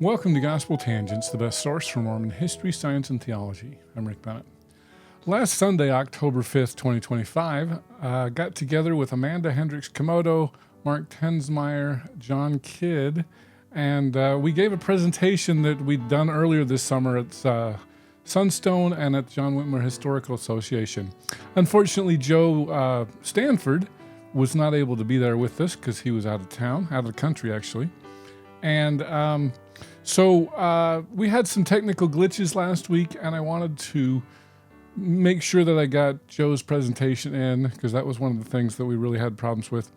Welcome to Gospel Tangents, the best source for Mormon history, science, and theology. I'm Rick Bennett. Last Sunday, October 5th, 2025, got together with Amanda Hendrix-Komoto, Mark Tensmeyer, John Kidd, and we gave a presentation that we'd done earlier this summer at Sunstone and at John Whitmer Historical Association. Unfortunately, Joe Stanford was not able to be there with us because he was out of town, out of the country actually. And so we had some technical glitches last week, and I wanted to make sure that I got Joe's presentation in because that was one of the things that we really had problems with.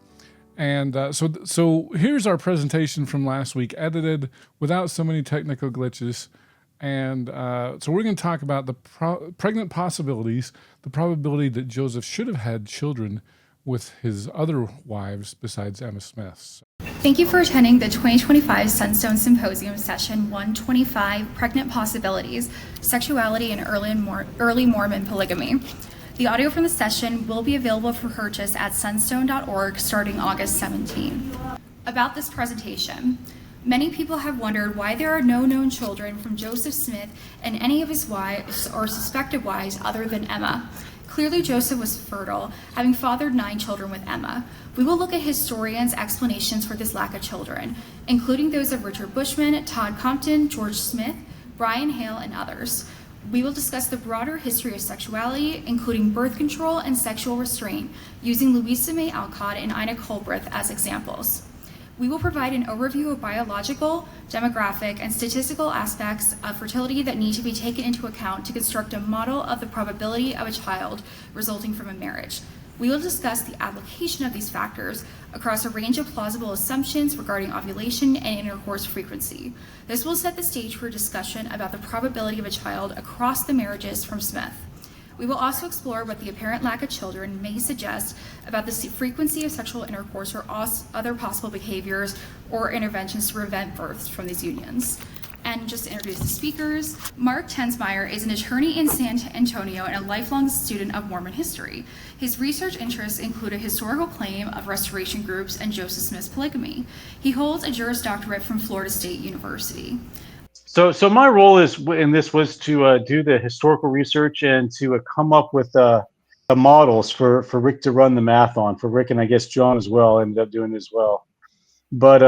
And so here's our presentation from last week, edited without so many technical glitches. And so we're going to talk about the pregnant possibilities, the probability that Joseph should have had children with his other wives besides Emma Smith's. Thank you for attending the 2025 Sunstone Symposium Session 125, Pregnant Possibilities, Sexuality and Early Mormon Polygamy. The audio from the session will be available for purchase at sunstone.org starting August 17. About this presentation, many people have wondered why there are no known children from Joseph Smith and any of his wives or suspected wives other than Emma. Clearly, Joseph was fertile, having fathered 9 children with Emma. We will look at historians' explanations for this lack of children, including those of Richard Bushman, Todd Compton, George Smith, Brian Hale, and others. We will discuss the broader history of sexuality, including birth control and sexual restraint, using Louisa May Alcott and Ina Colbreth as examples. We will provide an overview of biological, demographic, and statistical aspects of fertility that need to be taken into account to construct a model of the probability of a child resulting from a marriage. We will discuss the application of these factors across a range of plausible assumptions regarding ovulation and intercourse frequency. This will set the stage for a discussion about the probability of a child across the marriages from Smith. We will also explore what the apparent lack of children may suggest about the frequency of sexual intercourse or other possible behaviors or interventions to prevent births from these unions. And just to introduce the speakers, Mark Tensmeyer is an attorney in San Antonio and a lifelong student of Mormon history. His research interests include a historical claim of restoration groups and Joseph Smith's polygamy. He holds a Juris Doctorate from Florida State University. So my role in this was to do the historical research and to come up with the models for Rick to run the math on, for Rick and I guess John as well, ended up doing it as well. But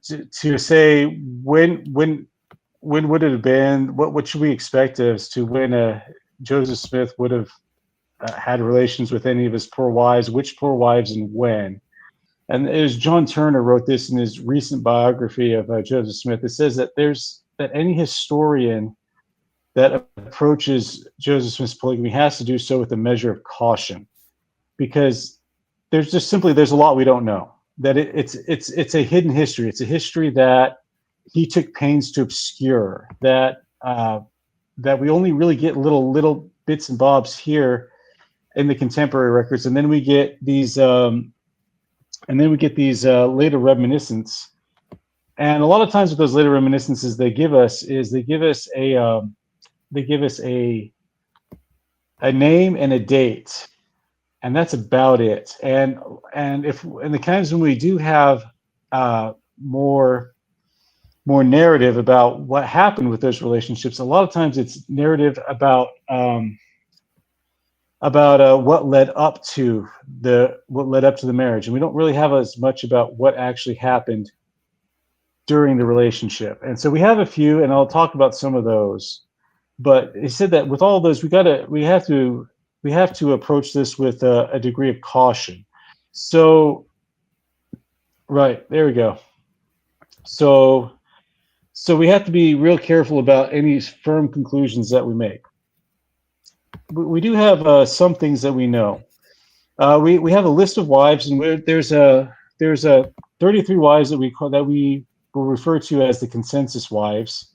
to say when would it have been, what should we expect as to when Joseph Smith would have had relations with any of his poor wives, which poor wives and when? And as John Turner wrote this in his recent biography of Joseph Smith, it says that that any historian that approaches Joseph Smith's polygamy has to do so with a measure of caution, because there's a lot we don't know. That it's a hidden history. It's a history that he took pains to obscure. That we only really get little bits and bobs here in the contemporary records, and then we get these later reminiscences. And a lot of times with those later reminiscences they give us a name and a date, and that's about it. And the times when we do have more narrative about what happened with those relationships, a lot of times it's narrative about what led up to the marriage, and we don't really have as much about what actually happened during the relationship. And so we have a few, and I'll talk about some of those. But he said that with all of those, we have to approach this with a degree of caution. So, right, there we go. So we have to be real careful about any firm conclusions that we make. We do have some things that we know. We have a list of wives, and there's a 33 wives that we will refer to as the consensus wives,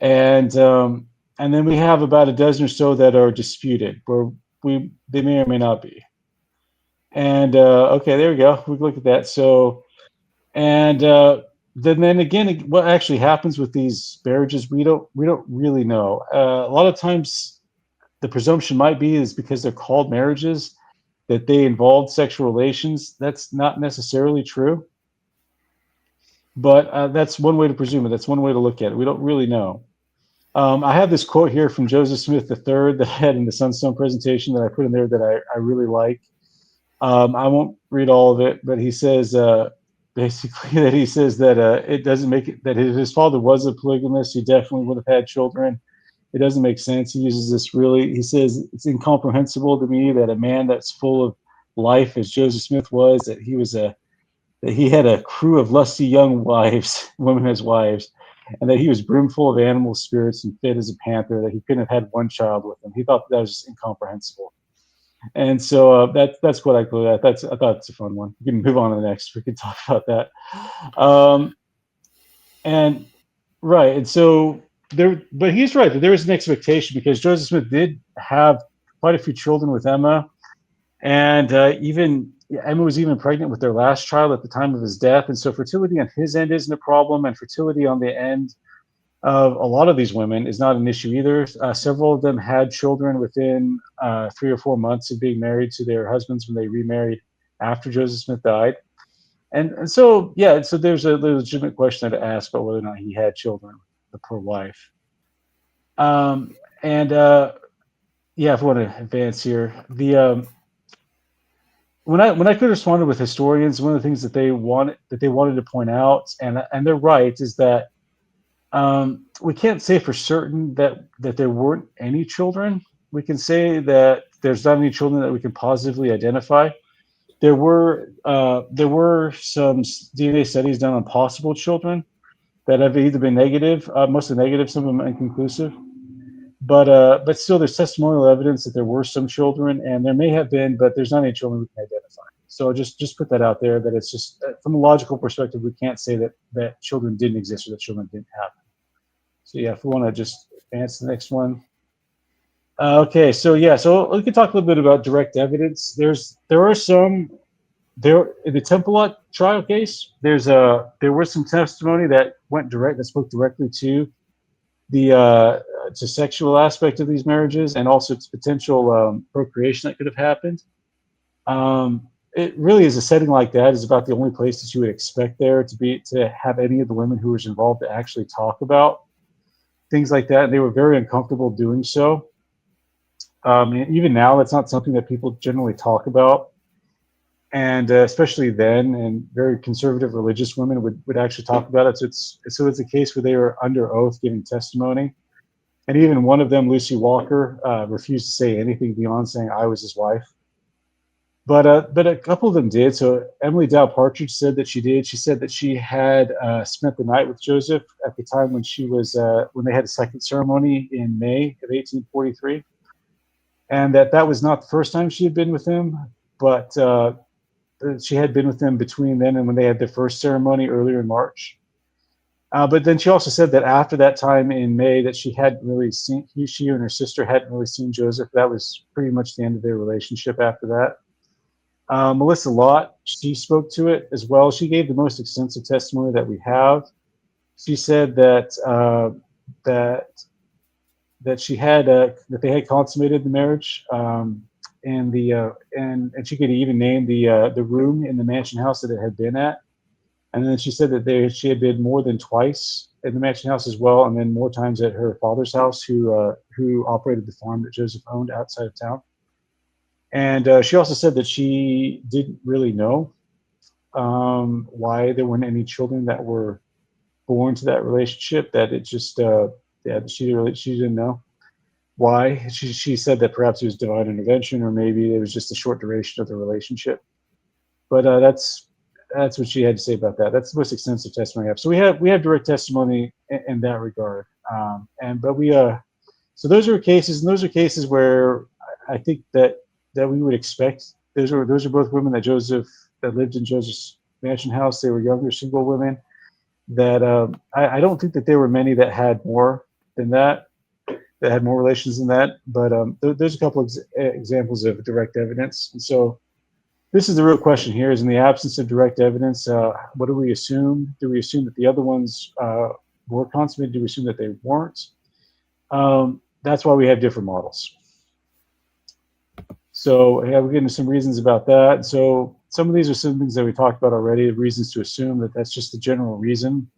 and then we have about a dozen or so that are disputed, where they may or may not be. And okay, there we go. We can look at that. So, and then again, what actually happens with these marriages, we don't really know. A lot of times, the presumption might be is because they're called marriages that they involved sexual relations. That's not necessarily true. But that's one way to presume it. That's one way to look at it. We don't really know. I have this quote here from Joseph Smith III that I had in the Sunstone presentation that I put in there that I really like. I won't read all of it, but he says basically that he says that it doesn't make it that his father was a polygamist. He definitely would have had children. It doesn't make sense. He uses this really. He says it's incomprehensible to me that a man that's full of life as Joseph Smith was, that he had a crew of lusty young wives, women as wives, and that he was brimful of animal spirits and fit as a panther, that he couldn't have had one child with him. He thought that was just incomprehensible. And so that's what I call that. I thought it's a fun one. We can move on to the next. We can talk about that. And right, and so there, but he's right that there is an expectation because Joseph Smith did have quite a few children with Emma, and even Emma was even pregnant with their last child at the time of his death, and so fertility on his end isn't a problem, and fertility on the end of a lot of these women is not an issue either. Several of them had children within 3 or 4 months of being married to their husbands when they remarried after Joseph Smith died. And so, yeah, so there's a legitimate question to ask about whether or not he had children with the poor wife. And yeah, if we want to advance here, when I corresponded with historians, one of the things that they wanted to point out, and they're right, is that we can't say for certain that there weren't any children. We can say that there's not any children that we can positively identify. There were some DNA studies done on possible children that have either been negative, mostly negative, some of them inconclusive. But still, there's testimonial evidence that there were some children, and there may have been, but there's not any children we can identify. So just put that out there, that it's just from a logical perspective, we can't say that children didn't exist or that children didn't happen. So yeah, if we want to just advance to the next one. Okay, so yeah, so we can talk a little bit about direct evidence. There in the Tempelot trial case. There was some testimony that spoke directly to the to sexual aspect of these marriages and also to potential procreation that could have happened. It really is a setting like that is about the only place that you would expect there to have any of the women who was involved to actually talk about things like that. They were very uncomfortable doing so. Even now, that's not something that people generally talk about. And especially then, and very conservative religious women would actually talk about it. So it's a case where they were under oath giving testimony. And even one of them, Lucy Walker, refused to say anything beyond saying I was his wife. But a couple of them did. So Emily Dow Partridge said that she did. She said that she had spent the night with Joseph at the time when they had a second ceremony in May of 1843, and that was not the first time she had been with him, but she had been with him between then and when they had their first ceremony earlier in March. But then she also said that after that time in May that she and her sister hadn't really seen Joseph. That was pretty much the end of their relationship after that. Melissa Lott, she spoke to it as well. She gave the most extensive testimony that we have. She said that that they had consummated the marriage, and she could even name the room in the mansion house that it had been at. And then she said that she had been more than twice in the mansion house as well, and then more times at her father's house, who operated the farm that Joseph owned outside of town. And she also said that she didn't really know why there weren't any children that were born to that relationship. That it just, she didn't know why. She said that perhaps it was divine intervention, or maybe it was just a short duration of the relationship. But that's what she had to say about that. That's the most extensive testimony I have. So we have direct testimony in that regard. So those are cases where I think that we would expect. Those are both women that lived in Joseph's mansion house. They were younger single women. That I don't think that there were many that had more than that had more relations than that. But there's a couple of examples of direct evidence. And so this is the real question here: is in the absence of direct evidence, what do we assume? Do we assume that the other ones were consummated? Do we assume that they weren't? That's why we have different models. So yeah, we're getting some reasons about that. So some of these are some things that we talked about already, reasons to assume that that's just the general reason.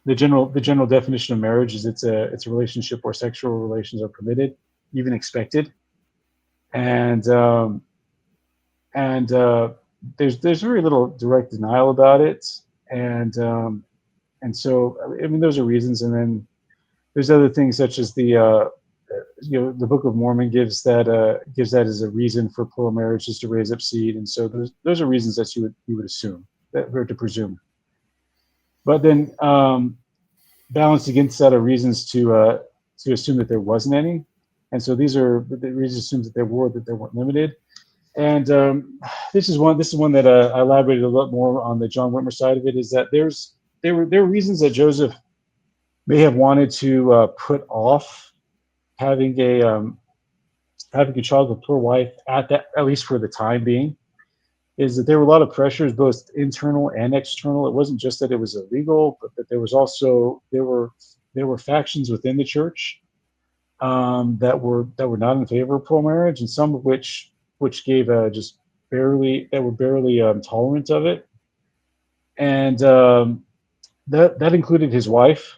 The general definition of marriage is it's a relationship where sexual relations are permitted, even expected, and there's very little direct denial about it, and so I mean those are reasons, and then there's other things such as the Book of Mormon gives that as a reason for plural marriage, is to raise up seed, and so those are reasons that you would assume, that or to presume. But then balanced against that are reasons to assume that there wasn't any, and so these are the reasons assume that there weren't limited. And this is one that I elaborated a lot more on the John Whitmer side of it, is that there were reasons that Joseph may have wanted to put off having a child with poor wife at least for the time being, is that there were a lot of pressures, both internal and external. It wasn't just that it was illegal, but that there were factions within the church that were not in favor of plural marriage, and some of which gave were barely tolerant of it, and that included his wife.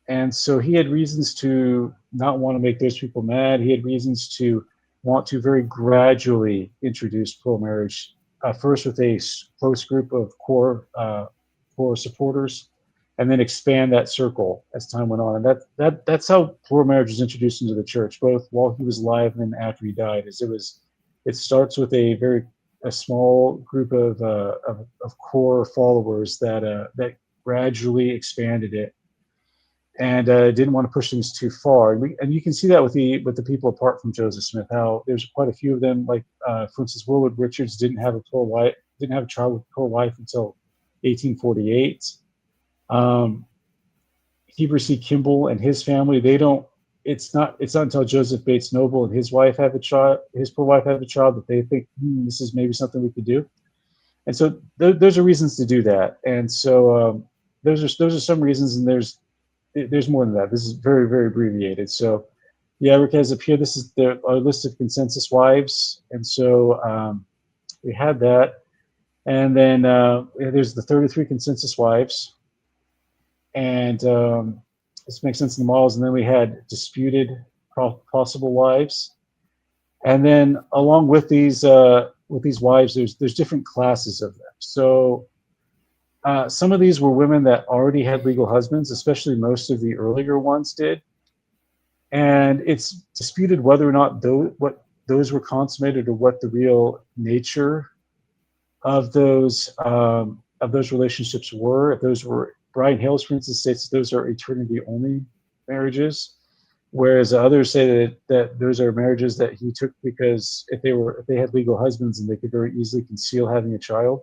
And so he had reasons to not want to make those people mad. He had reasons to want to very gradually introduce plural marriage, first with a close group of core supporters, and then expand that circle as time went on. And that's how plural marriage was introduced into the church, both while he was alive and then after he died. It starts with a small group of core followers that gradually expanded it, and didn't want to push things too far. And you can see that with the people apart from Joseph Smith, how there's quite a few of them. Like for instance, Willard Richards didn't have a child with a plural wife until 1848. Heber C. Kimball and his family, it's not until Joseph Bates Noble and his plural wife have a child, that they think this is maybe something we could do. And so those are reasons to do that. And so those are some reasons, and there's more than that. This is very, very abbreviated. So yeah, Rick has up here, this is our list of consensus wives. And so we had that. And then there's the 33 consensus wives. And this makes sense in the models. And then we had disputed possible wives. And then along with these wives, there's different classes of them. So some of these were women that already had legal husbands, especially most of the earlier ones did. And it's disputed whether or not those were consummated, or what the real nature of those relationships were. If those were, Brian Hales, for instance, states those are eternity-only marriages, whereas others say that those are marriages that he took because if they had legal husbands, and they could very easily conceal having a child.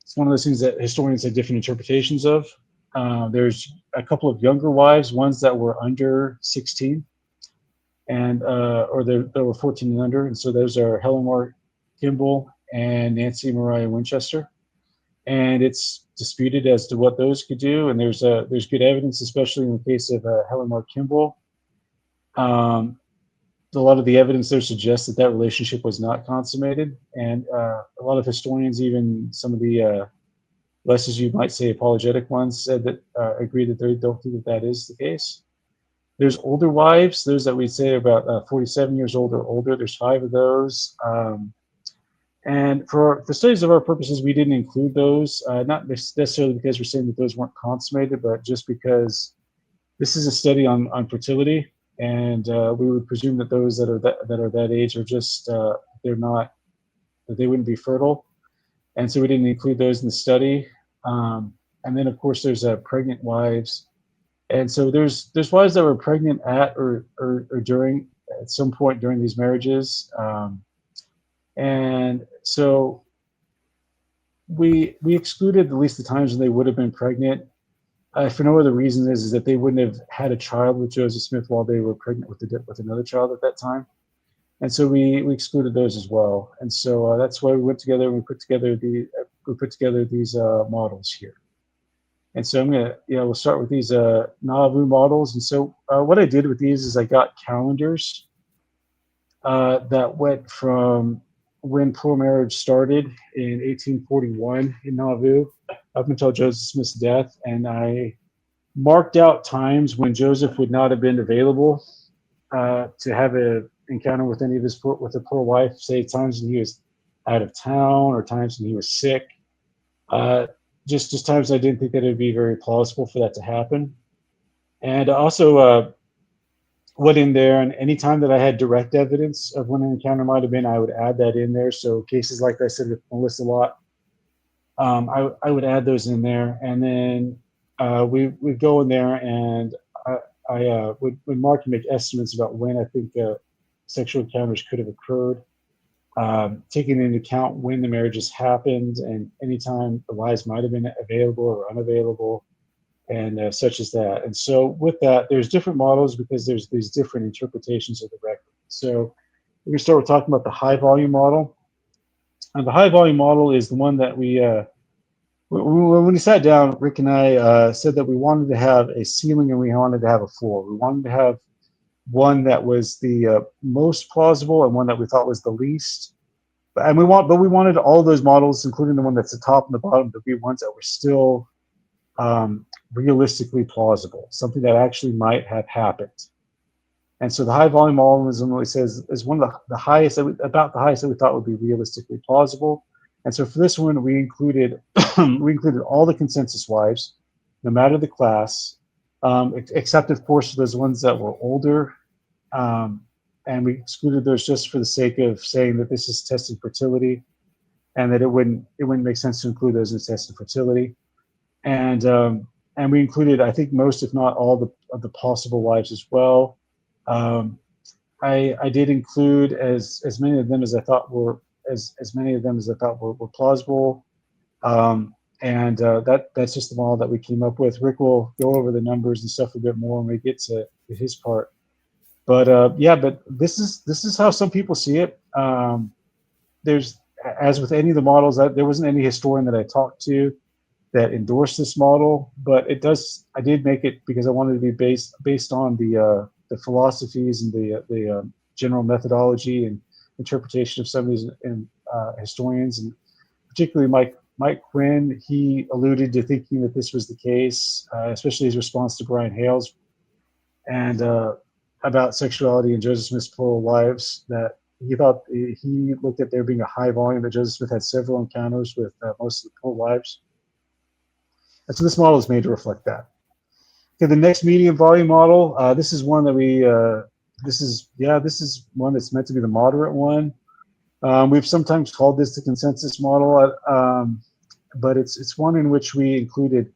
It's one of those things that historians have different interpretations of. There's a couple of younger wives, ones that were under 16, and or they were 14 and under, and so those are Helen Mar Kimball and Nancy Mariah Winchester. And it's disputed as to what those could do, and there's good evidence, especially in the case of Helen Mar Kimball. A lot of the evidence there suggests that relationship was not consummated, and a lot of historians, even some of the less, as you might say, apologetic ones, said that agree that they don't think that is the case. There's older wives, those that we'd say are about 47 years old or older. There's 5 of those. And for the studies of our purposes, we didn't include those, not necessarily because we're saying that those weren't consummated, but just because this is a study on fertility, and we would presume that those that are that age are just that they wouldn't be fertile, and so we didn't include those in the study. And then of course there's pregnant wives, and so there's wives that were pregnant at or during at some point during these marriages. And so we excluded at least the times when they would have been pregnant, for no other reason is that they wouldn't have had a child with Joseph Smith while they were pregnant with another child at that time, and so we excluded those as well. And so that's why we went together and we put together these models here. And so we'll start with these Nauvoo models. And so what I did with these is I got calendars that went from when plural marriage started in 1841 in Nauvoo up until Joseph Smith's death. And I marked out times when Joseph would not have been available to have an encounter with any of his with a plural wife, say times when he was out of town or times when he was sick. Just times I didn't think that it would be very plausible for that to happen. And also went in there, and any time that I had direct evidence of when an encounter might have been, I would add that in there. So cases like I said with Melissa Lott, I would add those in there, and then we'd go in there, and I would mark and make estimates about when I think sexual encounters could have occurred, taking into account when the marriages happened and anytime the wives might have been available or unavailable, and such as that. And so with that, there's different models because there's these different interpretations of the record. So we're going to start with talking about the high volume model. And the high volume model is the one that when we sat down, Rick and I said that we wanted to have a ceiling and we wanted to have a floor. We wanted to have one that was the most plausible and one that we thought was the least. And we wanted all those models, including the one that's the top and the bottom, to be ones that were still realistically plausible, something that actually might have happened. And so the high volume model is one of the highest about the highest that we thought would be realistically plausible. And so for this one, we included all the consensus wives, no matter the class, except of course those ones that were older, and we excluded those just for the sake of saying that this is testing fertility, and that it wouldn't make sense to include those in testing fertility. And we included, I think, most, if not all, of the possible wives as well. I did include as many of them as I thought were plausible, and that's just the model that we came up with. Rick will go over the numbers and stuff a bit more when we get to his part. But but this is how some people see it. There's, as with any of the models, there wasn't any historian that I talked to that endorsed this model, but I did make it because I wanted to be based on the philosophies and the general methodology and interpretation of some of these historians, and particularly Mike Quinn. He alluded to thinking that this was the case, especially his response to Brian Hales and about sexuality and Joseph Smith's plural wives, that he looked at there being a high volume, that Joseph Smith had several encounters with most of the plural wives. And so this model is made to reflect that. Okay, the next medium volume model, this is one that this is one that's meant to be the moderate one. We've sometimes called this the consensus model, but it's one in which we included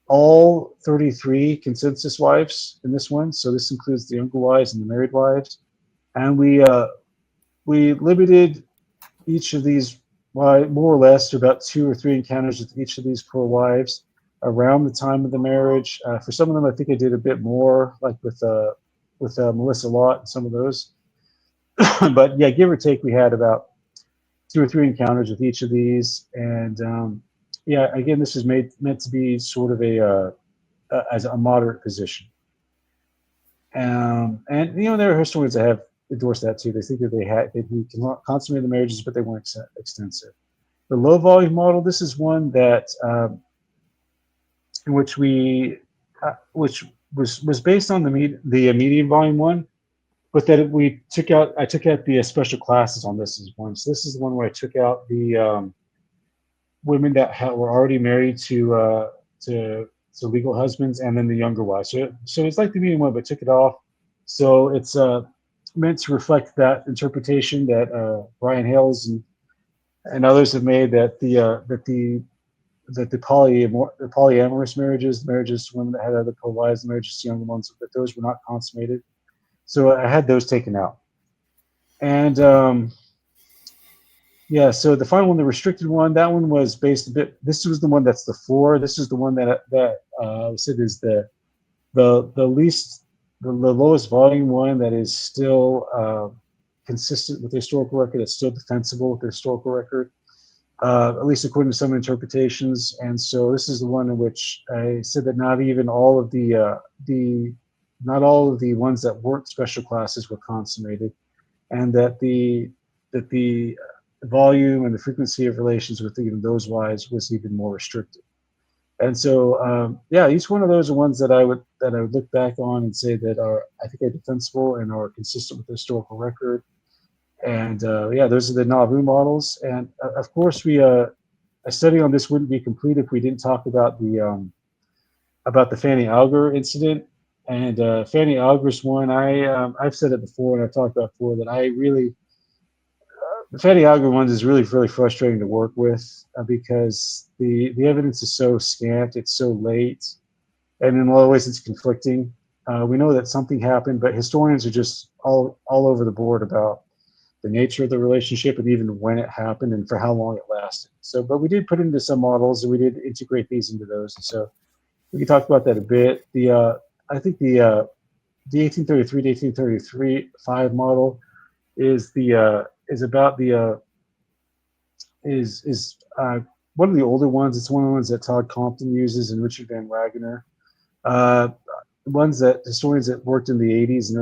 all 33 consensus wives in this one. So this includes the younger wives and the married wives. And we limited each of these more or less to about 2 or 3 encounters with each of these plural wives around the time of the marriage. For some of them, I think I did a bit more, like with Melissa Lott and some of those. But yeah, give or take, we had about 2 or 3 encounters with each of these. And yeah, again, this is meant to be sort of as a moderate position. And there are historians that have endorsed that too. They think that he consummated the marriages, but they weren't extensive. The low volume model, this is one that in which which was based on the medium volume one, but that I took out the special classes on this as one. So this is the one where I took out the women that were already married to legal husbands, and then the younger wives. So it's like the medium one, but took it off. So it's meant to reflect that interpretation that Brian Hales and others have made, that the polyamorous marriages, the marriages to women that had other co-wives, the marriages to younger ones, that those were not consummated. So I had those taken out. And so the final one, the restricted one, that one was based a bit. This was the one that's the floor. This is the one that I said is the least, the lowest volume one that is still consistent with the historical record. It's still defensible with the historical record, at least according to some interpretations. And so this is the one in which I said that not even all of the ones that weren't special classes were consummated. and that the volume and the frequency of relations with even those wives was even more restricted. And so, yeah, each one of those are ones that I would look back on and say that I think are defensible and are consistent with the historical record. And yeah, those are the Nauvoo models. And of course, a study on this wouldn't be complete if we didn't talk about the Fanny Alger incident. And Fanny Alger's one, I've said it before, and I've talked about before that I really the Fanny Alger ones is really frustrating to work with because the evidence is so scant, it's so late, and in a lot of ways it's conflicting. We know that something happened, but historians are just all over the board about the nature of the relationship and even when it happened and for how long it lasted. So, but we did put into some models and we did integrate these into those. And so we can talk about that a bit. I think the 1833 to 1833 5 model is one of the older ones. It's one of the ones that Todd Compton uses and Richard Van Wagener. Ones that historians that worked in the 80s and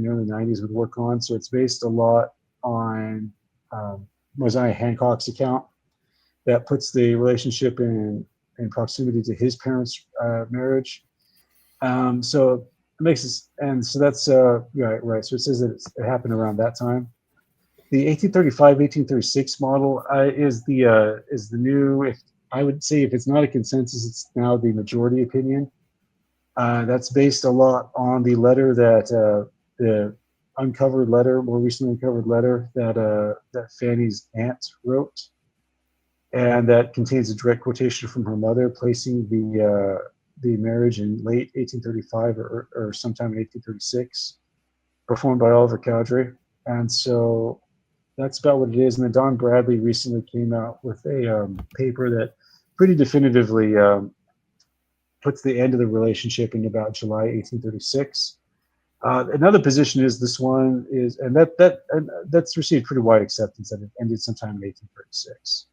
early 90s would work on. So it's based a lot on Mosiah Hancock's account that puts the relationship in proximity to his parents' marriage. So it makes it, and so that's right. So it says that it happened around that time. The 1835-1836 model is the new. If I would say if it's not a consensus, it's now the majority opinion. That's based a lot on the letter that the more recently uncovered letter that Fanny's aunt wrote, and that contains a direct quotation from her mother, placing the marriage in late 1835 or sometime in 1836, performed by Oliver Cowdery. And so that's about what it is. And then Don Bradley recently came out with a paper that pretty definitively puts the end of the relationship in about July 1836. Another position is this one is, and that's received pretty wide acceptance, that it ended sometime in 1836.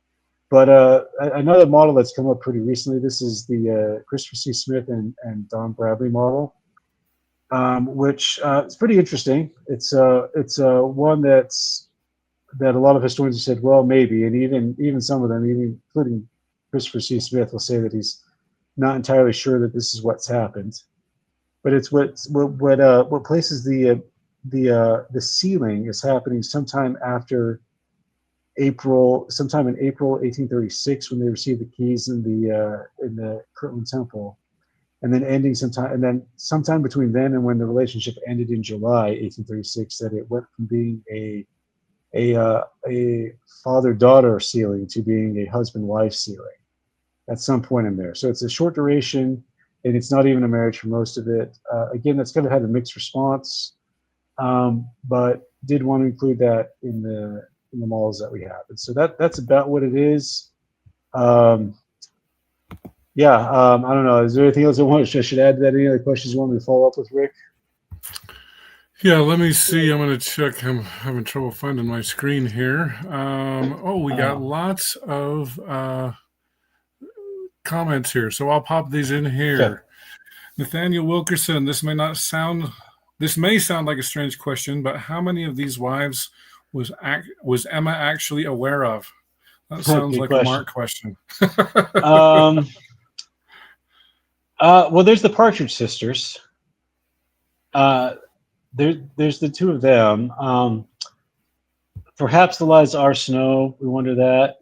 But another model that's come up pretty recently, this is the Christopher C. Smith and Don Bradley model, which is pretty interesting. It's one that a lot of historians have said, well, maybe, and even some of them, even including Christopher C. Smith, will say that he's not entirely sure that this is what's happened. But it's what places the sealing is happening sometime in April 1836, when they received the keys in the Kirtland Temple, and then sometime between then and when the relationship ended in July 1836, that it went from being a father-daughter sealing to being a husband-wife sealing at some point in there. So it's a short duration, and it's not even a marriage for most of it. Again, that's kind of had a mixed response, but did want to include that in the models that we have. And so that's about what it is. I don't know. Is there anything else I should add to that? Any other questions you want me to follow up with, Rick? Yeah, let me see. I'm going to check. I'm having trouble finding my screen here. We got lots of comments here, so I'll pop these in here. Okay. Nathaniel Wilkerson, this may sound like a strange question, but how many of these wives was Emma actually aware of? That sounds like question. A Mark question. Well, there's the Partridge sisters. There's the two of them. Perhaps Eliza R. Snow. We wonder that.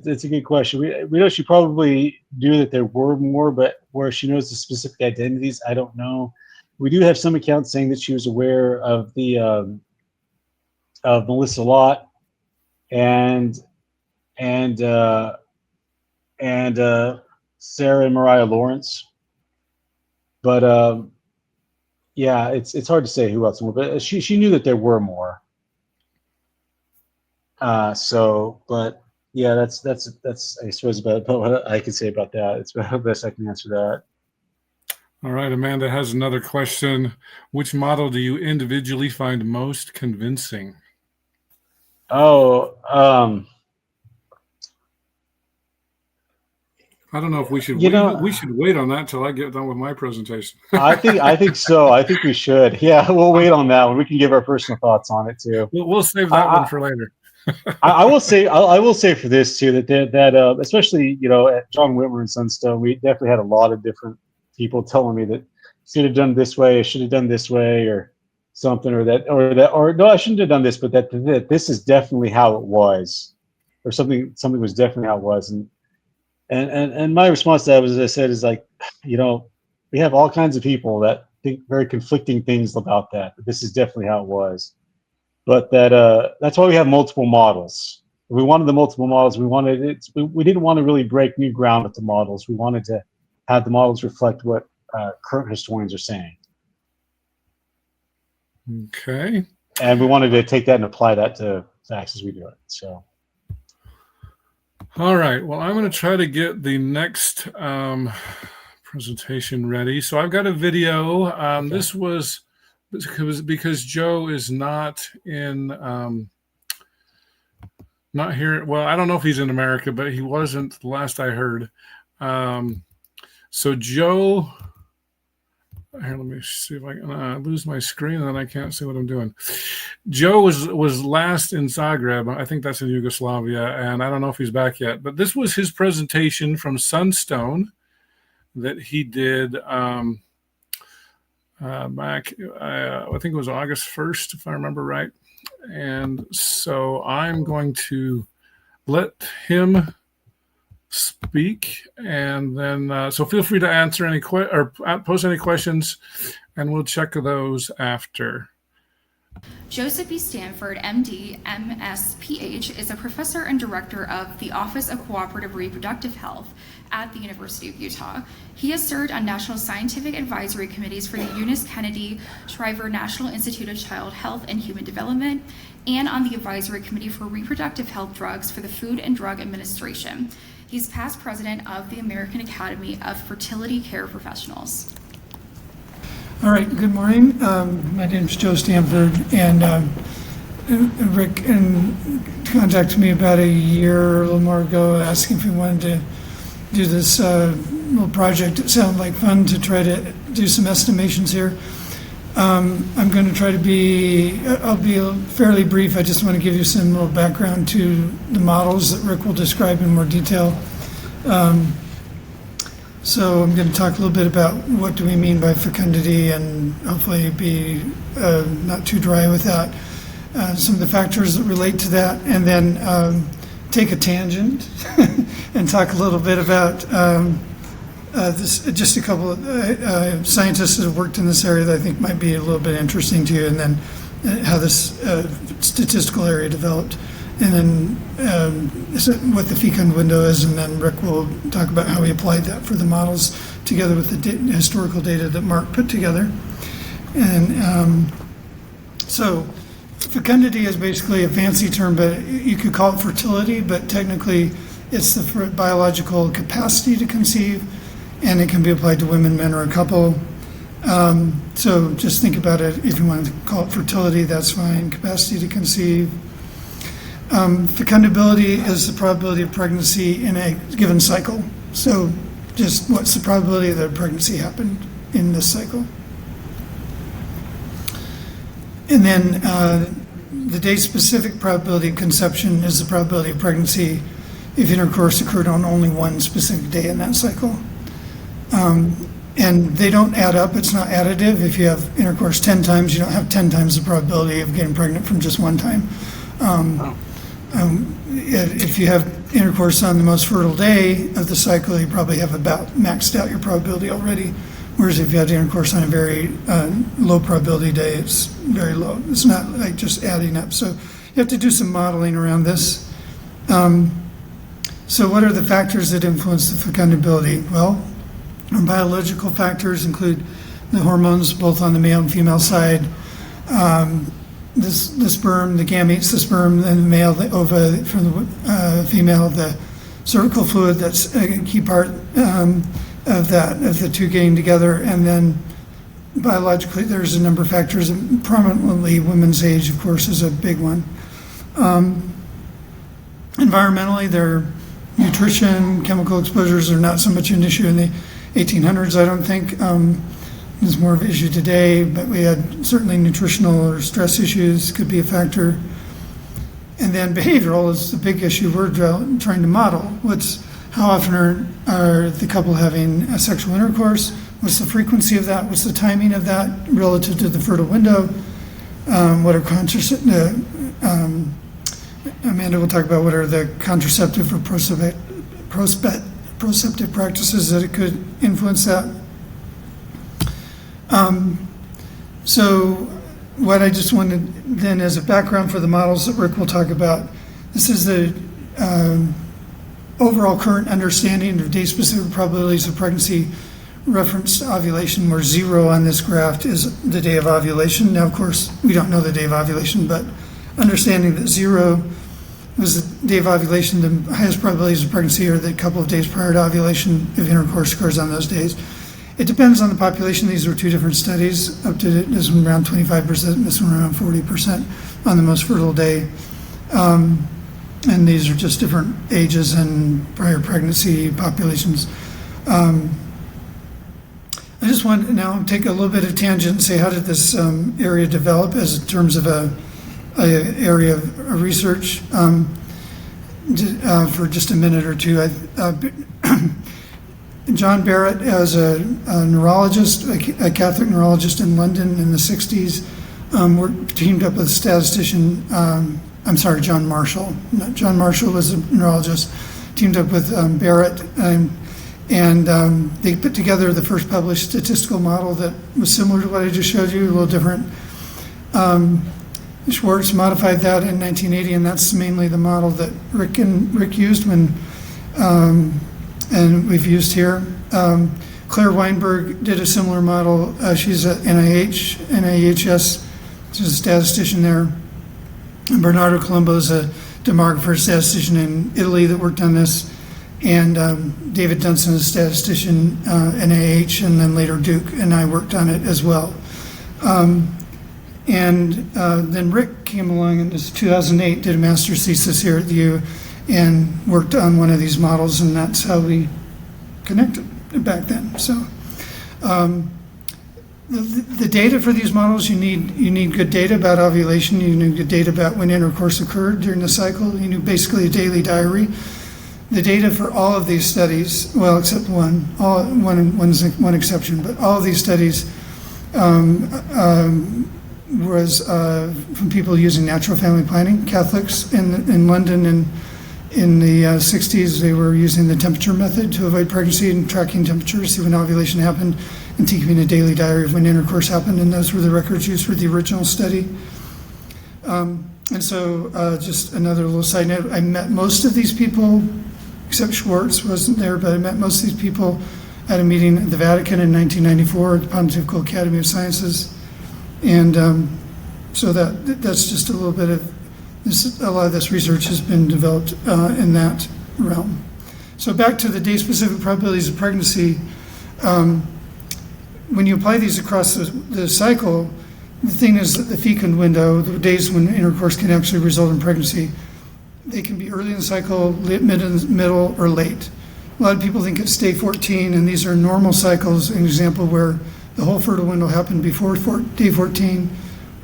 It's a good question. We know she probably knew that there were more, but where she knows the specific identities, I don't know. We do have some accounts saying that she was aware of the of Melissa Lott and Sarah and Mariah Lawrence, but it's hard to say who else more. But she knew that there were more. That's I suppose about what I can say about that. It's about the best I can answer that. All right, Amanda has another question. Which model do you individually find most convincing? I don't know if we should You wait. know, We should wait on that till I get done with my presentation. I think so. I think we should. Yeah, we'll wait on that one. We can give our personal thoughts on it too. We'll save that one for later. I will say for this too that especially at John Whitmer and Sunstone, we definitely had a lot of different people telling me that should have done this way, should have done this way, or something, or no, I shouldn't have done this, but that this is definitely how it was, or something was definitely how it was, and my response to that was, as I said, is like, we have all kinds of people that think very conflicting things about that, but this is definitely how it was. But that's why we have multiple models. We wanted the multiple models. We didn't want to really break new ground with the models. We wanted to have the models reflect what current historians are saying. Okay. And we wanted to take that and apply that to facts as we do it. So. All right. Well, I'm going to try to get the next presentation ready. So I've got a video. Okay. This was because Joe is not here. Well, I don't know if he's in America, but he wasn't the last I heard. So Joe, here, let me see if I can lose my screen and then I can't see what I'm doing. Joe was last in Zagreb. I think that's in Yugoslavia, and I don't know if he's back yet. But this was his presentation from Sunstone that he did back, I think it was August 1st, if I remember right. And so I'm going to let him speak, and then so feel free to answer any or post any questions, and we'll check those after. Joseph B. Stanford, MD, MS, PH, is a professor and director of the Office of Cooperative Reproductive Health at the University of Utah. He has served on national scientific advisory committees for the Eunice Kennedy Shriver National Institute of Child Health and Human Development, and on the advisory committee for reproductive health drugs for the Food and Drug Administration. He's past president of the American Academy of Fertility Care Professionals. All right, good morning. My name is Joe Stanford, and Rick contacted me about a year or a little more ago asking if we wanted to do this little project. It sounded like fun to try to do some estimations here. I'm going to try to I'll be fairly brief. I just want to give you some little background to the models that Rick will describe in more detail. So I'm going to talk a little bit about what do we mean by fecundity, and hopefully be not too dry with that. Some of the factors that relate to that, and then take a tangent and talk a little bit about this. Just a couple of scientists that have worked in this area that I think might be a little bit interesting to you, and then how this statistical area developed, and then what the fecund window is, and then Rick will talk about how he applied that for the models together with the historical data that Mark put together. And so fecundity is basically a fancy term, but you could call it fertility, but technically it's the biological capacity to conceive, and it can be applied to women, men, or a couple. So just think about it. If you want to call it fertility, that's fine. Capacity to conceive. Fecundability is the probability of pregnancy in a given cycle. So just what's the probability that a pregnancy happened in this cycle? And then the day-specific probability of conception is the probability of pregnancy if intercourse occurred on only one specific day in that cycle. And they don't add up. It's not additive. If you have intercourse 10 times, you don't have 10 times the probability of getting pregnant from just one time. If you have intercourse on the most fertile day of the cycle, you probably have about maxed out your probability already. Whereas if you had intercourse on a very low probability day, it's very low. It's not like just adding up. So you have to do some modeling around this. So what are the factors that influence the fecundability? Well, our biological factors include the hormones, both on the male and female side, the sperm, the gametes, the sperm, and the male, the ova from the female, the cervical fluid, that's a key part of the two getting together. And then biologically, there's a number of factors, and prominently women's age, of course, is a big one. Environmentally, there are nutrition, chemical exposures are not so much an issue in the 1800s, I don't think. It's more of an issue today, but we had certainly nutritional or stress issues could be a factor. And then behavioral is the big issue we're trying to model. How often are the couple having a sexual intercourse? What's the frequency of that? What's the timing of that relative to the fertile window? What are Amanda will talk about what are the contraceptive or proceptive practices that it could influence that. So what I just wanted then as a background for the models that Rick will talk about, this is the overall current understanding of day-specific probabilities of pregnancy reference to ovulation, where 0 on this graph is the day of ovulation. Now, of course, we don't know the day of ovulation, but understanding that 0 was the day of ovulation, the highest probabilities of pregnancy are the couple of days prior to ovulation if intercourse occurs on those days. It depends on the population. These were two different studies. Up to this one around 25%, this one around 40% on the most fertile day. And these are just different ages and prior pregnancy populations. I just want to now take a little bit of tangent and say, how did this area develop as in terms of a area of research? For just a minute or two, John Barrett, as a neurologist, a Catholic neurologist in London in the 60s, teamed up with a statistician, John Marshall. John Marshall was a neurologist, teamed up with Barrett, and they put together the first published statistical model that was similar to what I just showed you, a little different. Schwartz modified that in 1980, and that's mainly the model that Rick used and we've used here. Claire Weinberg did a similar model. She's at NIHS, she's a statistician there. And Bernardo Colombo is a demographer statistician in Italy that worked on this. And David Dunson is a statistician, NIH, and then later Duke, and I worked on it as well. Then Rick came along in 2008, did a master's thesis here at the U, and worked on one of these models, and that's how we connected back then. So the data for these models, you need good data about ovulation, you need good data about when intercourse occurred during the cycle, you need basically a daily diary. The data for all of these studies, well, except one exception, but all of these studies was from people using natural family planning. Catholics in London and in the 60s, they were using the temperature method to avoid pregnancy and tracking temperature, see when ovulation happened, and keeping a daily diary of when intercourse happened, and those were the records used for the original study. Just another little side note, I met most of these people, except Schwartz wasn't there, but I met most of these people at a meeting at the Vatican in 1994 at the Pontifical Academy of Sciences. And so that's just a little bit of this. A lot of this research has been developed in that realm. So back to the day-specific probabilities of pregnancy. When you apply these across the cycle, the thing is that the fecund window, the days when intercourse can actually result in pregnancy, they can be early in the cycle, middle, or late. A lot of people think it's day 14, and these are normal cycles. An example where the whole fertile window happened before day 14,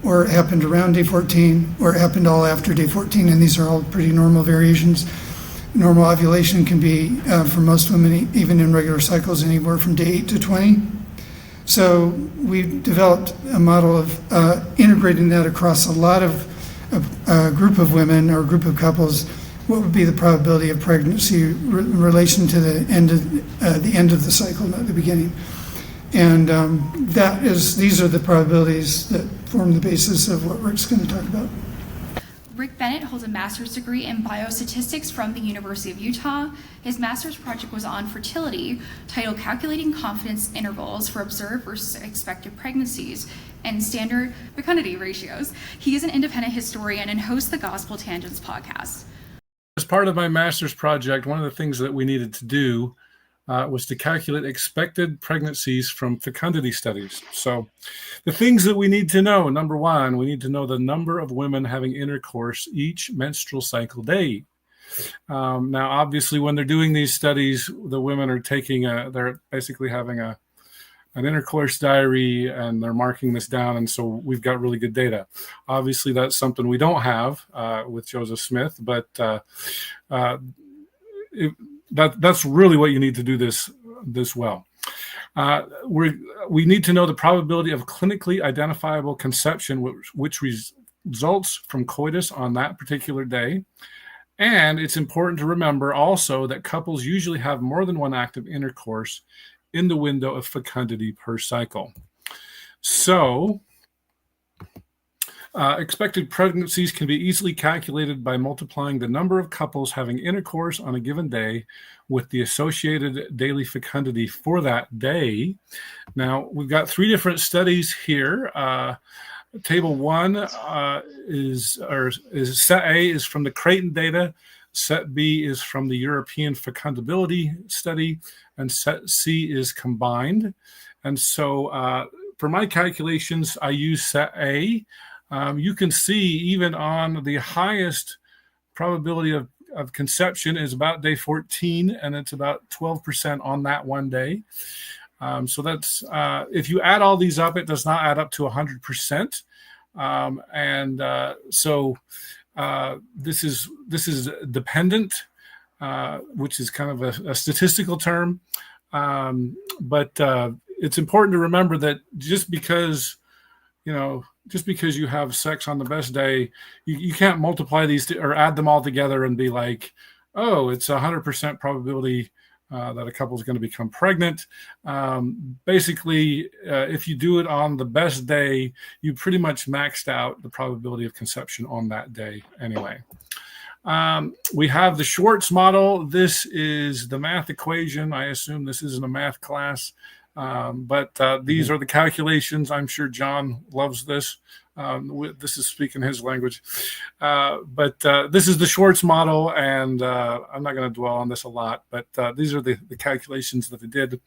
or it happened around day 14, or it happened all after day 14, and these are all pretty normal variations. Normal ovulation can be, for most women, even in regular cycles, anywhere from day 8 to 20. So we developed a model of integrating that across a lot of a group of women or a group of couples. What would be the probability of pregnancy in relation to the end of the cycle, not the beginning? And these are the probabilities that form the basis of what Rick's going to talk about. Rick Bennett holds a master's degree in biostatistics from the University of Utah. His master's project was on fertility, titled Calculating Confidence Intervals for Observed versus Expected Pregnancies and Standard Fecundity Ratios. He is an independent historian and hosts the Gospel Tangents podcast. As part of my master's project, one of the things that we needed to do was to calculate expected pregnancies from fecundity studies. So the things that we need to know, number one, we need to know the number of women having intercourse each menstrual cycle day. Now, obviously, when they're doing these studies, the women are they're basically having an intercourse diary, and they're marking this down, and so we've got really good data. Obviously, that's something we don't have with Joseph Smith, but that's really what you need to do this well. We need to know the probability of clinically identifiable conception, which results from coitus on that particular day. And it's important to remember also that couples usually have more than one act of intercourse in the window of fecundity per cycle. So, expected pregnancies can be easily calculated by multiplying the number of couples having intercourse on a given day with the associated daily fecundity for that day. Now, we've got 3 different studies here. Table 1 is set A is from the Creighton data, set B is from the European fecundability study, and set C is combined. And so for my calculations, I use set A. You can see even on the highest probability of conception is about day 14, and it's about 12% on that one day. So that's if you add all these up, it does not add up to 100%. So this is dependent, which is kind of a statistical term. But it's important to remember that just because you have sex on the best day, you can't multiply these or add them all together and be like, oh, it's 100% probability that a couple is going to become pregnant. Basically, if you do it on the best day, you pretty much maxed out the probability of conception on that day anyway. We have the Schwartz model. This is the math equation. I assume this isn't a math class, but these are the calculations. I'm sure John loves this. This is speaking his language. But this is the Schwartz model, and I'm not going to dwell on this a lot, but these are the calculations that they did.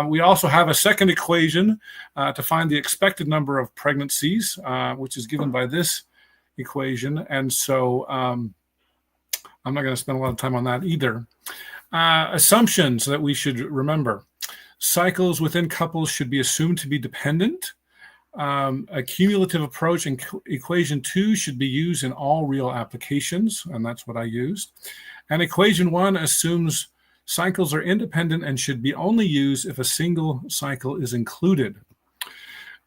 We also have a second equation to find the expected number of pregnancies, which is given by this equation. And so I'm not going to spend a lot of time on that either. Assumptions that we should remember. Cycles within couples should be assumed to be dependent. A cumulative approach in equation 2 should be used in all real applications, and that's what I used. And equation 1 assumes cycles are independent and should be only used if a single cycle is included.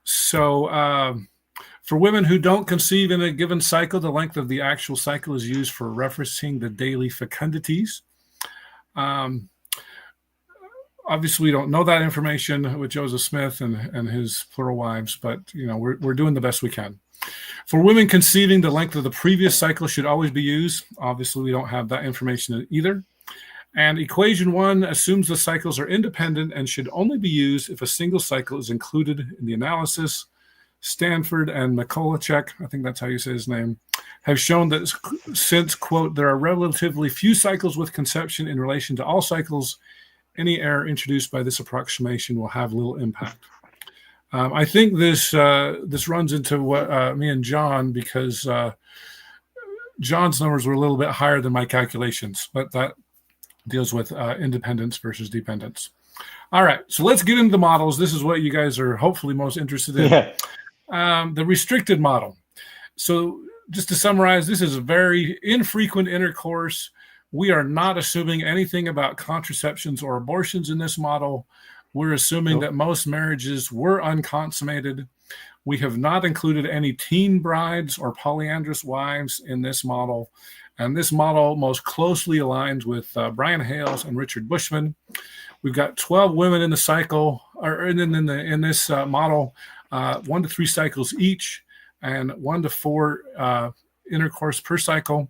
So for women who don't conceive in a given cycle, the length of the actual cycle is used for referencing the daily fecundities. Obviously, we don't know that information with Joseph Smith and his plural wives, but we're doing the best we can. For women conceiving, the length of the previous cycle should always be used. Obviously, we don't have that information either. And equation 1 assumes the cycles are independent and should only be used if a single cycle is included in the analysis. Stanford and Mikolajczyk, I think that's how you say his name, have shown that since, quote, there are relatively few cycles with conception in relation to all cycles, any error introduced by this approximation will have little impact. I think this runs into what me and John, because John's numbers were a little bit higher than my calculations, but that deals with independence versus dependence. All right, so let's get into the models. This is what you guys are hopefully most interested in. Yeah. The restricted model. So just to summarize, this is a very infrequent intercourse. We are not assuming anything about contraceptions or abortions in this model. We're assuming that most marriages were unconsummated. We have not included any teen brides or polyandrous wives in this model. And this model most closely aligns with Brian Hales and Richard Bushman. We've got 12 women in the cycle, or in this model, 1 to 3 cycles each, and 1 to 4 intercourse per cycle.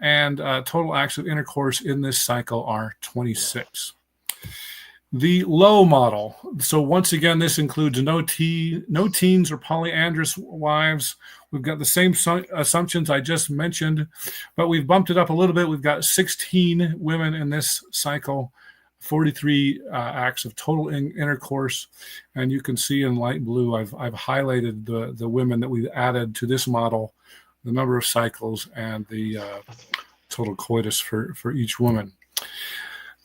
And total acts of intercourse in this cycle are 26. The low model. So once again, this includes no teens or polyandrous wives. We've got the same assumptions I just mentioned, but we've bumped it up a little bit. We've got 16 women in this cycle, 43 acts of total intercourse. And you can see in light blue, I've highlighted the women that we've added to this model, the number of cycles, and the total coitus for each woman.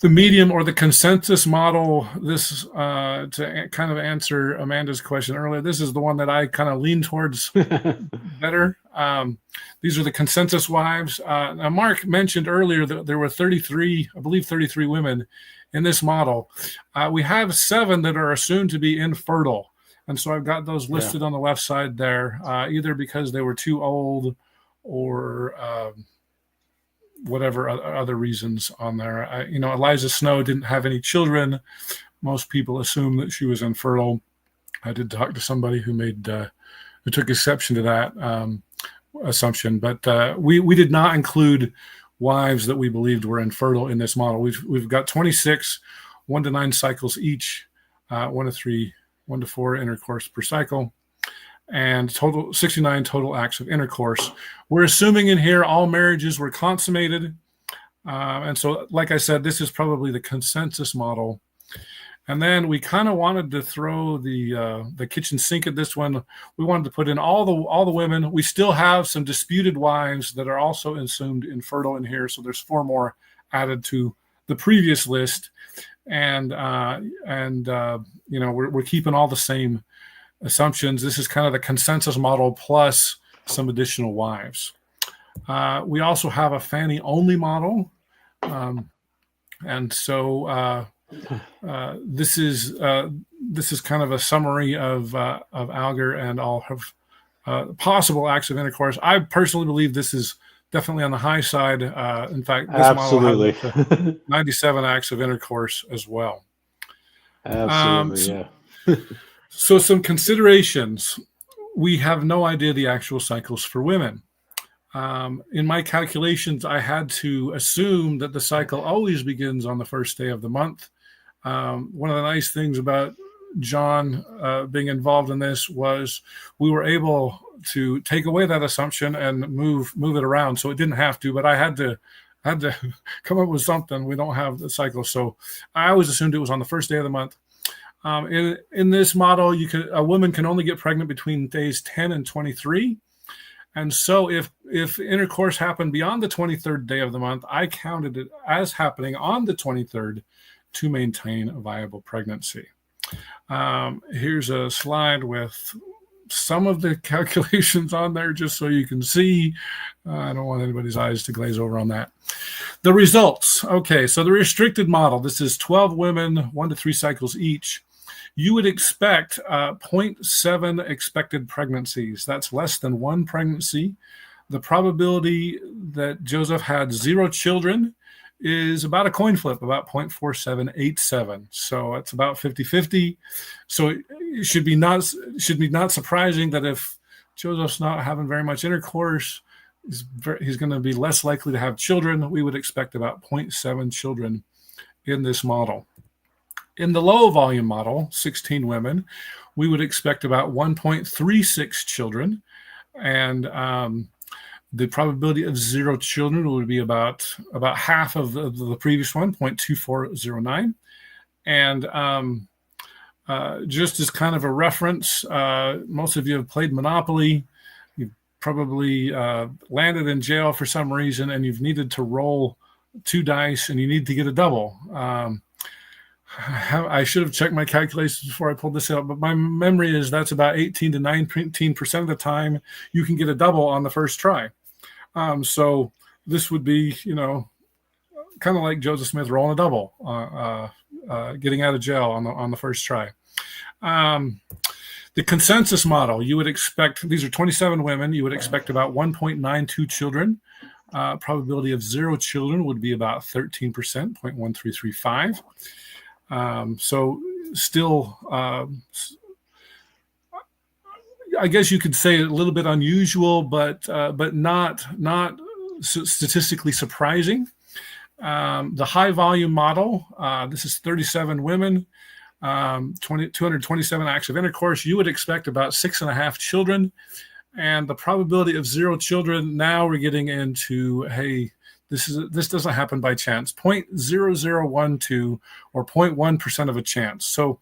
The medium or the consensus model, this to kind of answer Amanda's question earlier, this is the one that I kind of lean towards better. These are the consensus wives. Now Mark mentioned earlier that there were 33 women in this model. We have 7 that are assumed to be infertile. And so I've got those listed on the left side there, either because they were too old or whatever other reasons on there. Eliza Snow didn't have any children. Most people assume that she was infertile. I did talk to somebody who took exception to that assumption, but we did not include wives that we believed were infertile in this model. We've got 26 1 to 9 cycles each, 1 to 4 intercourse per cycle, and total 69 total acts of intercourse. We're assuming in here all marriages were consummated. And so, like I said, this is probably the consensus model. And then we kind of wanted to throw the kitchen sink at this one. We wanted to put in all the women. We still have some disputed wives that are also assumed infertile in here. So there's 4 more added to the previous list. And we're keeping all the same assumptions. This is kind of the consensus model plus some additional wives. We also have a Fanny only model. And so this is kind of a summary of Alger and all of possible acts of intercourse. I personally believe this is definitely on the high side. In fact, this Absolutely. model has 97 acts of intercourse as well. Absolutely, So some considerations. We have no idea the actual cycles for women. In my calculations, I had to assume that the cycle always begins on the first day of the month. One of the nice things about John being involved in this was we were able to take away that assumption and move it around. So it didn't have to, but I had to come up with something. We don't have the cycle. So I always assumed it was on the first day of the month. In this model, a woman can only get pregnant between days 10 and 23. And so if intercourse happened beyond the 23rd day of the month, I counted it as happening on the 23rd to maintain a viable pregnancy. Here's a slide with some of the calculations on there just so you can see. I don't want anybody's eyes to glaze over on that. The results. Okay, so the restricted model, this is 12 women, 1 to 3 cycles each. You would expect 0.7 expected pregnancies. That's less than 1 pregnancy. The probability that Joseph had 0 children is about a coin flip, about 0.4787. So it's about 50-50. So it should be not surprising that if Joseph's not having very much intercourse, he's going to be less likely to have children. We would expect about 0.7 children in this model. In the low volume model, 16 women, we would expect about 1.36 children. And the probability of 0 children would be about half of the previous one, 0.2409. And just as kind of a reference, most of you have played Monopoly. You've probably landed in jail for some reason, and you've needed to roll 2 dice, and you need to get a double. I should have checked my calculations before I pulled this out, but my memory is that's about 18 to 19% of the time you can get a double on the first try. So this would be, kind of like Joseph Smith rolling a double, getting out of jail on the first try. The consensus model, you would expect, these are 27 women, you would expect about 1.92 children. Probability of 0 children would be about 13%, 0.1335. So still, I guess you could say a little bit unusual, but not statistically surprising. The high volume model, this is 37 women, 227 acts of intercourse. You would expect about 6.5 children, and the probability of 0 children. Now we're getting into, hey, this doesn't happen by chance, 0.0012 or 0.1% of a chance. So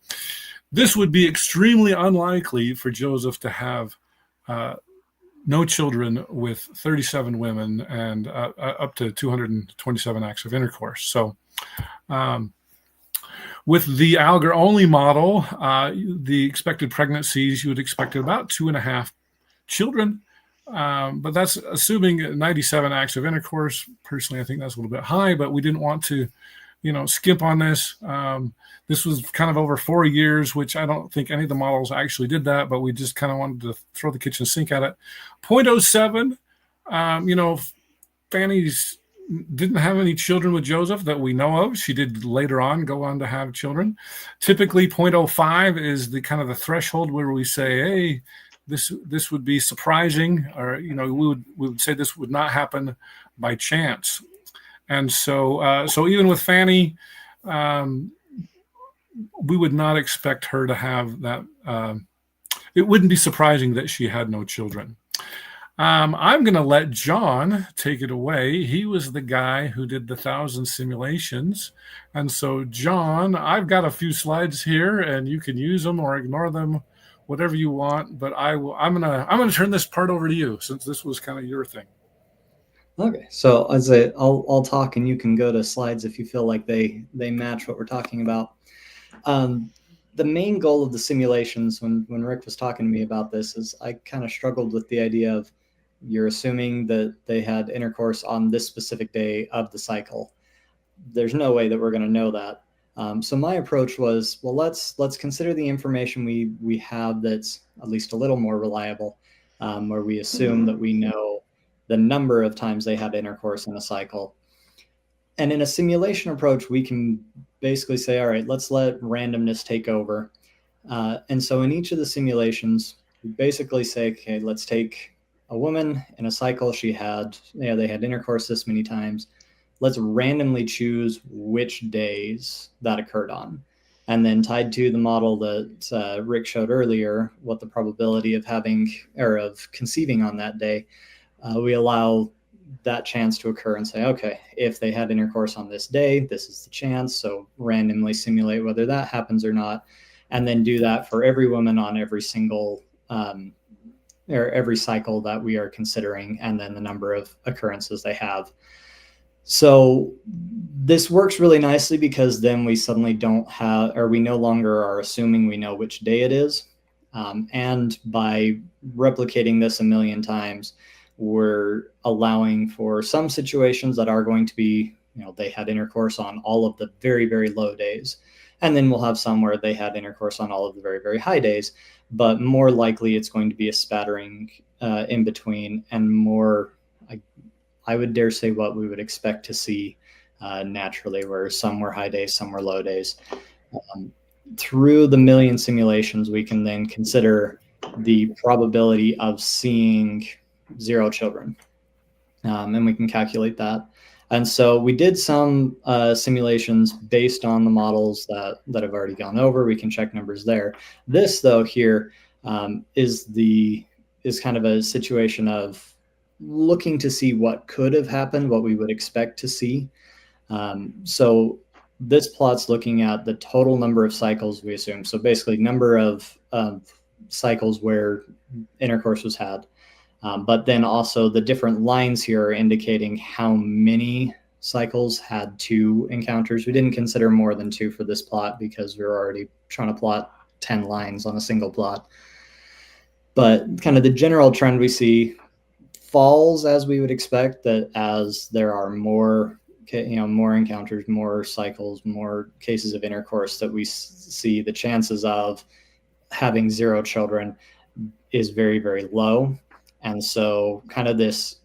this would be extremely unlikely for Joseph to have no children with 37 women and up to 227 acts of intercourse. So with the Alger only model, the expected pregnancies, you would expect about 2.5 children. But that's assuming 97 acts of intercourse. Personally, I think that's a little bit high, but we didn't want to, skimp on this. This was kind of over 4 years, which I don't think any of the models actually did that, but we just kind of wanted to throw the kitchen sink at it. 0.07, Fanny's didn't have any children with Joseph that we know of. She did later on go on to have children. Typically 0.05 is the kind of the threshold where we say, hey, this would be surprising, or we would say this would not happen by chance. And so even with Fanny, we would not expect her to have that. It wouldn't be surprising that she had no children. I'm going to let John take it away. He was the guy who did the 1,000 simulations. And so, John, I've got a few slides here, and you can use them or ignore them, whatever you want. But I'm gonna turn this part over to you, since this was kind of your thing. Okay, so I'll talk, and you can go to slides if you feel like they match what we're talking about. The main goal of the simulations, when Rick was talking to me about this, is I kind of struggled with the idea of you're assuming that they had intercourse on this specific day of the cycle. There's no way that we're going to know that. So my approach was, well, let's consider the information we have that's at least a little more reliable, where we assume that we know the number of times they had intercourse in a cycle. And in a simulation approach, we can basically say, all right, let's let randomness take over. And so in each of the simulations, we basically say, okay, let's take a woman in a cycle. They had intercourse this many times. Let's randomly choose which days that occurred on. And then tied to the model that Rick showed earlier, what the probability of conceiving on that day, we allow that chance to occur and say, okay, if they had intercourse on this day, this is the chance. So randomly simulate whether that happens or not, and then do that for every woman on every single or every cycle that we are considering, and then the number of occurrences they have. So this works really nicely because then we suddenly we no longer are assuming we know which day it is. And by replicating this 1 million times, we're allowing for some situations that are going to be, they had intercourse on all of the very, very low days. And then we'll have some where they had intercourse on all of the very, very high days. But more likely it's going to be a spattering in between, and more, I would dare say, what we would expect to see naturally, where some were high days, some were low days. Through the 1 million simulations, we can then consider the probability of seeing 0 children, and we can calculate that. And so we did some simulations based on the models that have already gone over. We can check numbers there. This, though, here is kind of a situation of looking to see what could have happened, what we would expect to see. So this plot's looking at the total number of cycles we assume. So basically number of cycles where intercourse was had. But then also the different lines here are indicating how many cycles had 2 encounters. We didn't consider more than 2 for this plot because we were already trying to plot 10 lines on a single plot. But kind of the general trend we see falls as we would expect, that as there are more encounters, more cycles, more cases of intercourse, that we see the chances of having 0 children is very, very low. And so kind of this,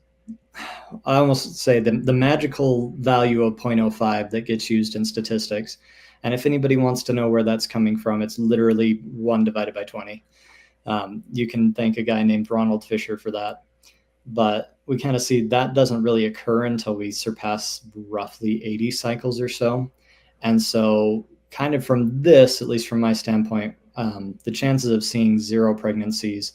I almost say the magical value of 0.05 that gets used in statistics. And if anybody wants to know where that's coming from, it's literally 1 divided by 20. You can thank a guy named Ronald Fisher for that. But we kind of see that doesn't really occur until we surpass roughly 80 cycles or so. And so kind of from this, at least from my standpoint, the chances of seeing 0 pregnancies,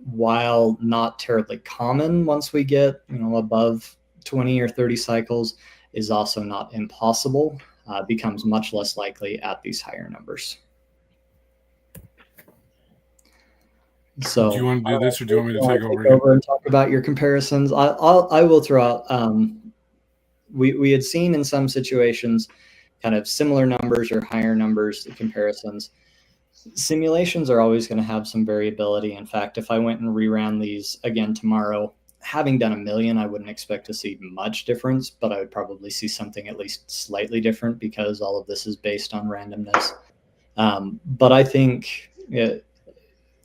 while not terribly common once we get above 20 or 30 cycles, is also not impossible. Becomes much less likely at these higher numbers. So do you want to do this, or do you want me to take over? And talk about your comparisons? I will throw out. We had seen in some situations kind of similar numbers or higher numbers comparisons. Simulations are always going to have some variability. In fact, if I went and reran these again tomorrow, having done 1 million, I wouldn't expect to see much difference, but I would probably see something at least slightly different because all of this is based on randomness. But I think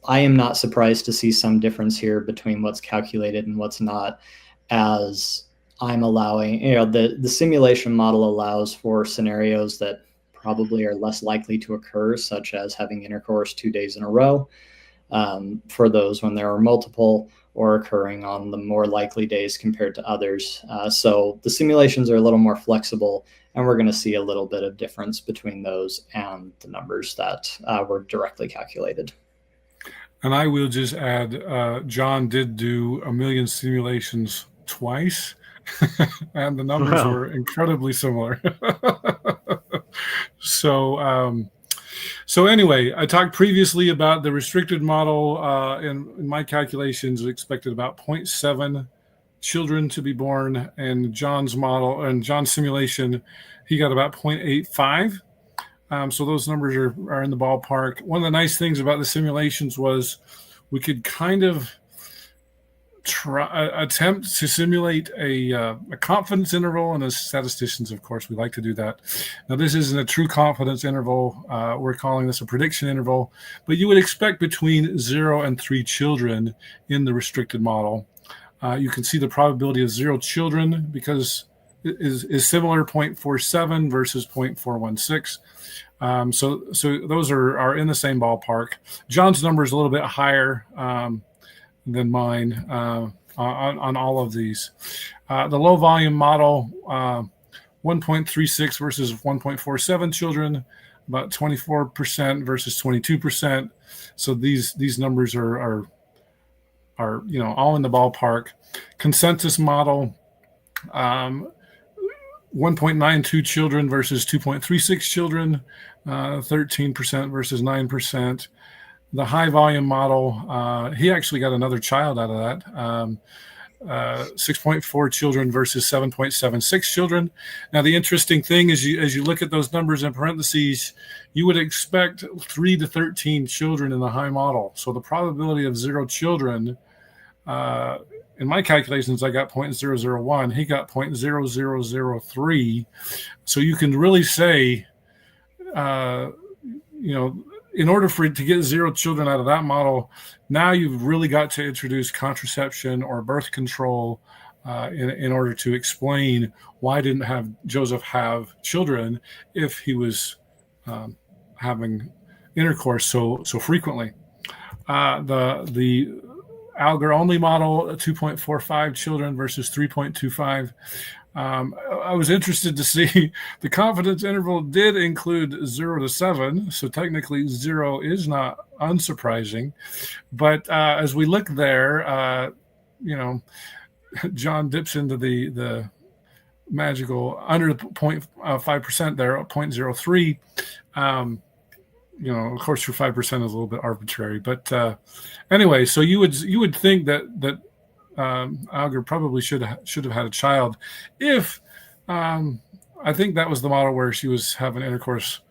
I am not surprised to see some difference here between what's calculated and what's not, as I'm allowing, the simulation model allows for scenarios that probably are less likely to occur, such as having intercourse 2 days in a row, for those when there are multiple, or occurring on the more likely days compared to others. So the simulations are a little more flexible, and we're going to see a little bit of difference between those and the numbers that were directly calculated. And I will just add, John did do 1 million simulations twice, and the numbers were incredibly similar. So anyway, I talked previously about the restricted model. In my calculations, we expected about 0.7 children to be born. And John's model and John's simulation, he got about 0.85. So those numbers are in the ballpark. One of the nice things about the simulations was we could kind of attempt to simulate a confidence interval, and as statisticians, of course, we like to do that. Now, this isn't a true confidence interval. We're calling this a prediction interval, but you would expect between 0 and 3 children in the restricted model. You can see the probability of 0 children because it is similar, 0.47 versus 0.416. So those are in the same ballpark. John's number is a little bit higher than mine on all of these. The low volume model, 1.36 versus 1.47 children, about 24% versus 22%. So these numbers are all in the ballpark. Consensus model, 1.92 children versus 2.36 children, 13% versus 9%. The high volume model, he actually got another child out of that. 6.4 children versus 7.76 children. Now, the interesting thing is, as you look at those numbers in parentheses, you would expect 3 to 13 children in the high model. So the probability of 0 children, in my calculations, I got 0.001. He got 0.0003. So you can really say, in order for it to get 0 children out of that model, now you've really got to introduce contraception or birth control in order to explain why didn't Joseph have children if he was having intercourse so frequently. The Alger only model, 2.45 children versus 3.25. I was interested to see the confidence interval did include 0 to 7, so technically 0 is not unsurprising. But as we look there, John dips into the magical under the 0.5% there, 0.03. Of course, your 5% is a little bit arbitrary, but anyway, so you would think that Alger probably should have had a child if I think that was the model where she was having intercourse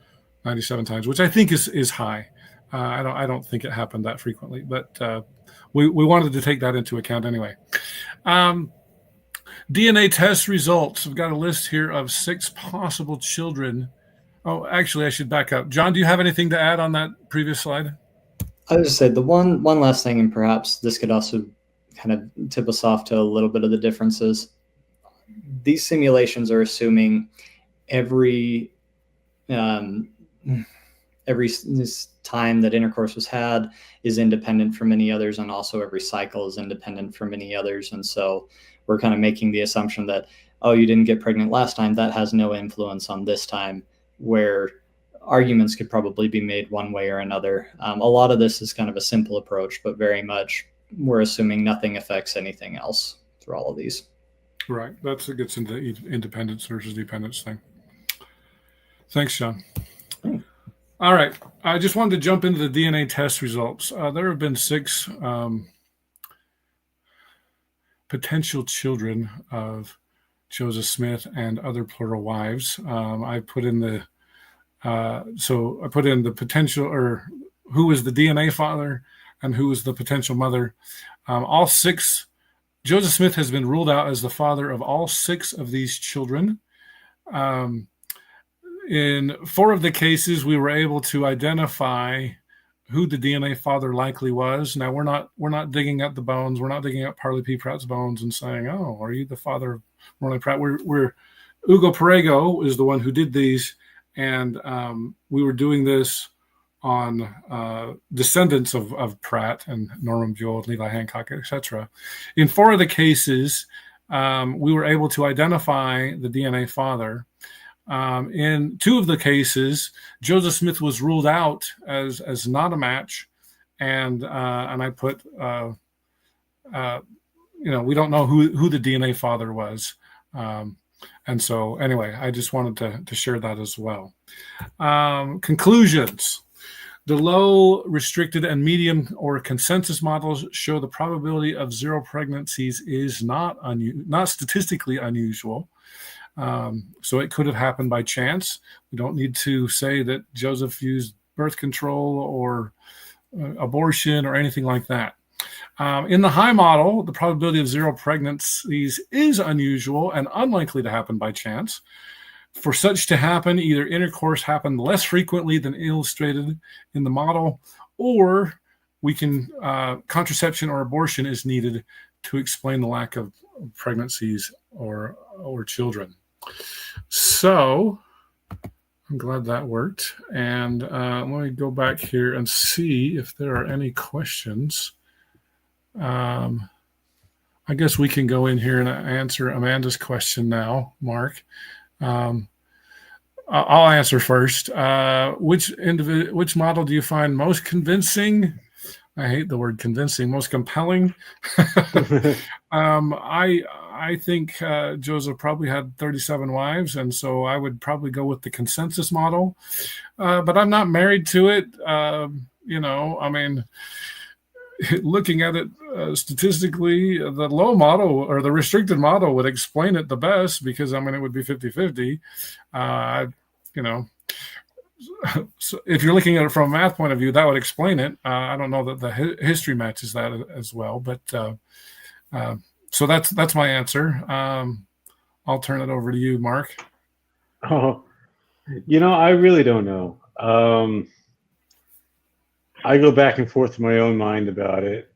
97 times, which I think is high. I don't think it happened that frequently, but we wanted to take that into account anyway. DNA test results. I've got a list here of 6 possible children. Oh, actually, I should back up. John, do you have anything to add on that previous slide? I would just say the one last thing, and perhaps this could also kind of tip us off to a little bit of the differences. These simulations are assuming every time that intercourse was had is independent from any others, and also every cycle is independent from any others. And so we're kind of making the assumption that, oh, you didn't get pregnant last time, that has no influence on this time, where arguments could probably be made one way or another. A lot of this is kind of a simple approach, but very much we're assuming nothing affects anything else through all of these. Right. That gets into the independence versus dependence thing. Thanks, John. All right. I just wanted to jump into the DNA test results. There have been 6 potential children of Joseph Smith and other plural wives. I put in the potential, or who was the DNA father and who was the potential mother. All 6. Joseph Smith has been ruled out as the father of all 6 of these children. In 4 of the cases, we were able to identify who the DNA father likely was. Now, we're not digging up the bones. We're not digging up Parley P. Pratt's bones and saying, "Oh, are you the father of Morley Pratt?" We're Ugo Perego is the one who did these, and we were doing this on descendants of Pratt and Norman Buell, Levi Hancock, etc. In 4 of the cases, we were able to identify the DNA father. In 2 of the cases, Joseph Smith was ruled out as not a match, and I put, we don't know who the DNA father was, and so anyway, I just wanted to share that as well. Conclusions. The low, restricted, and medium or consensus models show the probability of 0 pregnancies is not statistically unusual. So it could have happened by chance. We don't need to say that Joseph used birth control or abortion or anything like that. In the high model, the probability of 0 pregnancies is unusual and unlikely to happen by chance. For such to happen, either intercourse happened less frequently than illustrated in the model, or contraception or abortion is needed to explain the lack of pregnancies or children. So I'm glad that worked. And let me go back here and see if there are any questions. I guess we can go in here and answer Amanda's question now, Mark. I'll answer first. Which model do you find most convincing? I hate the word convincing. Most compelling. I think Joseph probably had 37 wives, and so I would probably go with the consensus model. But I'm not married to it. Looking at it statistically, the low model or the restricted model would explain it the best, because it would be 50-50. So if you're looking at it from a math point of view, that would explain it. I don't know that the history matches that as well, but so that's my answer. I'll turn it over to you, Mark. Oh, I really don't know. I go back and forth in my own mind about it.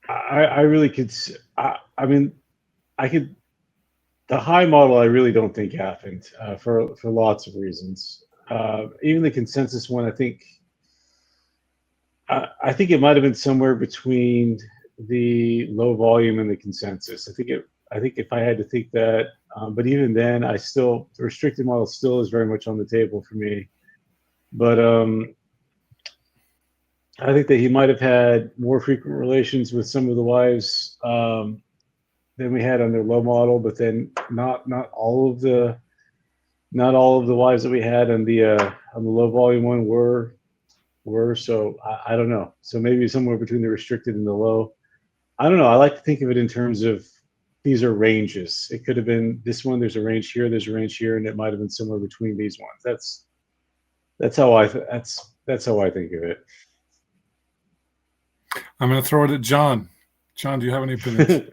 I really could. The high model, I really don't think happened for lots of reasons. Even the consensus one, I think it might have been somewhere between the low volume and the consensus. I think if I had to think that, but even then, the restricted model still is very much on the table for me. But I think that he might have had more frequent relations with some of the wives than we had on the low model, but then not all of the wives that we had on the low volume one were. So I don't know. So maybe somewhere between the restricted and the low. I don't know. I like to think of it in terms of these are ranges. It could have been this one. There's a range here. There's a range here, and it might have been somewhere between these ones. That's how I think of it. I'm going to throw it at John. John, do you have any opinions?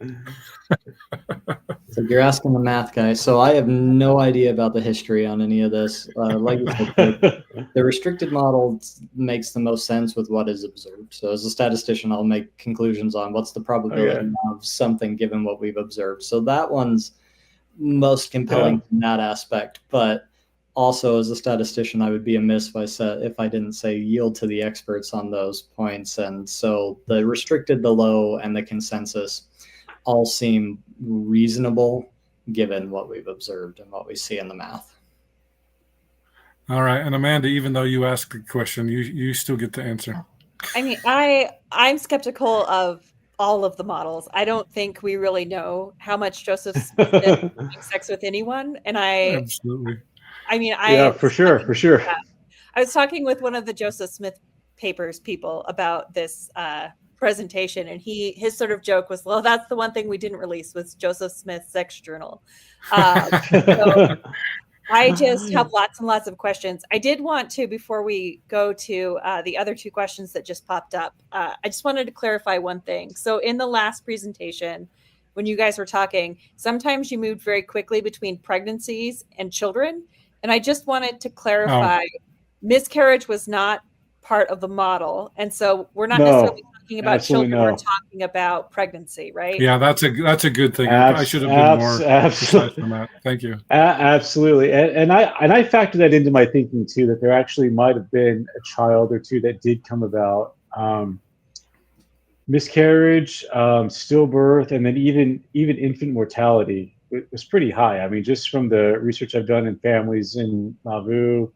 So you're asking the math guy. So I have no idea about the history on any of this. Like you said, the restricted model makes the most sense with what is observed. So as a statistician, I'll make conclusions on what's the probability of something given what we've observed. So that one's most compelling in that aspect. But also as a statistician, I would be amiss if I didn't say yield to the experts on those points. And so the restricted, the low, and the consensus all seem reasonable given what we've observed and what we see in the math. All right. And Amanda, even though you asked the question, you still get to answer. I'm skeptical of all of the models. I don't think we really know how much Joseph Smith did having sex with anyone. And Absolutely. Yeah, for sure, for sure. I was talking with one of the Joseph Smith papers people about this presentation, and his sort of joke was, well, that's the one thing we didn't release was Joseph Smith's sex journal. So I just have lots and lots of questions. I did want to, before we go to the other two questions that just popped up, I just wanted to clarify one thing. So in the last presentation, when you guys were talking, sometimes you moved very quickly between pregnancies and children. And I just wanted to clarify, miscarriage was not part of the model. And so we're not necessarily talking about children, we're talking about pregnancy, right? Yeah, that's a good thing. I should have been more precise on that. Thank you. Absolutely. And I factor that into my thinking too, that there actually might have been a child or two that did come about. Miscarriage, stillbirth, and then even infant mortality was pretty high. I mean, just from the research I've done in families in Nauvoo,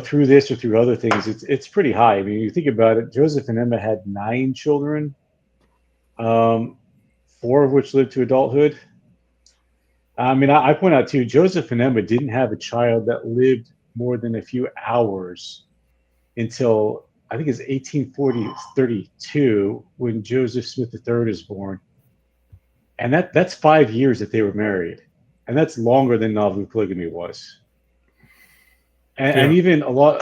through this or through other things, it's pretty high. I mean, you think about it, Joseph and Emma had 9 children, 4 of which lived to adulthood. I mean, I point out too, Joseph and Emma didn't have a child that lived more than a few hours until I think it's 1832 when Joseph Smith III is born. And that's 5 years that they were married. And that's longer than Nauvoo polygamy was. And even a lot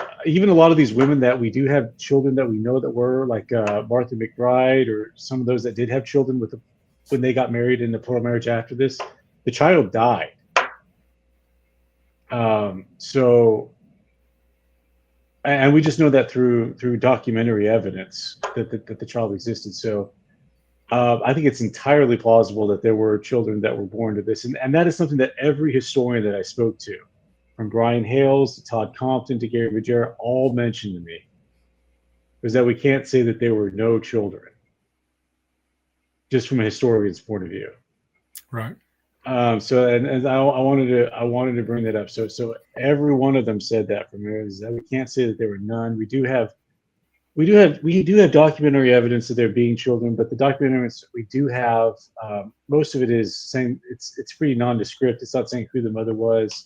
of these women that we do have children that we know that were like Martha McBride, or some of those that did have children when they got married in the plural marriage after this, the child died. And we just know that through documentary evidence that the child existed. So I think it's entirely plausible that there were children that were born to this, and that is something that every historian that I spoke to, from Brian Hales to Todd Compton to Gary Vigera, all mentioned to me, was that we can't say that there were no children, just from a historian's point of view. Right. So I wanted to bring that up. So every one of them said that from there, is that we can't say that there were none. We do have documentary evidence of there being children, but the documentary evidence we do have, most of it is saying it's pretty nondescript. It's not saying who the mother was.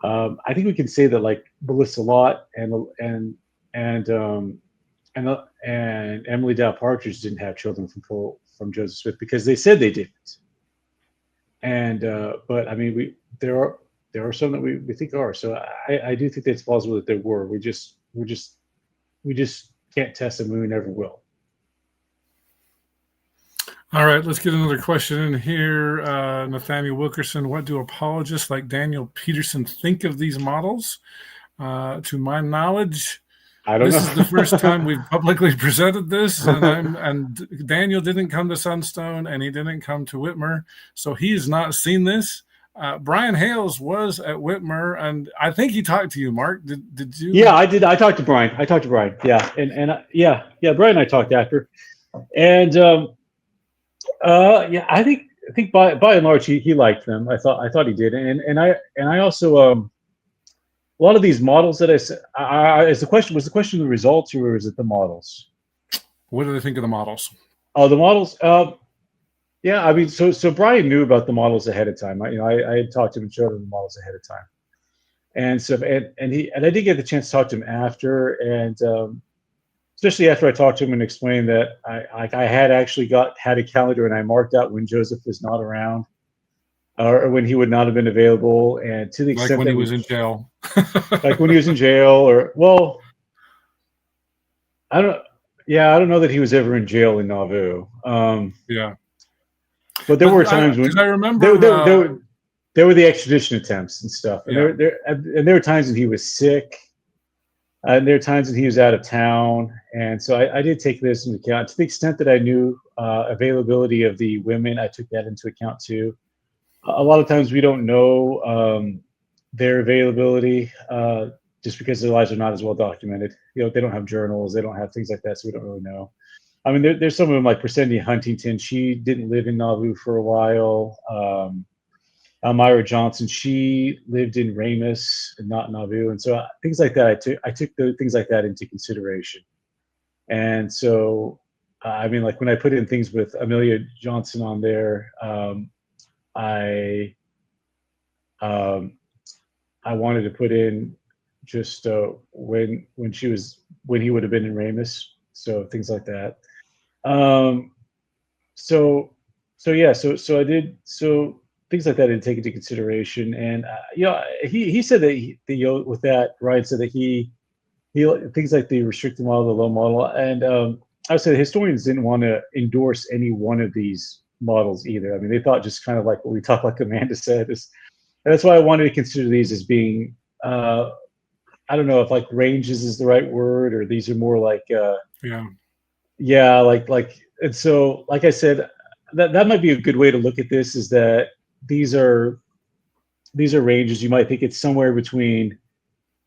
I think we can say that like Melissa Lott and Emily Dow Partridge didn't have children from Joseph Smith because they said they didn't. And but I mean, there are some that we think are. So I do think that it's plausible that there were. We just can't test them. We never will. All right, let's get another question in here. Nathaniel Wilkerson, what do apologists like Daniel Peterson think of these models? To my knowledge, this is the first time we've publicly presented this, and Daniel didn't come to Sunstone, and he didn't come to Whitmer, so he has not seen this. Brian Hales was at Whitmer, and I think he talked to you, Mark. Did you? Yeah, I did. I talked to Brian. Yeah, and Brian and I talked after, and I think by and large he liked them. I thought he did, and I also a lot of these models that I said, was the question the results, or is it the models? What do they think of the models? Oh, the models. Yeah, I mean, so Brian knew about the models ahead of time. I had talked to him and showed him the models ahead of time, and so and I did get the chance to talk to him after, and especially after I talked to him and explained that I had actually had a calendar and I marked out when Joseph was not around, or when he would not have been available, and to the extent like when he was in jail. Like when he was in jail, or I don't know that he was ever in jail in Nauvoo. Yeah, but there were times when I remember there were the extradition attempts and stuff, and there were times when he was sick, and there were times when he was out of town, and so I did take this into account. To the extent that I knew availability of the women, I took that into account too. A lot of times we don't know their availability just because their lives are not as well documented. They don't have journals, they don't have things like that, so we don't really know. I mean, there's some of them like Presenia Huntington. She didn't live in Nauvoo for a while. Elmira Johnson, she lived in Ramus and not Nauvoo, and so things like that. I took the things like that into consideration, and so I mean, like when I put in things with Amelia Johnson on there, I wanted to put in just when he would have been in Ramus, so things like that. So yeah, so I did things like that I did take into consideration, and he said that with that, Ryan said that he things like the restricted model, the low model, and I would say the historians didn't want to endorse any one of these models either. I mean, they thought just kind of like what we talked, like Amanda said, and that's why I wanted to consider these as being I don't know if like ranges is the right word, or these are more like like and so like I said, that might be a good way to look at this, is that these are ranges. You might think it's somewhere between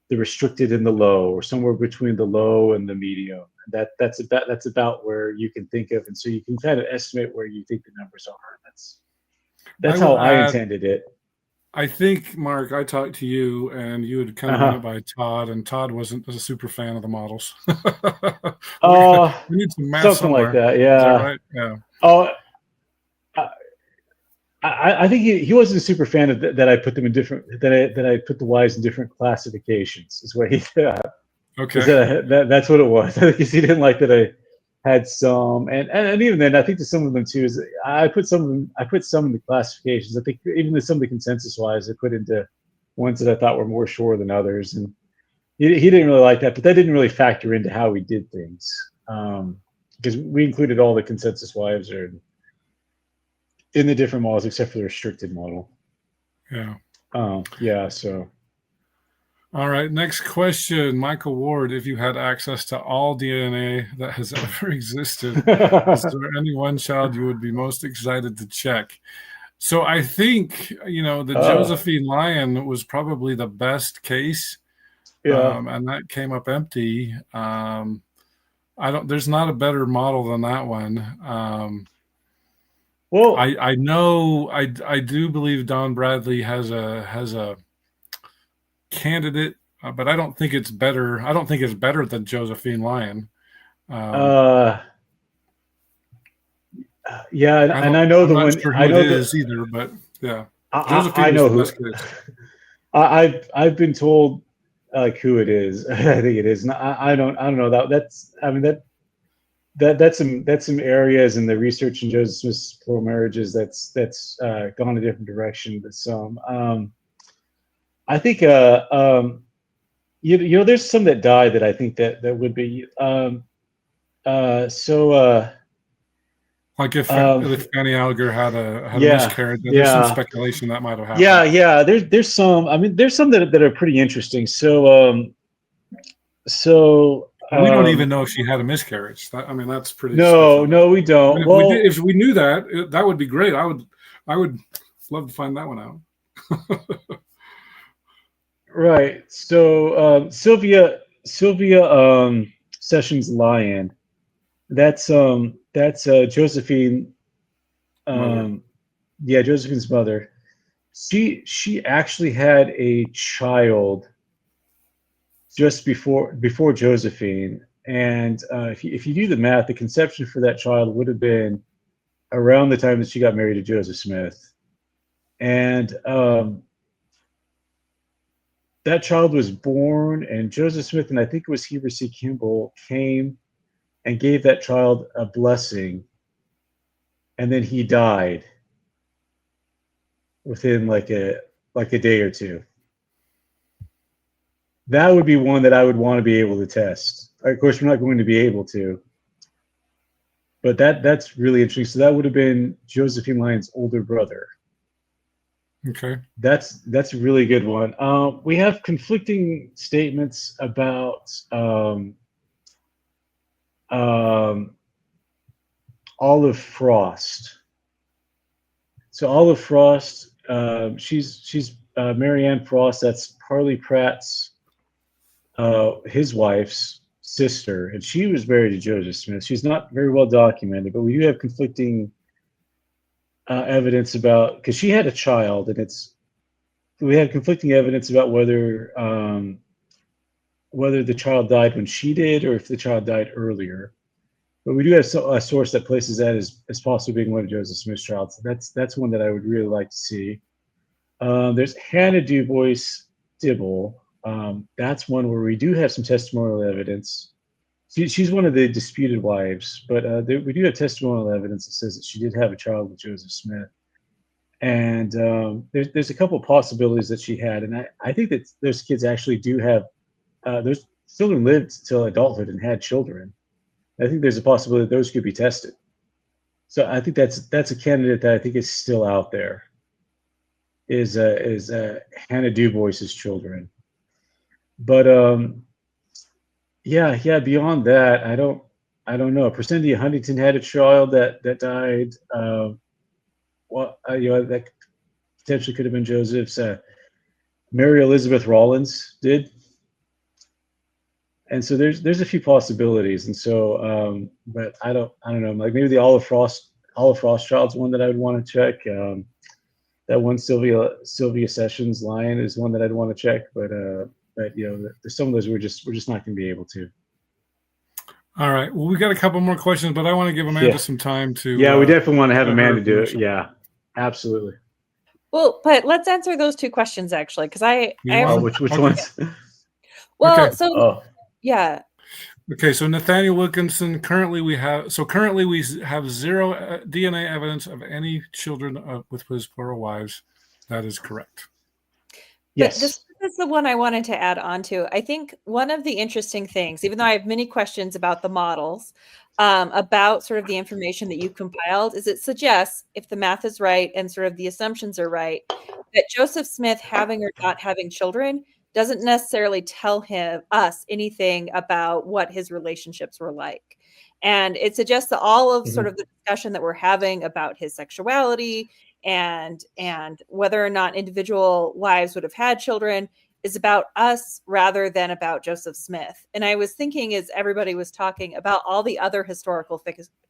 the restricted and the low, or somewhere between the low and the medium. That's about where you can think of, and so you can kind of estimate where you think the numbers are. That's how I intended it. I think, Mark, I talked to you, and you had kind of run it by Todd, and Todd wasn't a super fan of the models. We need some math something somewhere. like that. Yeah. Is that right? Yeah. Oh, I think he wasn't a super fan of that I put them in different, that I put the Ys in different classifications, is what he said. Okay. That's what it was. I think he didn't like that I had some, and even then, I think that some of them too is I put some in the classifications. I think even some of the consensus wise, I put into ones that I thought were more sure than others, and he didn't really like that. But that didn't really factor into how we did things, because we included all the consensus wives or in the different models except for the restricted model. Yeah. Yeah. So. All right. Next question, Michael Ward. If you had access to all DNA that has ever existed, is there any one child you would be most excited to check? So I think, the Josephine Lion was probably the best case. Yeah. And that came up empty. There's not a better model than that one. Well, I know, I do believe Don Bradley has a candidate, but I don't think it's better. I don't think it's better than Josephine Lion. Yeah, and I know I'm the not one. sure who I know it is either, but yeah, I know who. I've been told like who it is. I think it is. And I don't know that. That's some areas in the research in Joseph Smith's plural marriages that's gone a different direction. But some, I think, there's some that died that I think that would be, like if Fanny Alger had a miscarriage, there's some speculation that might have happened. Yeah. There's some. I mean, there's some that are pretty interesting. So we don't even know if she had a miscarriage. That's pretty. No, we don't. If we knew that, that would be great. I would love to find that one out. Right. So Sylvia Sessions Lyon. That's Josephine. Josephine's mother. She actually had a child just before Josephine, and if you do the math, the conception for that child would have been around the time that she got married to Joseph Smith, and that child was born, and Joseph Smith, and I think it was Heber C. Kimball, came and gave that child a blessing, and then he died within like a day or two. That would be one that I would want to be able to test. Of course, we're not going to be able to, but that's really interesting. So that would have been Josephine Lyon's older brother. Okay. That's a really good one. We have conflicting statements about Olive Frost. So Olive Frost, she's Marianne Frost. That's Parley Pratt's his wife's sister, and she was married to Joseph Smith. She's not very well documented, but we do have conflicting evidence about, because she had a child, and we have conflicting evidence about whether the child died when she did or if the child died earlier. But we do have a source that places that as possibly being one of Joseph Smith's child. So that's one that I would really like to see. There's Hannah DuBois Dibble. That's one where we do have some testimonial evidence. She's one of the disputed wives, but we do have testimonial evidence that says that she did have a child with Joseph Smith. And there's a couple of possibilities that she had. And I think that those kids actually do have, those children lived till adulthood and had children. I think there's a possibility that those could be tested. So I think that's a candidate that I think is still out there. Is Hannah DuBois's children. But yeah. Beyond that, I don't know. Presendia Huntington had a child that died. That potentially could have been Joseph's. Mary Elizabeth Rollins did. And so there's a few possibilities. And so, but I don't know. Like maybe the Olive Frostchild's one that I would want to check. That one Sylvia Sessions line is one that I'd want to check. But there's some of those we're just not going to be able to. All right. Well, we got a couple more questions, but I want to give Amanda some time to. Yeah, we definitely want to have Amanda do it. Yeah, absolutely. Well, but let's answer those two questions actually, because which ones? Well, okay. Yeah. Okay, so Nathaniel Wilkinson. Currently, we have zero DNA evidence of any children with his plural wives. That is correct. Yes. But this is the one I wanted to add on to. I think one of the interesting things, even though I have many questions about the models, about sort of the information that you've compiled, is it suggests, if the math is right and sort of the assumptions are right, that Joseph Smith having or not having children doesn't necessarily tell us anything about what his relationships were like. And it suggests that all of sort of the discussion that we're having about his sexuality and whether or not individual wives would have had children is about us rather than about Joseph Smith. And I was thinking as everybody was talking about all the other historical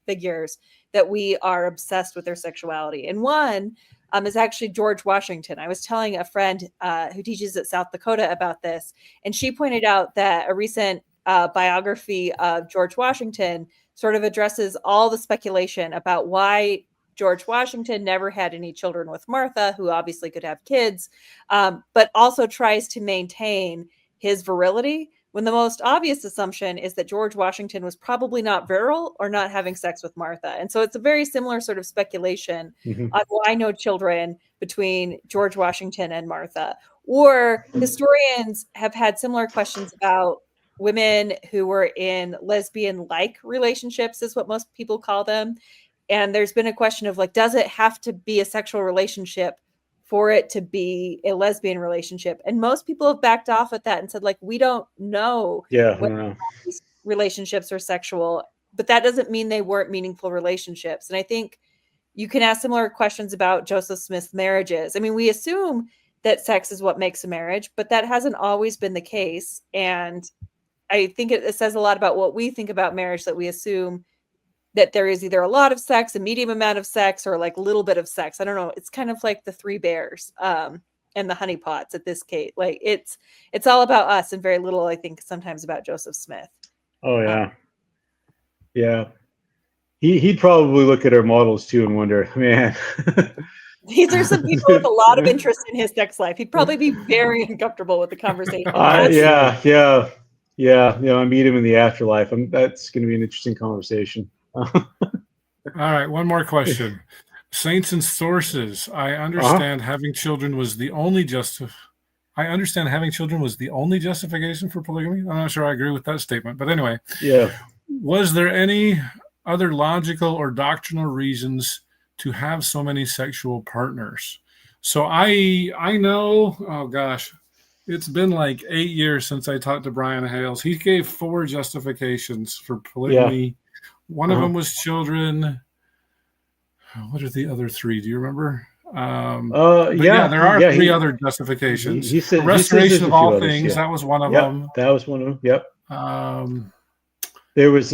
figures that we are obsessed with their sexuality. And one is actually George Washington. I was telling a friend who teaches at South Dakota about this, and she pointed out that a recent biography of George Washington sort of addresses all the speculation about why George Washington never had any children with Martha, who obviously could have kids, but also tries to maintain his virility, when the most obvious assumption is that George Washington was probably not virile or not having sex with Martha. And so it's a very similar sort of speculation on why no children between George Washington and Martha. Or historians have had similar questions about women who were in lesbian-like relationships, is what most people call them. And there's been a question of, like, does it have to be a sexual relationship for it to be a lesbian relationship? And most people have backed off at that and said, like, we don't know whether these relationships are sexual, but that doesn't mean they weren't meaningful relationships. And I think you can ask similar questions about Joseph Smith's marriages. I mean, we assume that sex is what makes a marriage, but that hasn't always been the case. And I think it says a lot about what we think about marriage, that we assume that there is either a lot of sex, a medium amount of sex, or like a little bit of sex. I don't know. It's kind of like the Three Bears and the honeypots at this case. Like it's all about us and very little, I think, sometimes about Joseph Smith. Oh yeah. Yeah. He'd probably look at our models too and wonder, man. These are some people with a lot of interest in his sex life. He'd probably be very uncomfortable with the conversation. Yeah. I meet him in the afterlife. That's going to be an interesting conversation. All right, one more question. Saints and sources. I understand having children was the only justification for polygamy. I'm not sure I agree with that statement, but anyway. Yeah. Was there any other logical or doctrinal reasons to have so many sexual partners? So I know, oh gosh, it's been like 8 years since I talked to Brian Hales. He gave 4 justifications for polygamy. Yeah. One of them was children. What are the other 3? Do you remember? There are 3 other justifications. He said restoration of all things. That was one of them. That was one of them. Yep. There was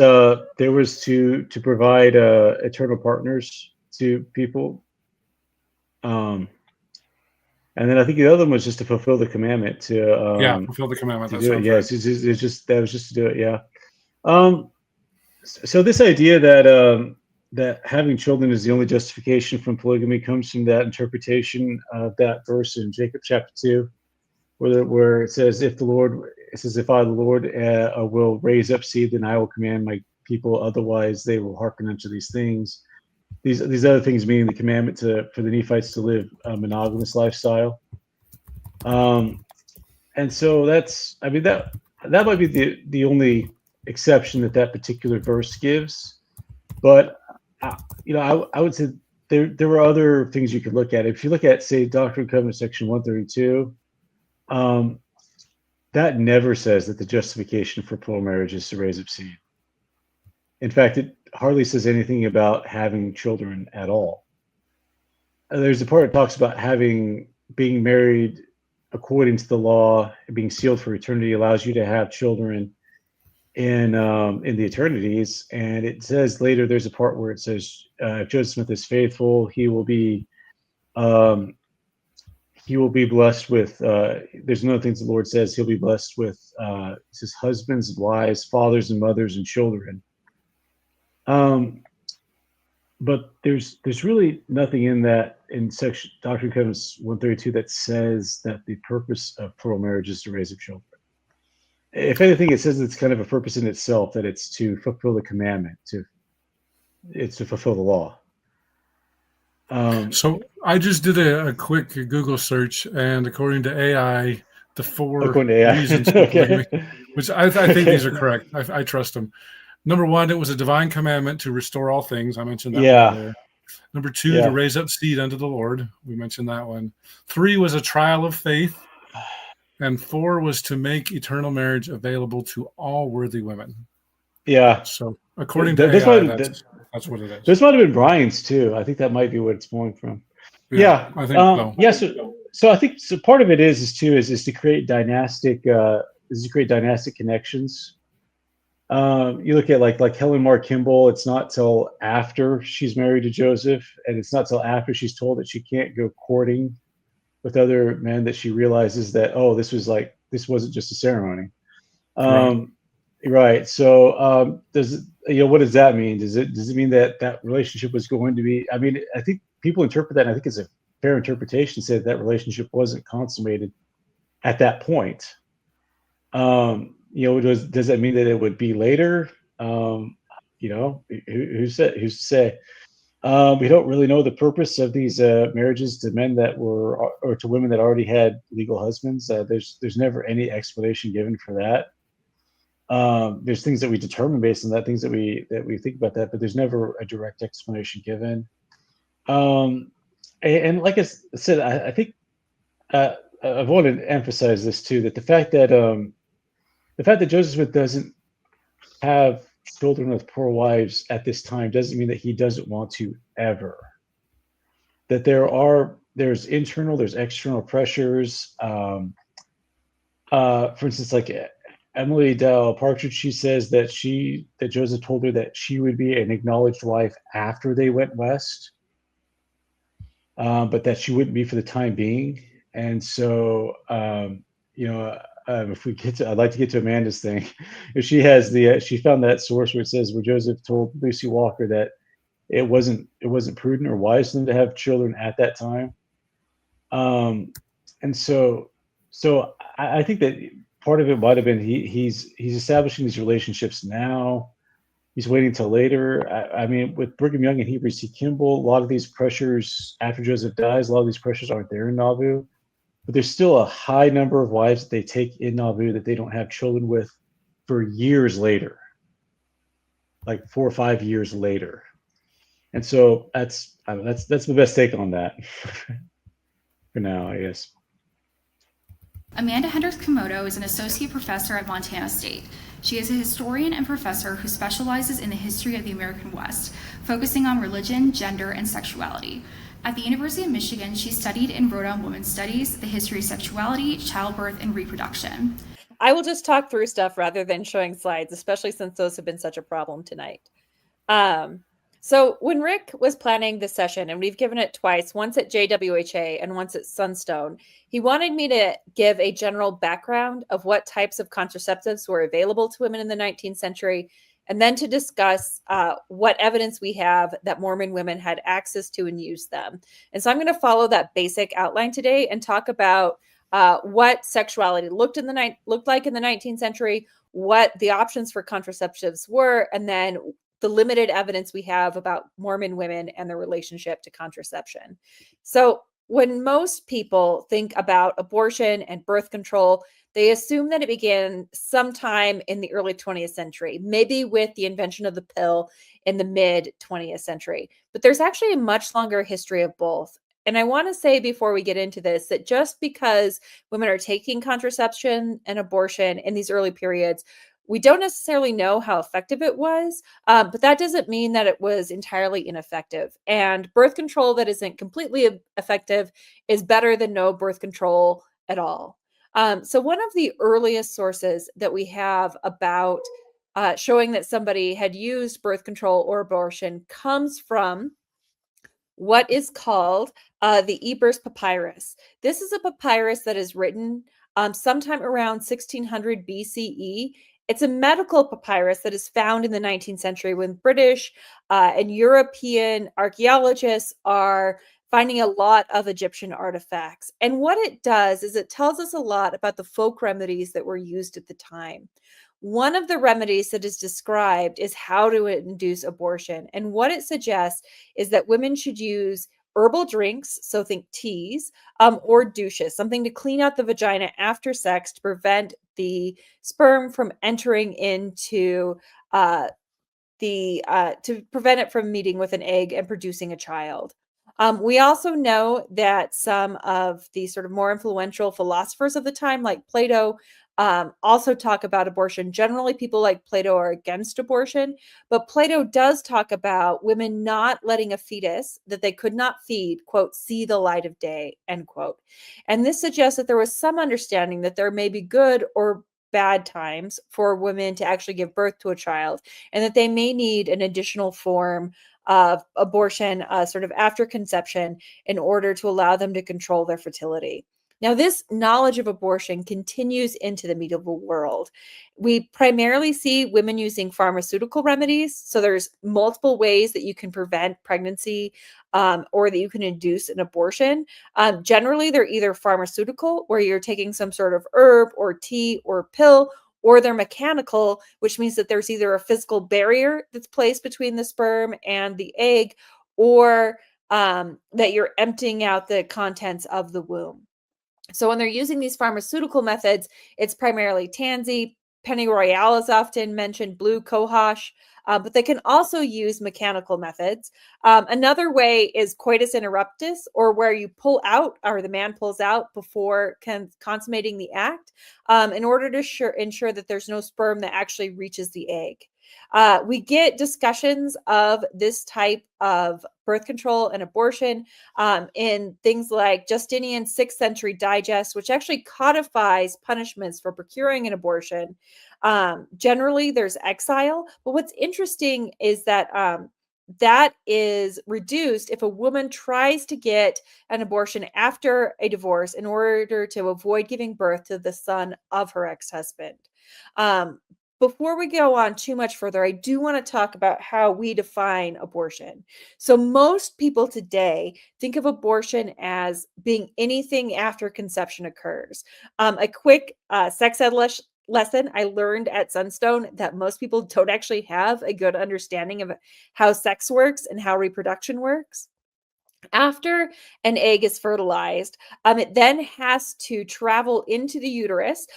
to provide eternal partners to people. And then I think the other one was just to fulfill the commandment. Fulfill the commandment. That's do it. Yes, that was just to do it. Yeah. So this idea that that having children is the only justification from polygamy comes from that interpretation of that verse in Jacob chapter 2, where it says, "If I, the Lord, will raise up seed, then I will command my people; otherwise, they will hearken unto these things." These other things meaning the commandment for the Nephites to live a monogamous lifestyle. And so that might be the only exception that particular verse gives. But I would say there are other things you could look at. If you look at, say, Doctrine and Covenants section 132, that never says that the justification for plural marriage is to raise up seed. In fact, it hardly says anything about having children at all. There's a part that talks about being married according to the law, being sealed for eternity allows you to have children in the eternities. And it says later, there's a part where it says, if Joseph Smith is faithful, he will be blessed with, there's another things the Lord says, he'll be blessed with his husbands and wives, fathers and mothers and children. But there's really nothing in section Doctrine and Covenants 132 that says that the purpose of plural marriage is to raise up children. If anything, it says it's kind of a purpose in itself, that it's to fulfill the commandment, it's to fulfill the law. So I just did a quick Google search, and according to AI, the four reasons for polygamy, which I think these are correct. I trust them. Number one, it was a divine commandment to restore all things. I mentioned that one earlier. Number two, to raise up seed unto the Lord. We mentioned that one. 3 was a trial of faith. And 4 was to make eternal marriage available to all worthy women. Yeah. So according to AI, that's what it is. This might have been Brian's too. I think that might be what it's pulling from. Yeah. I think so. Yeah. So I think part of it is to create dynastic connections. You look at like Helen Mar Kimball. It's not till after she's married to Joseph, and it's not till after she's told that she can't go courting with other men that she realizes that, this wasn't just a ceremony. Right. So what does that mean? Does it mean that relationship was going to be? I mean, I think people interpret that, and I think it's a fair interpretation, to say that relationship wasn't consummated at that point. Does that mean that it would be later? Who's to say? We don't really know the purpose of these marriages to men or to women that already had legal husbands. There's never any explanation given for that. There's things that we determine based on that, things that we think about that, but there's never a direct explanation given. And like I said, I think I wanted to emphasize this too, that the fact that Joseph Smith doesn't have children with plural wives at this time doesn't mean that he doesn't want to ever. That there's internal, there's external pressures. For instance, like Emily Dell Partridge, she says that Joseph told her that she would be an acknowledged wife after they went west, but that she wouldn't be for the time being. And so, if we I'd like to get to Amanda's thing. If she has she found that source where it says where Joseph told Lucy Walker that it wasn't prudent or wise for them to have children at that time. And so I think that part of it might have been he's establishing these relationships now. He's waiting till later. I mean, with Brigham Young and Heber C. Kimball, a lot of these pressures after Joseph dies, a lot of these pressures aren't there in Nauvoo. But there's still a high number of wives that they take in Nauvoo that they don't have children with for years later, like 4 or 5 years later. And so that's the best take on that for now, I guess. Amanda Hendrix-Komoto is an associate professor at Montana State. She is a historian and professor who specializes in the history of the American West, focusing on religion, gender, and sexuality. At the University of Michigan, she studied and wrote on women's studies, the history of sexuality, childbirth, and reproduction. I will just talk through stuff rather than showing slides, especially since those have been such a problem tonight. So when Rick was planning this session, and we've given it twice, once at JWHA and once at Sunstone, he wanted me to give a general background of what types of contraceptives were available to women in the 19th century and then to discuss what evidence we have that Mormon women had access to and used them. And so I'm going to follow that basic outline today and talk about what sexuality looked like in the 19th century, what the options for contraceptives were, and then the limited evidence we have about Mormon women and their relationship to contraception. So when most people think about abortion and birth control, they assume that it began sometime in the early 20th century, maybe with the invention of the pill in the mid 20th century. But there's actually a much longer history of both. And I want to say before we get into this that just because women are taking contraception and abortion in these early periods, we don't necessarily know how effective it was, but that doesn't mean that it was entirely ineffective. And birth control that isn't completely effective is better than no birth control at all. So one of the earliest sources that we have about showing that somebody had used birth control or abortion comes from what is called the Ebers Papyrus. This is a papyrus that is written sometime around 1600 BCE. It's a medical papyrus that is found in the 19th century when British and European archaeologists are finding a lot of Egyptian artifacts. And what it does is it tells us a lot about the folk remedies that were used at the time. One of the remedies that is described is how to induce abortion. And what it suggests is that women should use herbal drinks, so think teas, or douches, something to clean out the vagina after sex to prevent the sperm from entering into to prevent it from meeting with an egg and producing a child. We also know that some of the sort of more influential philosophers of the time, like Plato, also talk about abortion. Generally, people like Plato are against abortion, but Plato does talk about women not letting a fetus that they could not feed, quote, see the light of day, end quote. And this suggests that there was some understanding that there may be good or bad times for women to actually give birth to a child, and that they may need an additional form of abortion sort of after conception in order to allow them to control their fertility. Now, this knowledge of abortion continues into the medieval world. We primarily see women using pharmaceutical remedies. So there's multiple ways that you can prevent pregnancy or that you can induce an abortion. Generally, they're either pharmaceutical, where you're taking some sort of herb or tea or pill, or they're mechanical, which means that there's either a physical barrier that's placed between the sperm and the egg, or that you're emptying out the contents of the womb. So when they're using these pharmaceutical methods, it's primarily tansy. Pennyroyal is often mentioned, blue cohosh, but they can also use mechanical methods. Another way is coitus interruptus, or where you pull out, or the man pulls out before consummating the act, in order to ensure that there's no sperm that actually reaches the egg. We get discussions of this type of birth control and abortion in things like Justinian's 6th century digest, which actually codifies punishments for procuring an abortion. Generally, there's exile, but what's interesting is that that is reduced if a woman tries to get an abortion after a divorce in order to avoid giving birth to the son of her ex-husband. Before we go on too much further, I do want to talk about how we define abortion. So most people today think of abortion as being anything after conception occurs. A quick sex ed lesson I learned at Sunstone that most people don't actually have a good understanding of how sex works and how reproduction works. After an egg is fertilized, it then has to travel into the uterus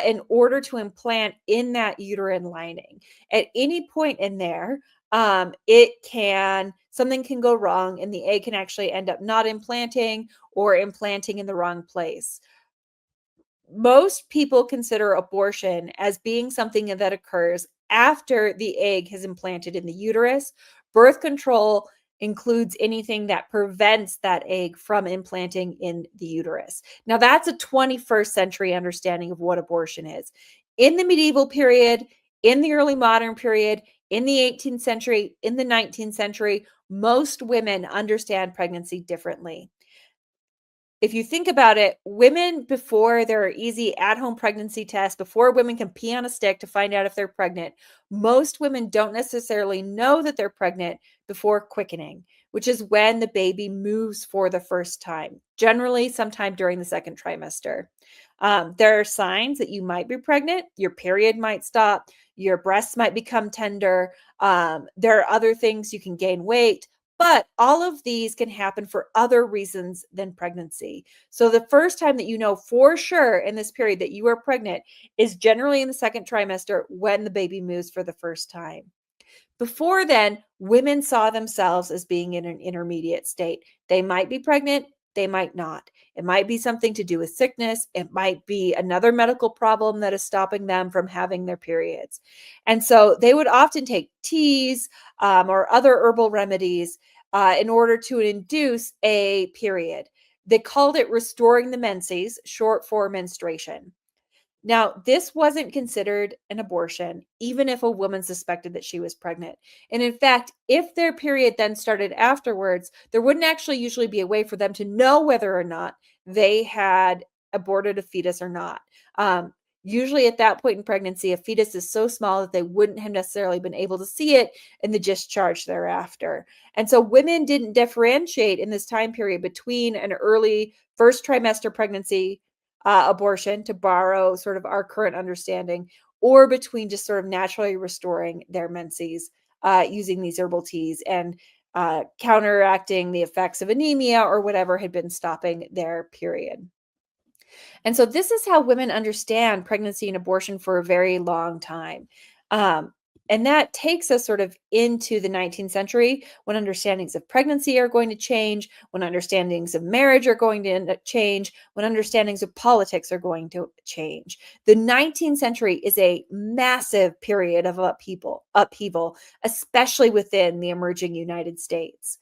in order to implant in that uterine lining. At any point in there, something can go wrong and the egg can actually end up not implanting or implanting in the wrong place. Most people consider abortion as being something that occurs after the egg has implanted in the uterus. Birth control includes anything that prevents that egg from implanting in the uterus. Now, that's a 21st century understanding of what abortion is. In the medieval period, in the early modern period, in the 18th century, in the 19th century, most women understand pregnancy differently. if you think about it, women, before there are easy at-home pregnancy tests, before women can pee on a stick to find out if they're pregnant, most women don't necessarily know that they're pregnant before quickening, which is when the baby moves for the first time, generally sometime during the second trimester. There are signs that you might be pregnant. Your period might stop. Your breasts might become tender. There are other things. You can gain weight. But all of these can happen for other reasons than pregnancy. So the first time that you know for sure in this period that you are pregnant is generally in the second trimester when the baby moves for the first time. Before then, women saw themselves as being in an intermediate state. They might be pregnant, they might not. It might be something to do with sickness. It might be another medical problem that is stopping them from having their periods. And so they would often take teas or other herbal remedies in order to induce a period. They called it restoring the menses, short for menstruation. Now, this wasn't considered an abortion, even if a woman suspected that she was pregnant. And in fact, if their period then started afterwards, there wouldn't actually usually be a way for them to know whether or not they had aborted a fetus or not. Usually at that point in pregnancy, a fetus is so small that they wouldn't have necessarily been able to see it in the discharge thereafter. And so women didn't differentiate in this time period between an early first trimester pregnancy abortion, to borrow sort of our current understanding, or between just sort of naturally restoring their menses using these herbal teas and counteracting the effects of anemia or whatever had been stopping their period. And so this is how women understand pregnancy and abortion for a very long time. And that takes us sort of into the 19th century when understandings of pregnancy are going to change, when understandings of marriage are going to change, when understandings of politics are going to change. The 19th century is a massive period of upheaval, especially within the emerging United States.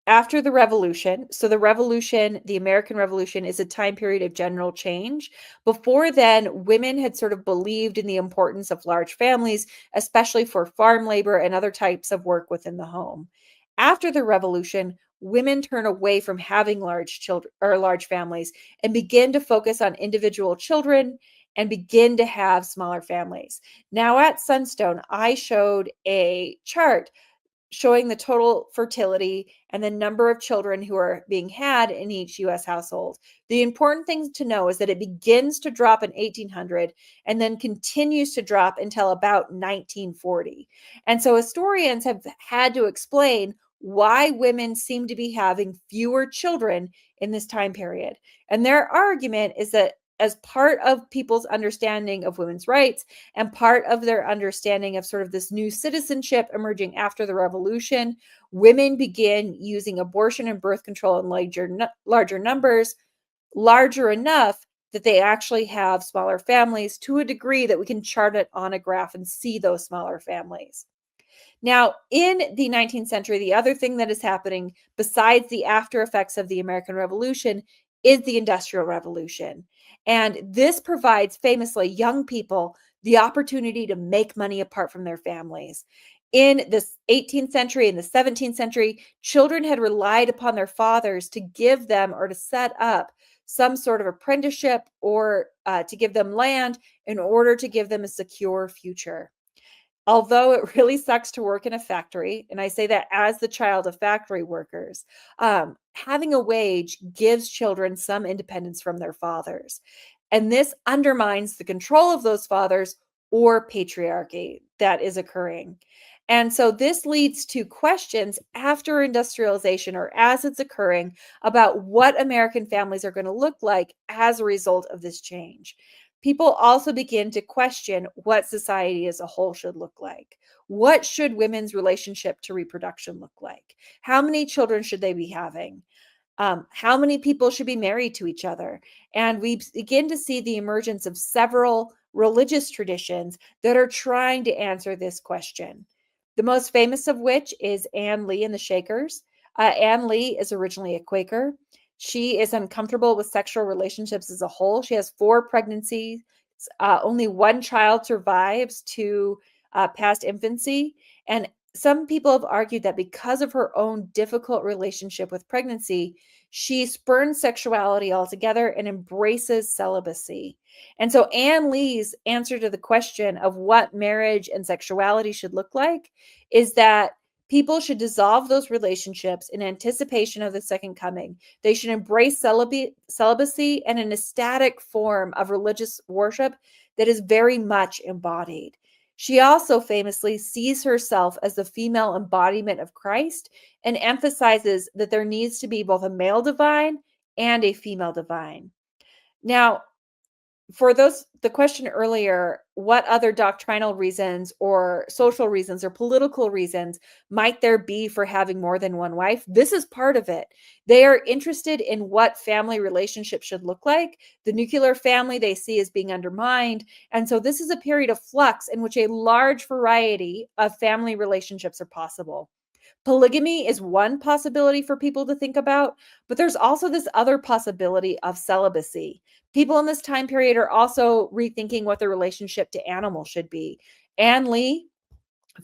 After the Revolution, so the Revolution, the American Revolution, is a time period of general change. Before then, women had sort of believed in the importance of large families, especially for farm labor and other types of work within the home. After the Revolution, women turn away from having large children or large families and begin to focus on individual children and begin to have smaller families. Now at Sunstone, I showed a chart showing the total fertility and the number of children who are being had in each U.S. household. The important thing to know is that it begins to drop in 1800 and then continues to drop until about 1940. And so historians have had to explain why women seem to be having fewer children in this time period. And their argument is that as part of people's understanding of women's rights and part of their understanding of sort of this new citizenship emerging after the revolution, women begin using abortion and birth control in larger numbers, larger enough that they actually have smaller families to a degree that we can chart it on a graph and see those smaller families. Now, in the 19th century, the other thing that is happening besides the after effects of the American Revolution is the Industrial Revolution. And this provides famously young people the opportunity to make money apart from their families. In the 18th century and the 17th century, children had relied upon their fathers to give them or to set up some sort of apprenticeship or to give them land in order to give them a secure future. Although it really sucks to work in a factory, and I say that as the child of factory workers, having a wage gives children some independence from their fathers. And this undermines the control of those fathers or patriarchy that is occurring. And so this leads to questions after industrialization or as it's occurring about what American families are going to look like as a result of this change. People also begin to question what society as a whole should look like. What should women's relationship to reproduction look like? How many children should they be having? How many people should be married to each other? And we begin to see the emergence of several religious traditions that are trying to answer this question. The most famous of which is Anne Lee and the Shakers. Anne Lee is originally a Quaker. She is uncomfortable with sexual relationships as a whole. She has 4 pregnancies. Only 1 child survives to past infancy. And some people have argued that because of her own difficult relationship with pregnancy, she spurns sexuality altogether and embraces celibacy. And so Anne Lee's answer to the question of what marriage and sexuality should look like is that people should dissolve those relationships in anticipation of the second coming. They should embrace celibacy and an ecstatic form of religious worship that is very much embodied. She also famously sees herself as the female embodiment of Christ and emphasizes that there needs to be both a male divine and a female divine. Now, for the question earlier, what other doctrinal reasons or social reasons or political reasons might there be for having more than one wife? This is part of it. They are interested in what family relationships should look like. The nuclear family they see as being undermined. And so this is a period of flux in which a large variety of family relationships are possible. Polygamy is one possibility for people to think about, but there's also this other possibility of celibacy. People in this time period are also rethinking what their relationship to animals should be. Anne Lee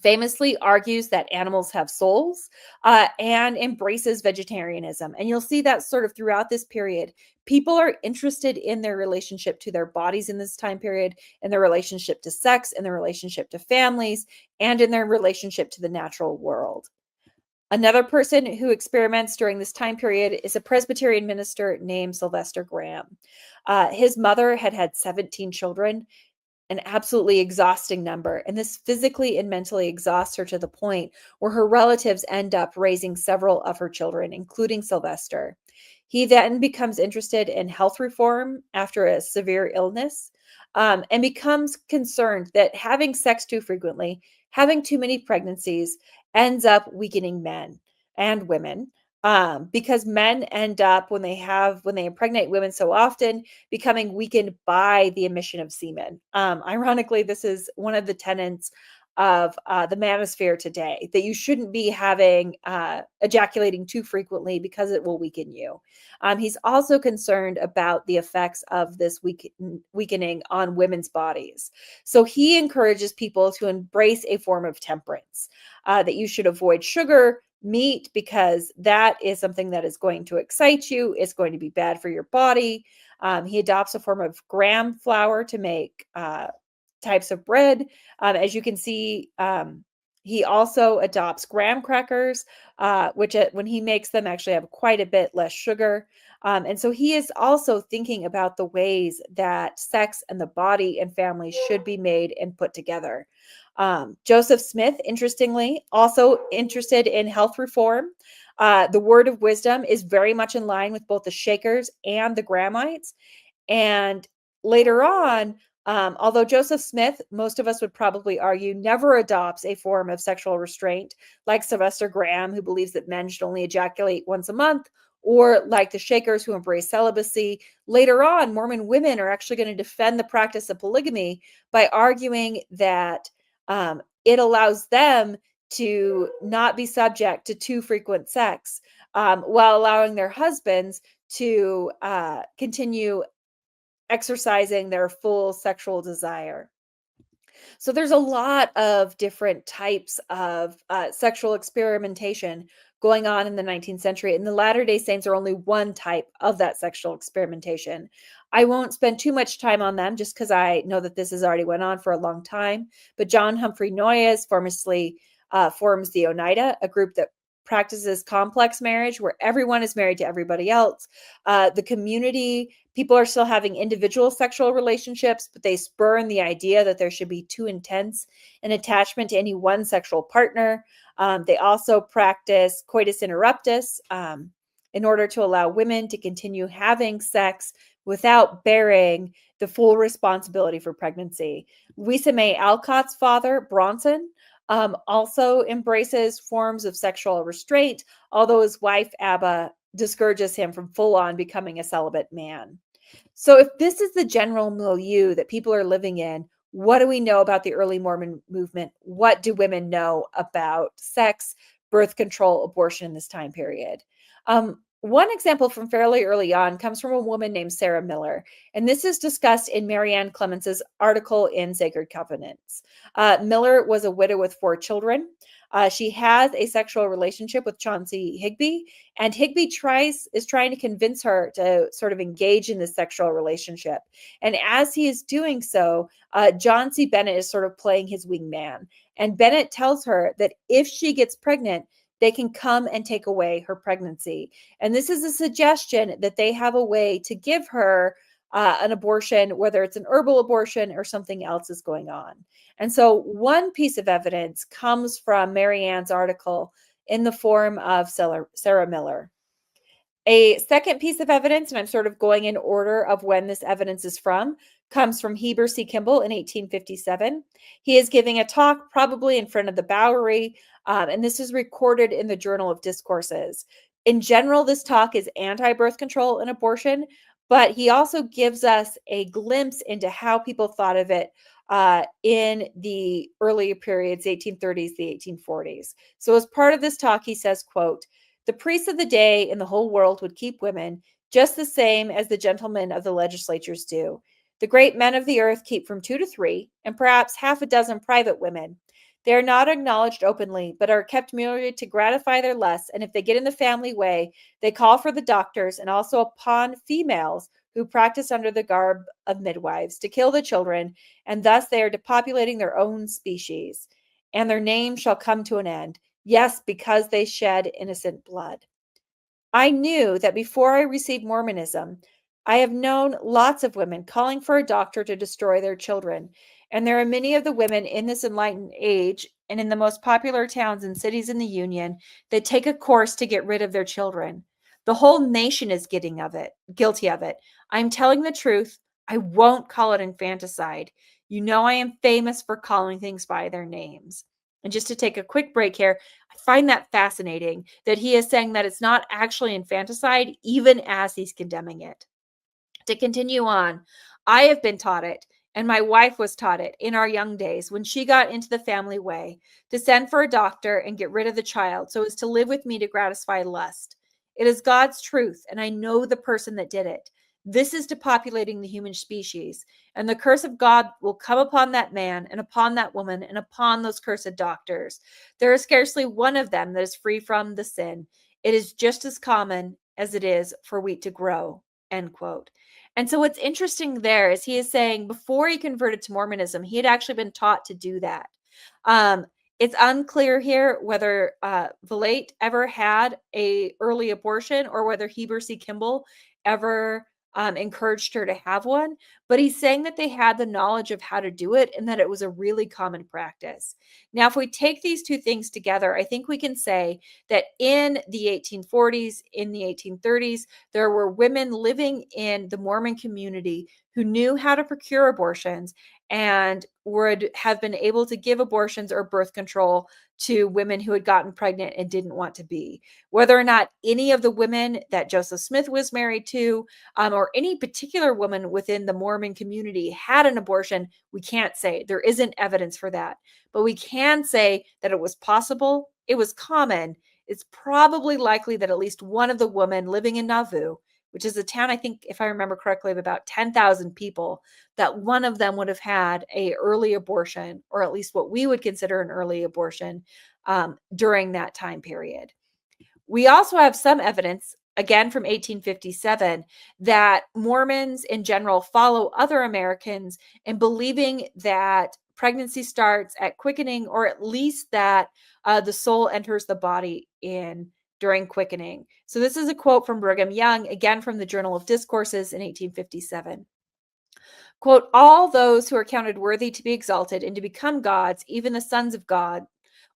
famously argues that animals have souls and embraces vegetarianism. And you'll see that sort of throughout this period. People are interested in their relationship to their bodies in this time period, in their relationship to sex, in their relationship to families, and in their relationship to the natural world. Another person who experiments during this time period is a Presbyterian minister named Sylvester Graham. His mother had 17 children, an absolutely exhausting number. And this physically and mentally exhausts her to the point where her relatives end up raising several of her children, including Sylvester. He then becomes interested in health reform after a severe illness, and becomes concerned that having sex too frequently, having too many pregnancies, ends up weakening men and women, because men end up, when they impregnate women so often, becoming weakened by the emission of semen. Ironically, this is one of the tenets of the manosphere today, that you shouldn't be ejaculating too frequently because it will weaken you. He's also concerned about the effects of this weakening on women's bodies. So he encourages people to embrace a form of temperance, that you should avoid sugar, meat, because that is something that is going to excite you. It's going to be bad for your body. He adopts a form of gram flour to make types of bread. As you can see, he also adopts graham crackers, which when he makes them actually have quite a bit less sugar. And so he is also thinking about the ways that sex and the body and family should be made and put together. Joseph Smith, interestingly, also interested in health reform. The word of wisdom is very much in line with both the Shakers and the Grahamites. And later on, although Joseph Smith, most of us would probably argue, never adopts a form of sexual restraint, like Sylvester Graham, who believes that men should only ejaculate once a month, or like the Shakers, who embrace celibacy. Later on, Mormon women are actually going to defend the practice of polygamy by arguing that it allows them to not be subject to too frequent sex, while allowing their husbands to continue exercising their full sexual desire. So there's a lot of different types of sexual experimentation going on in the 19th century. And the Latter-day Saints are only one type of that sexual experimentation. I won't spend too much time on them just because I know that this has already went on for a long time. But John Humphrey Noyes famously forms the Oneida, a group that practices complex marriage where everyone is married to everybody else. The community, people are still having individual sexual relationships, but they spurn the idea that there should be too intense an attachment to any one sexual partner. They also practice coitus interruptus in order to allow women to continue having sex without bearing the full responsibility for pregnancy. Louisa May Alcott's father, Bronson, also embraces forms of sexual restraint, although his wife, Abba, discourages him from full-on becoming a celibate man. So if this is the general milieu that people are living in, what do we know about the early Mormon movement? What do women know about sex, birth control, abortion in this time period? One example from fairly early on comes from a woman named Sarah Miller, and this is discussed in Marianne Clemens's article in Sacred Covenants. Miller was a widow with 4 children. She has a sexual relationship with Chauncey Higby, and Higby is trying to convince her to sort of engage in this sexual relationship. And as he is doing so, John C. Bennett is sort of playing his wingman. And Bennett tells her that if she gets pregnant, they can come and take away her pregnancy. And this is a suggestion that they have a way to give her an abortion, whether it's an herbal abortion or something else is going on. And so one piece of evidence comes from Mary Ann's article in the form of Sarah Miller. A second piece of evidence, and I'm sort of going in order of when this evidence is from, comes from Heber C. Kimball in 1857. He is giving a talk probably in front of the Bowery, and this is recorded in the Journal of Discourses. In general, this talk is anti-birth control and abortion, but he also gives us a glimpse into how people thought of it in the earlier periods, 1830s, the 1840s. So as part of this talk, he says, quote, "The priests of the day in the whole world would keep women just the same as the gentlemen of the legislatures do. The great men of the earth keep from 2 to 3, and perhaps half a dozen private women. They are not acknowledged openly, but are kept merely to gratify their lusts, and if they get in the family way, they call for the doctors and also upon females who practice under the garb of midwives to kill the children, and thus they are depopulating their own species, and their name shall come to an end. Yes, because they shed innocent blood." I knew that before I received Mormonism, I have known lots of women calling for a doctor to destroy their children. And there are many of the women in this enlightened age and in the most popular towns and cities in the Union that take a course to get rid of their children. The whole nation is guilty of it. I'm telling the truth. I won't call it infanticide. You know I am famous for calling things by their names. And just to take a quick break here, I find that fascinating that he is saying that it's not actually infanticide, even as he's condemning it. To continue on, I have been taught it, and my wife was taught it in our young days when she got into the family way, to send for a doctor and get rid of the child so as to live with me to gratify lust. It is God's truth, and I know the person that did it. This is depopulating the human species, and the curse of God will come upon that man and upon that woman and upon those cursed doctors. There is scarcely one of them that is free from the sin. It is just as common as it is for wheat to grow, end quote. And so what's interesting there is he is saying before he converted to Mormonism, he had actually been taught to do that. It's unclear here whether Valete ever had a early abortion or whether Heber C. Kimball ever encouraged her to have one, but he's saying that they had the knowledge of how to do it and that it was a really common practice. Now, if we take these two things together, I think we can say that in the 1840s, in the 1830s, there were women living in the Mormon community who knew how to procure abortions and would have been able to give abortions or birth control to women who had gotten pregnant and didn't want to be. Whether or not any of the women that Joseph Smith was married to, or any particular woman within the Mormon community had an abortion, we can't say. There isn't evidence for that. But we can say that it was possible, it was common. It's probably likely that at least one of the women living in Nauvoo, which is a town, I think, if I remember correctly, of about 10,000 people, that one of them would have had an early abortion, or at least what we would consider an early abortion during that time period. We also have some evidence, again from 1857, that Mormons in general follow other Americans in believing that pregnancy starts at quickening, or at least that the soul enters the body during quickening. So this is a quote from Brigham Young, again from the Journal of Discourses in 1857. Quote, "All those who are counted worthy to be exalted and to become gods, even the sons of God,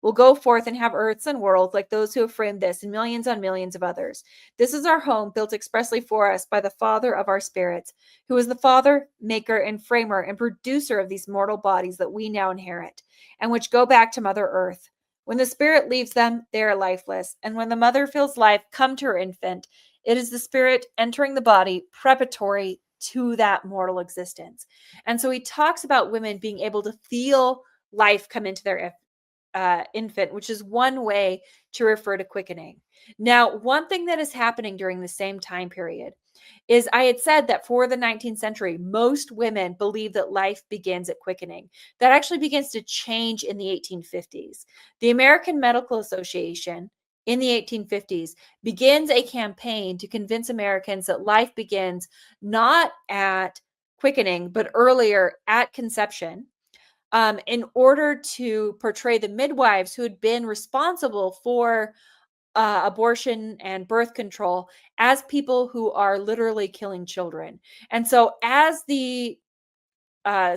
will go forth and have earths and worlds like those who have framed this and millions on millions of others. This is our home built expressly for us by the Father of our spirits, who is the Father, maker, and framer and producer of these mortal bodies that we now inherit, and which go back to Mother Earth. When the spirit leaves them, they are lifeless, and when the mother feels life come to her infant, it is the spirit entering the body preparatory to that mortal existence." And so he talks about women being able to feel life come into their infant, which is one way to refer to quickening. Now, one thing that is happening during the same time period is I had said that for the 19th century, most women believe that life begins at quickening. That actually begins to change in the 1850s. The American Medical Association in the 1850s begins a campaign to convince Americans that life begins not at quickening, but earlier at conception, in order to portray the midwives who had been responsible for abortion and birth control as people who are literally killing children. And so as the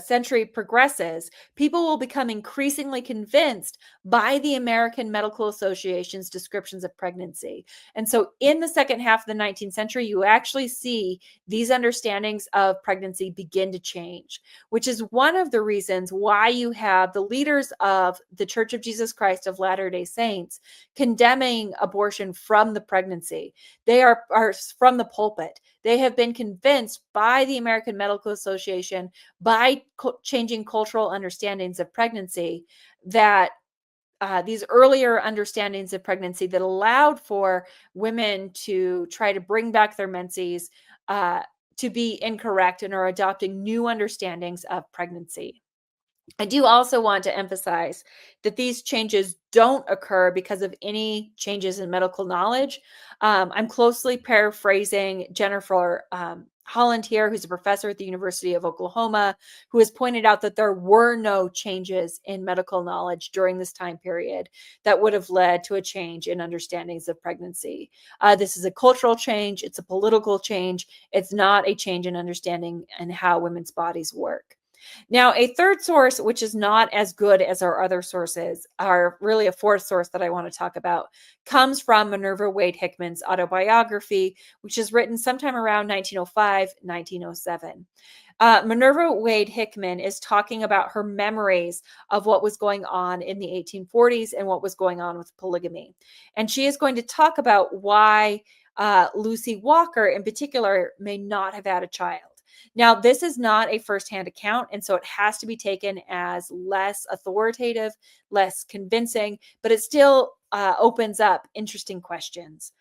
century progresses, people will become increasingly convinced by the American Medical Association's descriptions of pregnancy. And so in the second half of the 19th century, you actually see these understandings of pregnancy begin to change, which is one of the reasons why you have the leaders of the Church of Jesus Christ of Latter-day Saints condemning abortion from the pregnancy. They are from the pulpit. They have been convinced by the American Medical Association, by changing cultural understandings of pregnancy, that these earlier understandings of pregnancy that allowed for women to try to bring back their menses to be incorrect and are adopting new understandings of pregnancy. I do also want to emphasize that these changes don't occur because of any changes in medical knowledge. I'm closely paraphrasing Jennifer Holland here, who's a professor at the University of Oklahoma, who has pointed out that there were no changes in medical knowledge during this time period that would have led to a change in understandings of pregnancy. This is a cultural change. It's a political change. It's not a change in understanding and how women's bodies work. Now, a third source, which is not as good as our other sources, are really a fourth source that I want to talk about, comes from Minerva Wade Hickman's autobiography, which is written sometime around 1905, 1907. Minerva Wade Hickman is talking about her memories of what was going on in the 1840s and what was going on with polygamy. And she is going to talk about why Lucy Walker in particular may not have had a child. Now, this is not a firsthand account, and so it has to be taken as less authoritative, less convincing, but it still opens up interesting questions.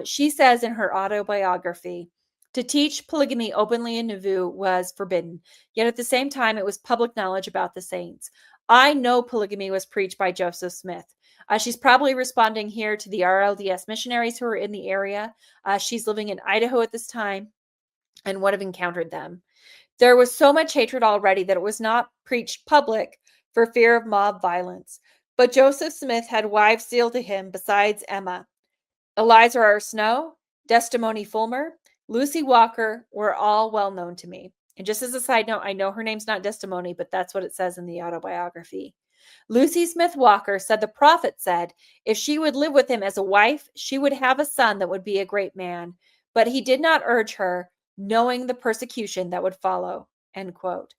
She says in her autobiography, to teach polygamy openly in Nauvoo was forbidden, yet at the same time, it was public knowledge about the saints. I know polygamy was preached by Joseph Smith. She's probably responding here to the RLDS missionaries who are in the area. She's living in Idaho at this time and would have encountered them. There was so much hatred already that it was not preached public for fear of mob violence. But Joseph Smith had wives sealed to him besides Emma. Eliza R. Snow, Desdemona Fulmer, Lucy Walker were all well known to me. And just as a side note, I know her name's not Desdemona, but that's what it says in the autobiography. Lucy Smith Walker said the prophet said if she would live with him as a wife, she would have a son that would be a great man. But he did not urge her, knowing the persecution that would follow, end quote.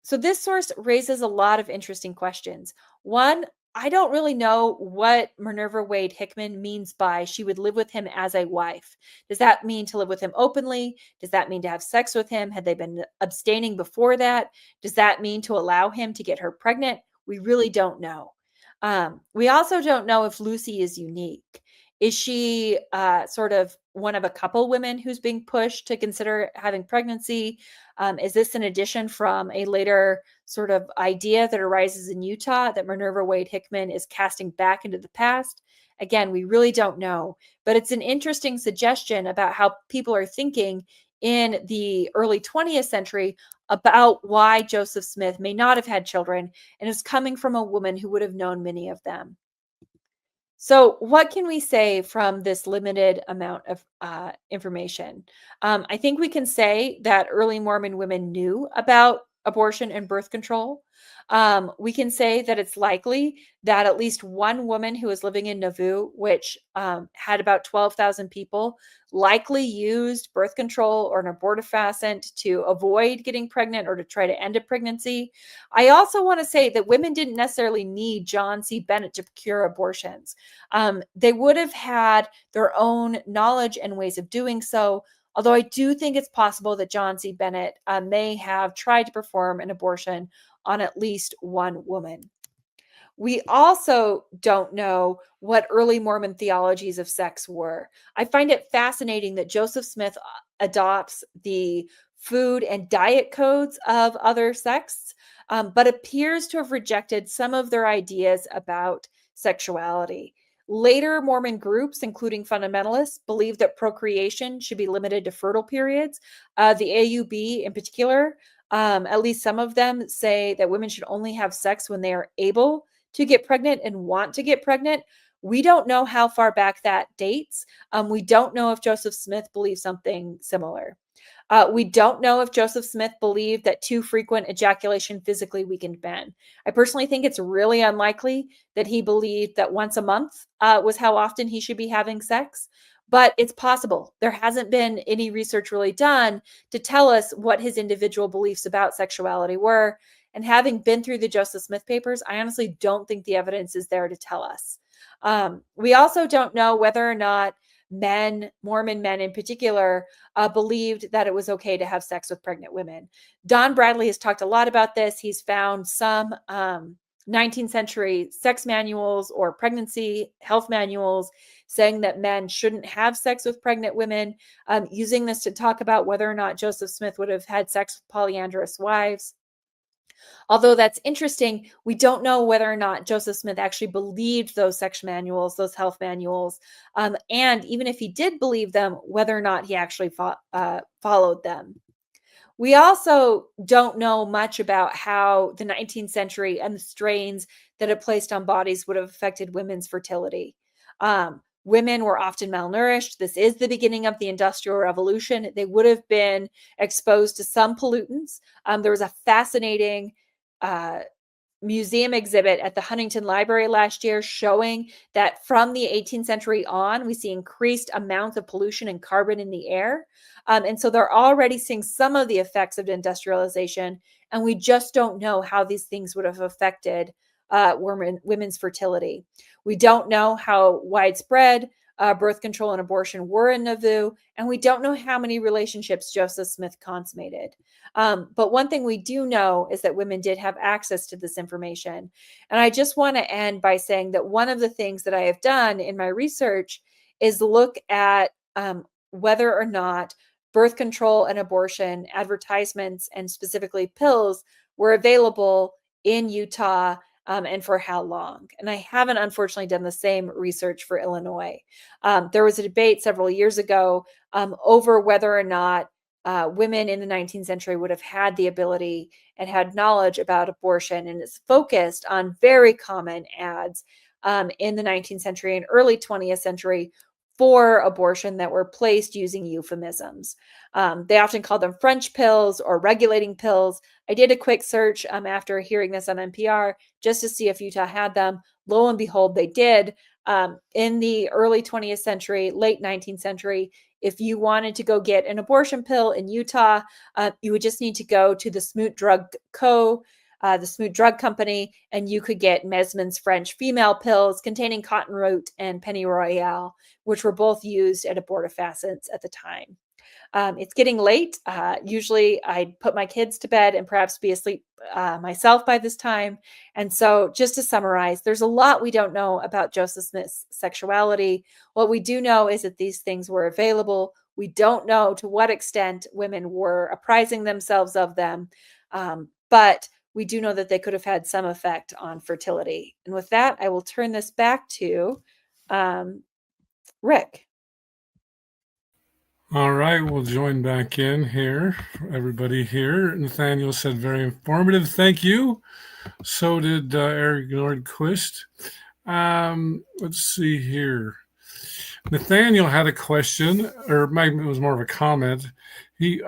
So this source raises a lot of interesting questions. One, I don't really know what Minerva Wade Hickman means by she would live with him as a wife. Does that mean to live with him openly? Does that mean to have sex with him? Had they been abstaining before that? Does that mean to allow him to get her pregnant? We really don't know. We also don't know if Lucy is unique. Is she sort of one of a couple women who's being pushed to consider having pregnancy? Is this an addition from a later sort of idea that arises in Utah that Minerva Wade Hickman is casting back into the past? Again, we really don't know, but it's an interesting suggestion about how people are thinking in the early 20th century about why Joseph Smith may not have had children and is coming from a woman who would have known many of them. So what can we say from this limited amount of information? I think we can say that early Mormon women knew about abortion and birth control. We can say that it's likely that at least one woman who was living in Nauvoo, which had about 12,000 people, likely used birth control or an abortifacient to avoid getting pregnant or to try to end a pregnancy. I also want to say that women didn't necessarily need John C. Bennett to procure abortions. They would have had their own knowledge and ways of doing so. Although I do think it's possible that John C. Bennett may have tried to perform an abortion on at least one woman. We also don't know what early Mormon theologies of sex were. I find it fascinating that Joseph Smith adopts the food and diet codes of other sects, but appears to have rejected some of their ideas about sexuality. Later Mormon groups, including fundamentalists, believe that procreation should be limited to fertile periods. The AUB in particular, at least some of them say that women should only have sex when they are able to get pregnant and want to get pregnant. We don't know how far back that dates. We don't know if Joseph Smith believed something similar. We don't know if Joseph Smith believed that too frequent ejaculation physically weakened men. I personally think it's really unlikely that he believed that once a month was how often he should be having sex, but it's possible. There hasn't been any research really done to tell us what his individual beliefs about sexuality were. And having been through the Joseph Smith papers, I honestly don't think the evidence is there to tell us. We also don't know whether or not men, Mormon men in particular, believed that it was okay to have sex with pregnant women. Don Bradley has talked a lot about this. He's found some 19th century sex manuals or pregnancy health manuals saying that men shouldn't have sex with pregnant women, using this to talk about whether or not Joseph Smith would have had sex with polyandrous wives. Although that's interesting, we don't know whether or not Joseph Smith actually believed those sex manuals, those health manuals, and even if he did believe them, whether or not he actually followed them. We also don't know much about how the 19th century and the strains that it placed on bodies would have affected women's fertility. Women were often malnourished. This is the beginning of the Industrial Revolution. They would have been exposed to some pollutants. There was a fascinating museum exhibit at the Huntington Library last year showing that from the 18th century on, we see increased amounts of pollution and carbon in the air. And so they're already seeing some of the effects of industrialization, and we just don't know how these things would have affected women's fertility. We don't know how widespread birth control and abortion were in Nauvoo, and we don't know how many relationships Joseph Smith consummated. But one thing we do know is that women did have access to this information. And I just want to end by saying that one of the things that I have done in my research is look at whether or not birth control and abortion advertisements, and specifically pills, were available in Utah and for how long. And I haven't, unfortunately, done the same research for Illinois. There was a debate several years ago over whether or not women in the 19th century would have had the ability and had knowledge about abortion. And it's focused on very common ads in the 19th century and early 20th century for abortion that were placed using euphemisms. They often call them French pills or regulating pills. I did a quick search after hearing this on NPR just to see if Utah had them. Lo and behold, they did. In the early 20th century, late 19th century, if you wanted to go get an abortion pill in Utah, you would just need to go to the Smoot Drug Co., the Smoot Drug Company, and you could get Mesman's French female pills containing cotton root and pennyroyal, which were both used at abortifacients at the time. It's getting late. Usually I'd put my kids to bed and perhaps be asleep myself by this time. And so just to summarize, there's a lot we don't know about Joseph Smith's sexuality. What we do know is that these things were available. We don't know to what extent women were apprising themselves of them. But we do know that they could have had some effect on fertility. And with that, I will turn this back to Rick. All right, we'll join back in here. Everybody here. Nathaniel said very informative. Thank you. So did Eric Nordquist. Let's see here. Nathaniel had a question, or maybe it was more of a comment.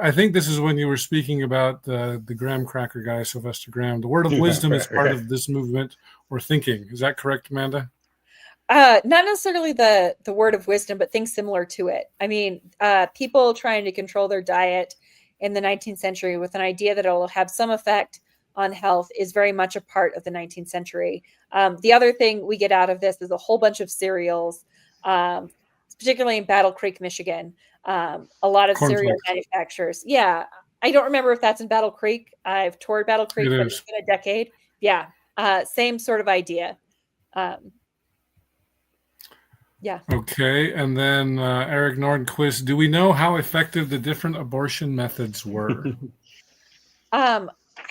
I think this is when you were speaking about the graham cracker guy, Sylvester Graham. The word of wisdom is part of this movement or thinking. Is that correct, Amanda? Not necessarily the word of wisdom, but things similar to it. I mean, people trying to control their diet in the 19th century with an idea that it will have some effect on health is very much a part of the 19th century. The other thing we get out of this is a whole bunch of cereals, particularly in Battle Creek, Michigan. A lot of cereal manufacturers. Yeah. I don't remember if that's in Battle Creek. I've toured Battle Creek, but it's been a decade. Yeah. Same sort of idea. Yeah. Okay, and then Eric Nordquist, do we know how effective the different abortion methods were? I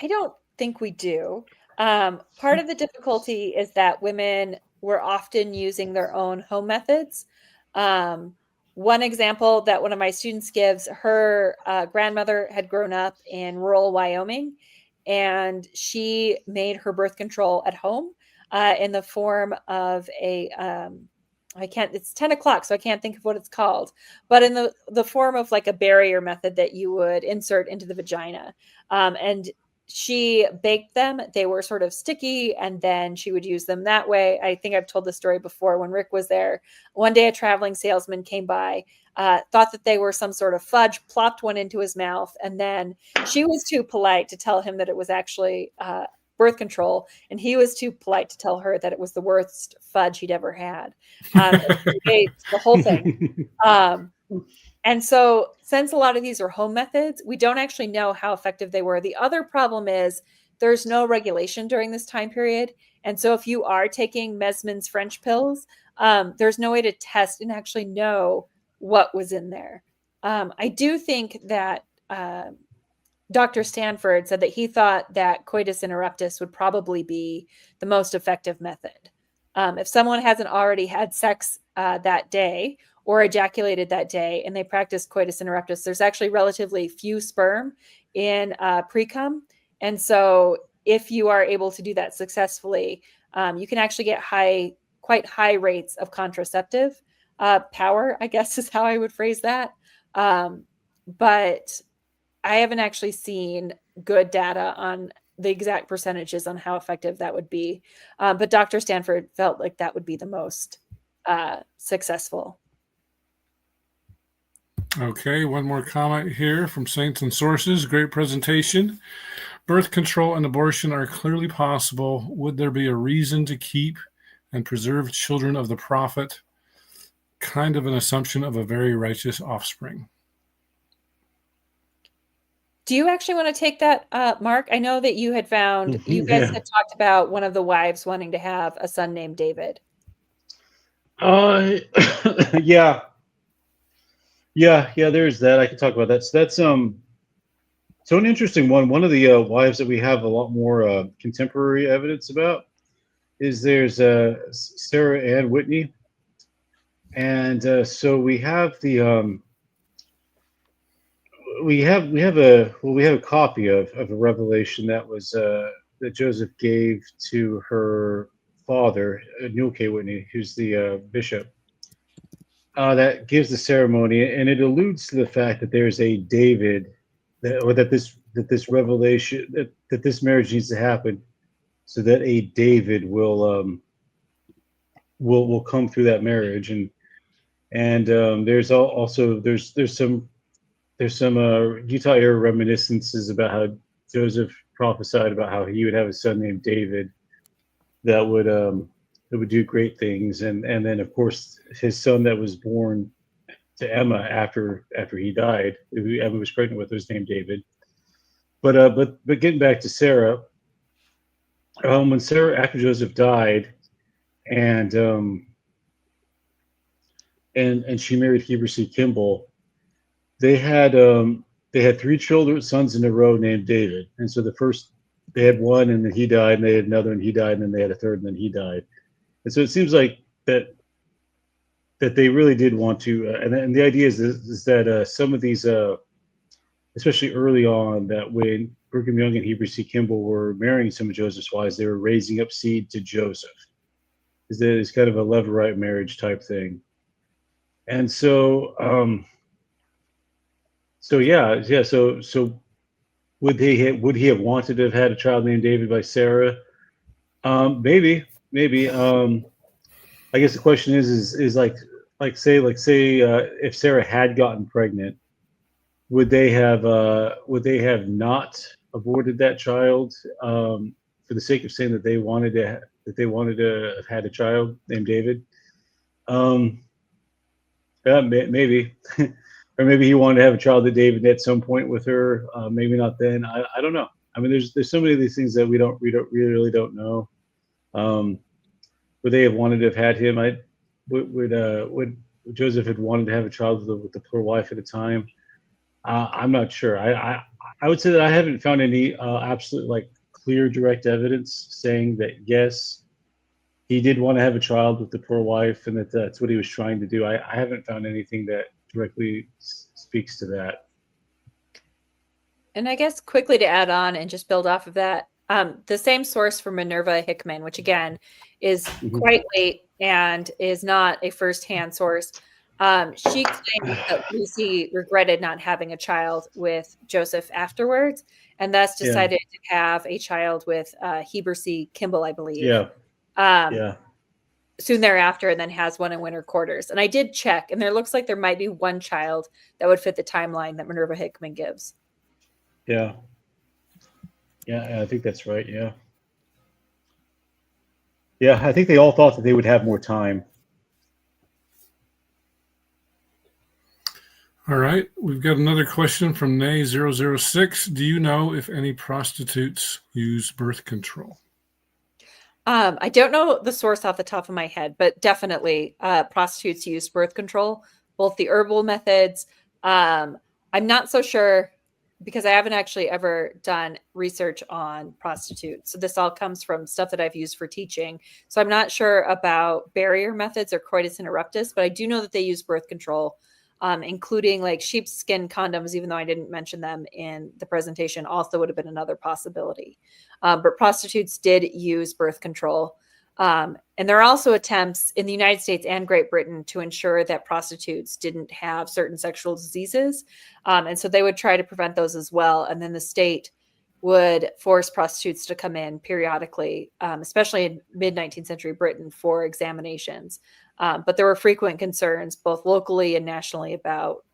don't think we do. Part of the difficulty is that women were often using their own home methods. One example that one of my students gives, her grandmother had grown up in rural Wyoming, and she made her birth control at home in the form of a it's 10 o'clock, so I can't think of what it's called, but in the form of like a barrier method that you would insert into the vagina. And she baked them. They were sort of sticky, and then she would use them that way. I think I've told the story before. When Rick was there, one day a traveling salesman came by, thought that they were some sort of fudge, plopped one into his mouth, and then she was too polite to tell him that it was actually birth control, and he was too polite to tell her that it was the worst fudge he'd ever had. He ate the whole thing. And so, since a lot of these are home methods, we don't actually know how effective they were. The other problem is there's no regulation during this time period. And so, if you are taking Mesman's French pills, there's no way to test and actually know what was in there. I do think that Dr. Stanford said that he thought that coitus interruptus would probably be the most effective method. If someone hasn't already had sex that day or ejaculated that day and they practice coitus interruptus, there's actually relatively few sperm in pre-cum. And so if you are able to do that successfully, you can actually get quite high rates of contraceptive power, I guess is how I would phrase that. But I haven't actually seen good data on the exact percentages on how effective that would be. But Dr. Stanford felt like that would be the most successful. Okay, one more comment here from Saints and Sources. Great presentation. Birth control and abortion are clearly possible. Would there be a reason to keep and preserve children of the prophet? Kind of an assumption of a very righteous offspring. Do you actually want to take that, Mark? I know that you had found, you guys had talked about one of the wives wanting to have a son named David. Yeah, there's that. I can talk about that. So that's so an interesting one. One of the wives that we have a lot more contemporary evidence about is there's Sarah Ann Whitney, and so we have the we have a copy of a revelation that was that Joseph gave to her father, Newell K. Whitney, who's the bishop. That gives the ceremony, and it alludes to the fact that there's a David, that this revelation, that this marriage needs to happen, so that a David will come through that marriage, and there's also some Utah era reminiscences about how Joseph prophesied about how he would have a son named David that would do great things, and then of course his son that was born to Emma after he died, who Emma was pregnant with, was named David. But getting back to Sarah, when Sarah, after Joseph died, and she married Heber C. Kimball, they had 3 children, sons in a row named David, and so the first, they had one, and then he died, and they had another, and he died, and then they had a third, and then he died. And so it seems like that they really did want to, and the idea is that some of these, especially early on, that when Brigham Young and Heber C. Kimball were marrying some of Joseph's wives, they were raising up seed to Joseph. It's kind of a levirate marriage type thing. And so, so would he have wanted to have had a child named David by Sarah? Maybe. I guess the question is like say if Sarah had gotten pregnant, would they have not aborted that child for the sake of saying that they wanted to have had a child named David? Yeah, maybe. Or maybe he wanted to have a child with David at some point with her. Maybe not then. I don't know. I mean, there's so many of these things that we really don't know. would they have wanted to have had him? Would Joseph had wanted to have a child with the poor wife at the time? I'm not sure. I would say that I haven't found any absolute like clear direct evidence saying that yes, he did want to have a child with the poor wife and that that's what he was trying to do. I haven't found anything that directly speaks to that. And I guess quickly to add on and just build off of that, the same source for Minerva Hickman, which again is quite late and is not a firsthand source. She claimed that Lucy regretted not having a child with Joseph afterwards, and thus decided to have a child with Heber C. Kimball, I believe. Soon thereafter, and then has one in winter quarters. And I did check, and there looks like there might be one child that would fit the timeline that Minerva Hickman gives. Yeah, I think that's right. Yeah, I think they all thought that they would have more time. All right, we've got another question from Nay006. Do you know if any prostitutes use birth control? I don't know the source off the top of my head, but definitely prostitutes use birth control, both the herbal methods. I'm not so sure because I haven't actually ever done research on prostitutes. So this all comes from stuff that I've used for teaching. So I'm not sure about barrier methods or coitus interruptus, but I do know that they use birth control, including like sheepskin condoms, even though I didn't mention them in the presentation, also would have been another possibility. But prostitutes did use birth control. And there are also attempts in the United States and Great Britain to ensure that prostitutes didn't have certain sexual diseases. And so they would try to prevent those as well. And then the state would force prostitutes to come in periodically, especially in mid-19th century Britain, for examinations. But there were frequent concerns, both locally and nationally, about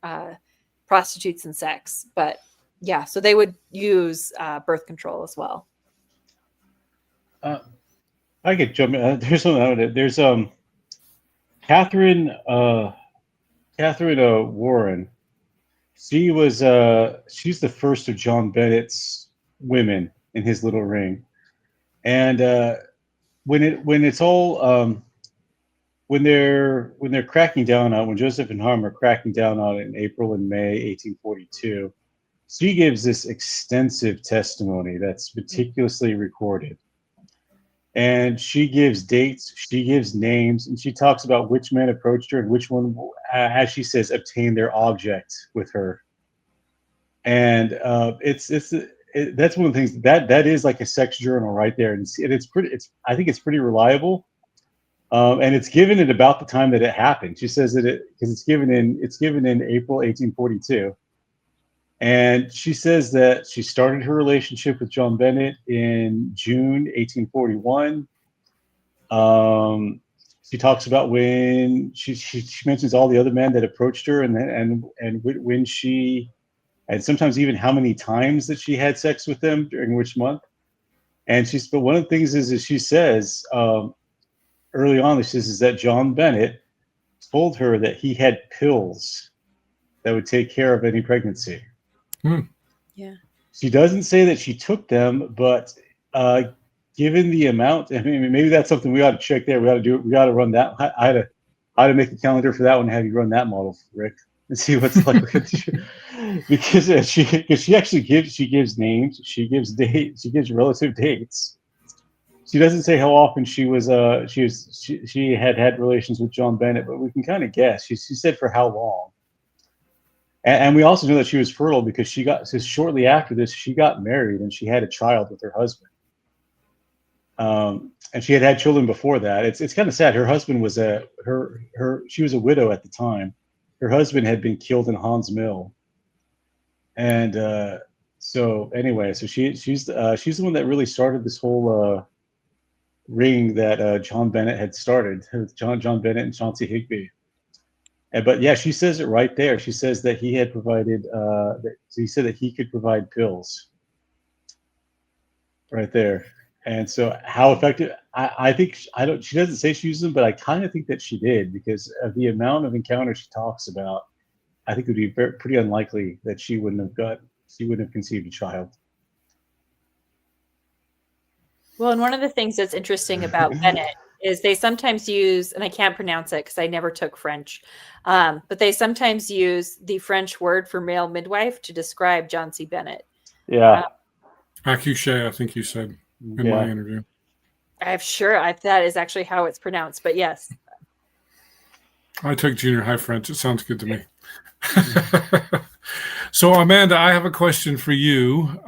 prostitutes and sex. But yeah, so they would use birth control as well. I could jump in. There's something. There's Catherine Warren. She was she's the first of John Bennett's women in his little ring, and when they're cracking down on, when Joseph and Harm are cracking down on it in April and May 1842, she gives this extensive testimony that's meticulously recorded. And she gives dates, she gives names, and she talks about which men approached her and which one, as she says, obtained their object with her. And that's one of the things that is like a sex journal right there, and I think it's pretty reliable. And it's given at about the time that it happened. She says that because it's given in April 1842. And she says that she started her relationship with John Bennett in June 1841. She talks about when she mentions all the other men that approached her, and when she, and sometimes even how many times that she had sex with them during which month. But one of the things is she says early on, she says is that John Bennett told her that he had pills that would take care of any pregnancy. Yeah. She doesn't say that she took them, but given the amount, I mean, maybe that's something we ought to check there. We ought to do it. We ought to run that. I had to make a calendar for that one and have you run that model, Rick, and see what's like. Because she actually gives names, she gives dates, she gives relative dates. She doesn't say how often she had relations with John Bennett, but we can kind of guess. She said for how long. And we also know that she was fertile because shortly after this, she got married and she had a child with her husband. And she had children before that. It's kind of sad. Her husband was she was a widow at the time. Her husband had been killed in Hans Mill. And so she's the one that really started this whole ring that John Bennett had started, John Bennett and Chauncey Higby. But yeah, she says it right there. She says that he had provided, he said that he could provide pills right there. And so how effective, I think, she doesn't say she used them, but I kind of think that she did because of the amount of encounters she talks about. I think it would be pretty unlikely that she wouldn't have conceived a child. Well, and one of the things that's interesting about Bennett is they sometimes use, and I can't pronounce it because I never took French, but they sometimes use the French word for male midwife to describe John C. Bennett. Yeah. Accouché, I think you said in Yeah. my interview. I'm sure that is actually how it's pronounced, but yes. I took junior high French. It sounds good to me. So, Amanda, I have a question for you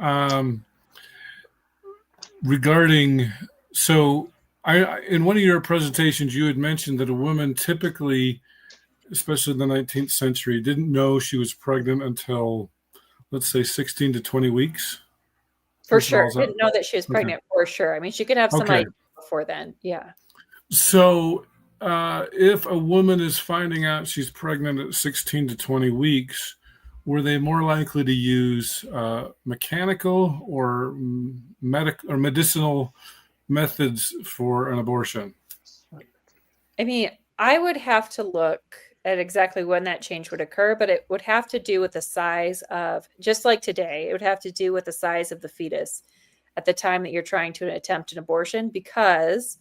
regarding. So, in one of your presentations, you had mentioned that a woman typically, especially in the 19th century, didn't know she was pregnant until, let's say, 16 to 20 weeks. For sure. Didn't know that she was pregnant for sure. I mean, she could have some idea before then. Yeah. So if a woman is finding out she's pregnant at 16 to 20 weeks, were they more likely to use mechanical or medicinal methods for an abortion? I mean, I would have to look at exactly when that change would occur, but it would have to do with the size of, just like today, it would have to do with the size of the fetus at the time that you're trying to attempt an abortion, because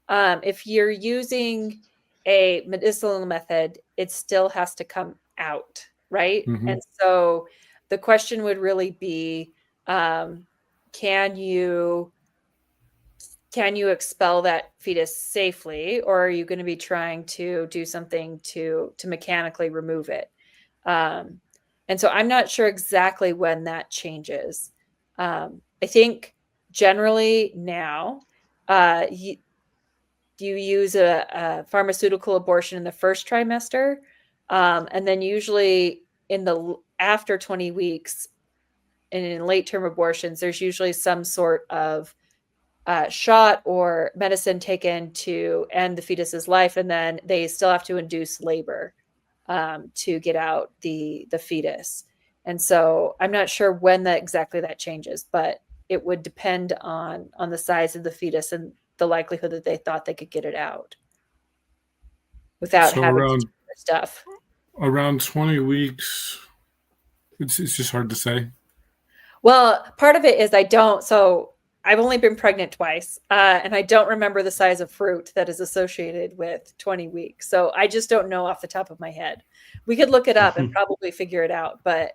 if you're using a medicinal method, it still has to come out, right? Mm-hmm. And so the question would really be, can you expel that fetus safely, or are you going to be trying to do something to mechanically remove it? And so I'm not sure exactly when that changes. I think generally now you use a pharmaceutical abortion in the first trimester, and then usually after 20 weeks and in late term abortions, there's usually some sort of shot or medicine taken to end the fetus's life, and then they still have to induce labor to get out the fetus. And so I'm not sure when exactly that changes, but it would depend on the size of the fetus and the likelihood that they thought they could get it out without having to do stuff. Around 20 weeks, it's just hard to say. Well, part of it is I've only been pregnant twice, and I don't remember the size of fruit that is associated with 20 weeks. So I just don't know off the top of my head. We could look it up and probably figure it out, but.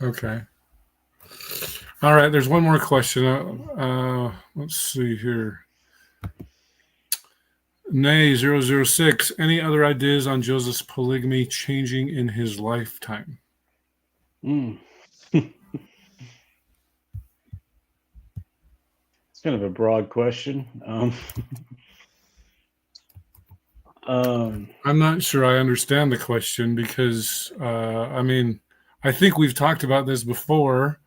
Okay. All right. There's one more question. Let's see here. Nay006. Any other ideas on Joseph's polygamy changing in his lifetime? It's kind of a broad question. I'm not sure I understand the question because, I think we've talked about this before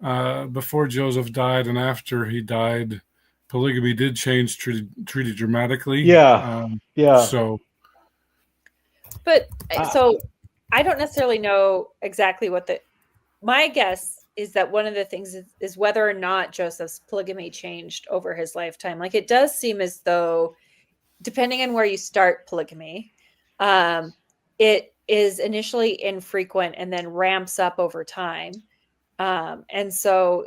Joseph died and after he died, polygamy did change pretty dramatically. Yeah. So I don't necessarily know exactly my guess is that one of the things is whether or not Joseph's polygamy changed over his lifetime. Like, it does seem as though, depending on where you start polygamy, it is initially infrequent and then ramps up over time. And so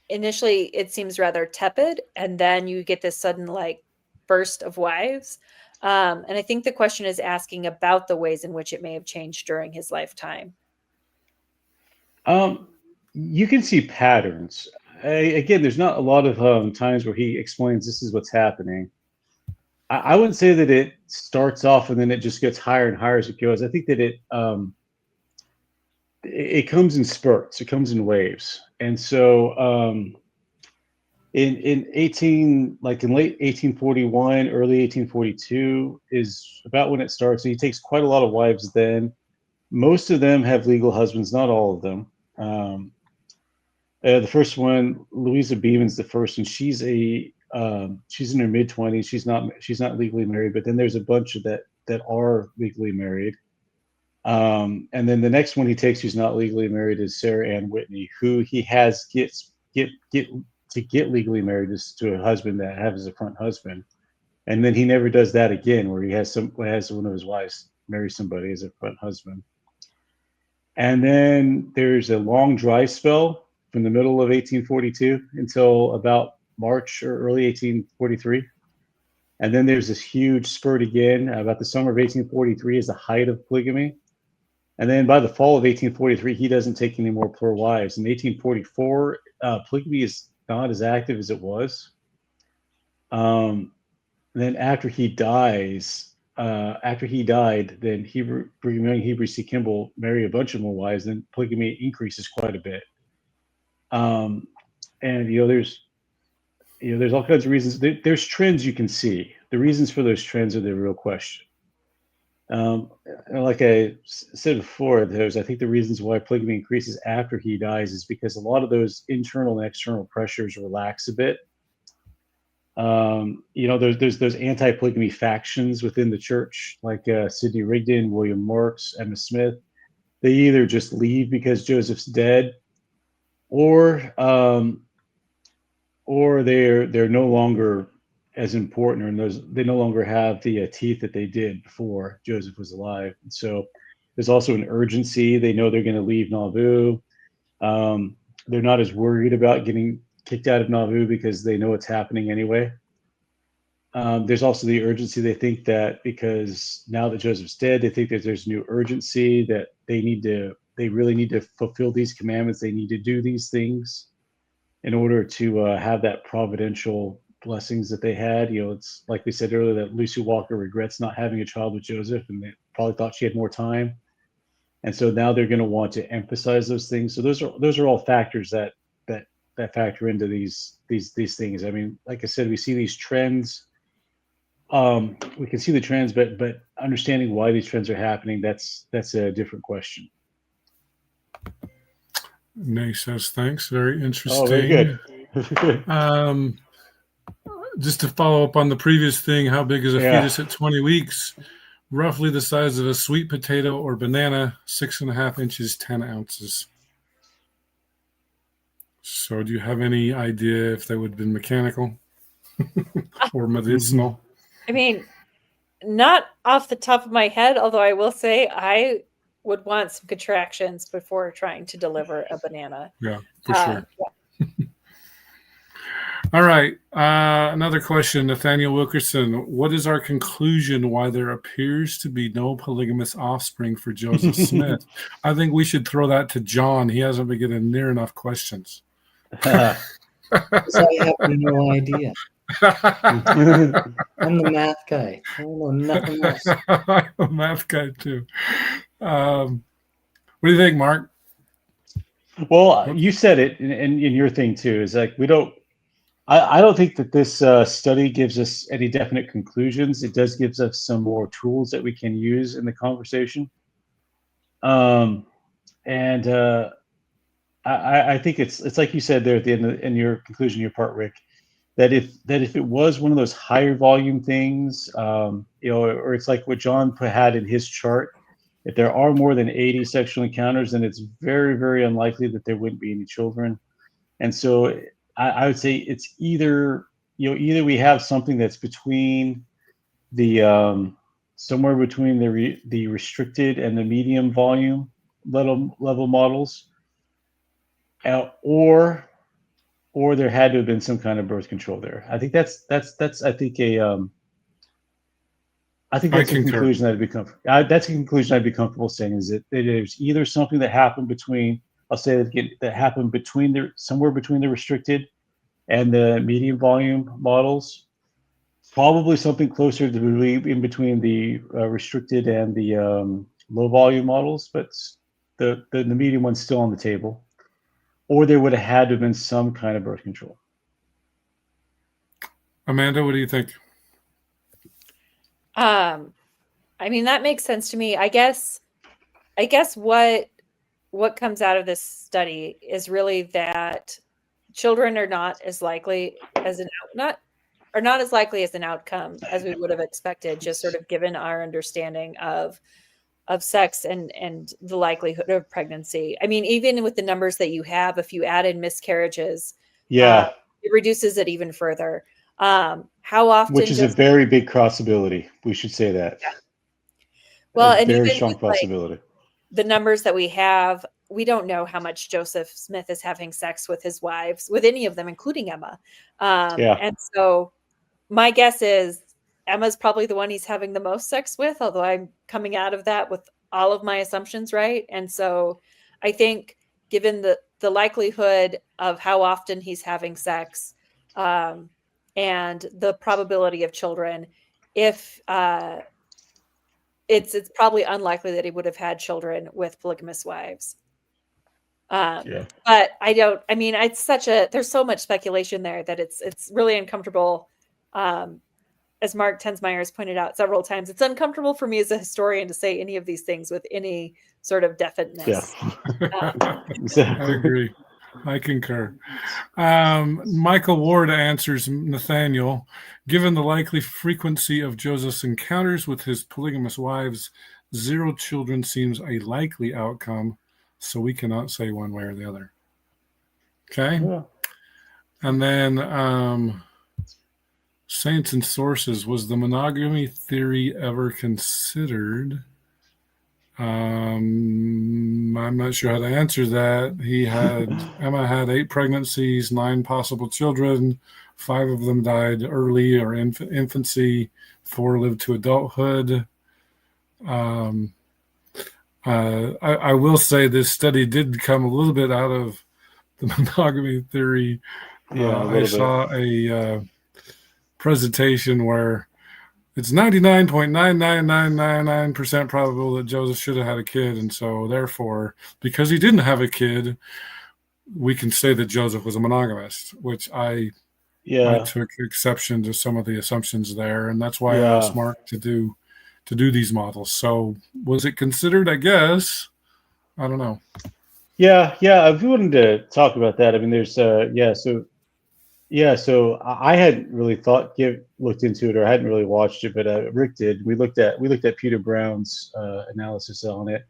initially it seems rather tepid, and then you get this sudden burst of wives. And I think the question is asking about the ways in which it may have changed during his lifetime. You can see patterns. Again, there's not a lot of times where he explains this is what's happening. I wouldn't say that it starts off and then it just gets higher and higher as it goes. I think that it comes in spurts. It comes in waves. And so in late 1841, early 1842 is about when it starts. So he takes quite a lot of wives then. Most of them have legal husbands, not all of them. The first one, Louisa Beeman's the first, and she's in her mid-20s. She's not legally married, but then there's a bunch of that are legally married. And then the next one he takes who's not legally married is Sarah Ann Whitney, who he gets legally married to a husband that has a front husband. And then he never does that again, where he has one of his wives marry somebody as a front husband. And then there's a long dry spell from the middle of 1842 until about March or early 1843. And then there's this huge spurt again about the summer of 1843 is the height of polygamy. And then by the fall of 1843, he doesn't take any more plural wives. In 1844, polygamy is not as active as it was. Then after he died, then Brigham Young, Heber C. Kimball marry a bunch of more wives. Then polygamy increases quite a bit. And there's all kinds of reasons. There's trends you can see. The reasons for those trends are the real question. And like I said before, I think the reasons why polygamy increases after he dies is because a lot of those internal and external pressures relax a bit. There's those anti-polygamy factions within the church, like Sidney Rigdon, William Marks, Emma Smith. They either just leave because Joseph's dead, or they're no longer as important, or they no longer have the teeth that they did before Joseph was alive. And so there's also an urgency. They know they're going to leave Nauvoo. They're not as worried about getting kicked out of Nauvoo because they know it's happening anyway. There's also the urgency. They think that because now that Joseph's dead, they think that there's new urgency, that they really need to fulfill these commandments. They need to do these things in order to have that providential blessings that they had. It's like we said earlier, that Lucy Walker regrets not having a child with Joseph, and they probably thought she had more time. And so now they're going to want to emphasize those things. So those are all factors that factor into these things. I mean, like I said, we see these trends. We can see the trends, but understanding why these trends are happening, that's a different question. Nate says thanks. Very interesting. Oh, very good. Just to follow up on the previous thing, how big is a fetus at 20 weeks? Roughly the size of a sweet potato or banana, 6.5 inches, 10 ounces. So do you have any idea if they would have been mechanical or medicinal? I mean, not off the top of my head, although I will say I would want some contractions before trying to deliver a banana. Yeah, for sure. Yeah. All right. Another question, Nathaniel Wilkerson. What is our conclusion why there appears to be no polygamous offspring for Joseph Smith? I think we should throw that to John. He hasn't been getting near enough questions. I have no idea. I'm the math guy. I don't know nothing else. I'm a math guy too. What do you think, Mark? Well, you said it in your thing too. Is like I don't think that this study gives us any definite conclusions. It does gives us some more tools that we can use in the conversation. I think it's like you said there at the end in your conclusion, your part, Rick, that if it was one of those higher volume things, or it's like what John had in his chart, if there are more than 80 sexual encounters, then it's very, very unlikely that there wouldn't be any children. And so I would say it's either we have something that's between the somewhere between the restricted and the medium volume level models, or there had to have been some kind of birth control there. I think that's a conclusion I'd be comfortable saying, is that there's either something that happened between, I'll say that again, that happened somewhere between the restricted and the medium volume models, probably something closer to in between the restricted and the low volume models, but the medium one's still on the table, or there would have had to have been some kind of birth control. Amanda, what do you think? I mean, that makes sense to me. I guess what comes out of this study is really that children are not as likely as an outcome as we would have expected, just sort of given our understanding of sex and the likelihood of pregnancy. I mean, even with the numbers that you have, if you add in miscarriages, it reduces it even further. How often? Which is a very big possibility. We should say that. Yeah. Well, a and very even strong with, possibility. the numbers that we have we don't know how much Joseph Smith is having sex with his wives, with any of them, including Emma. And so my guess is Emma's probably the one he's having the most sex with, although I'm coming out of that with all of my assumptions right. And so I think given the likelihood of how often he's having sex and the probability of children, if it's probably unlikely that he would have had children with polygamous wives. But it's there's so much speculation there that it's really uncomfortable. As Mark Tensmeyer has pointed out several times, it's uncomfortable for me as a historian to say any of these things with any sort of definiteness. I agree. I concur. Michael Ward answers Nathaniel, given the likely frequency of Joseph's encounters with his polygamous wives, 0 children seems a likely outcome, so we cannot say one way or the other. Okay. Yeah. And then Saints and Sources, was the monogamy theory ever considered? I'm not sure how to answer that. Emma had 8 pregnancies, 9 possible children. 5 of them died early or infancy. 4 lived to adulthood. I will say this study did come a little bit out of the monogamy theory. I saw a presentation where it's 99.99999% probable that Joseph should have had a kid, and so therefore, because he didn't have a kid, we can say that Joseph was a monogamist, which I took exception to some of the assumptions there, and that's why I asked Mark to do these models. So was it considered? I guess. I don't know. Yeah. If you wanted to talk about that, I mean, there's so I hadn't really looked into it, or I hadn't really watched it, but Rick did. We looked at Peter Brown's analysis on it,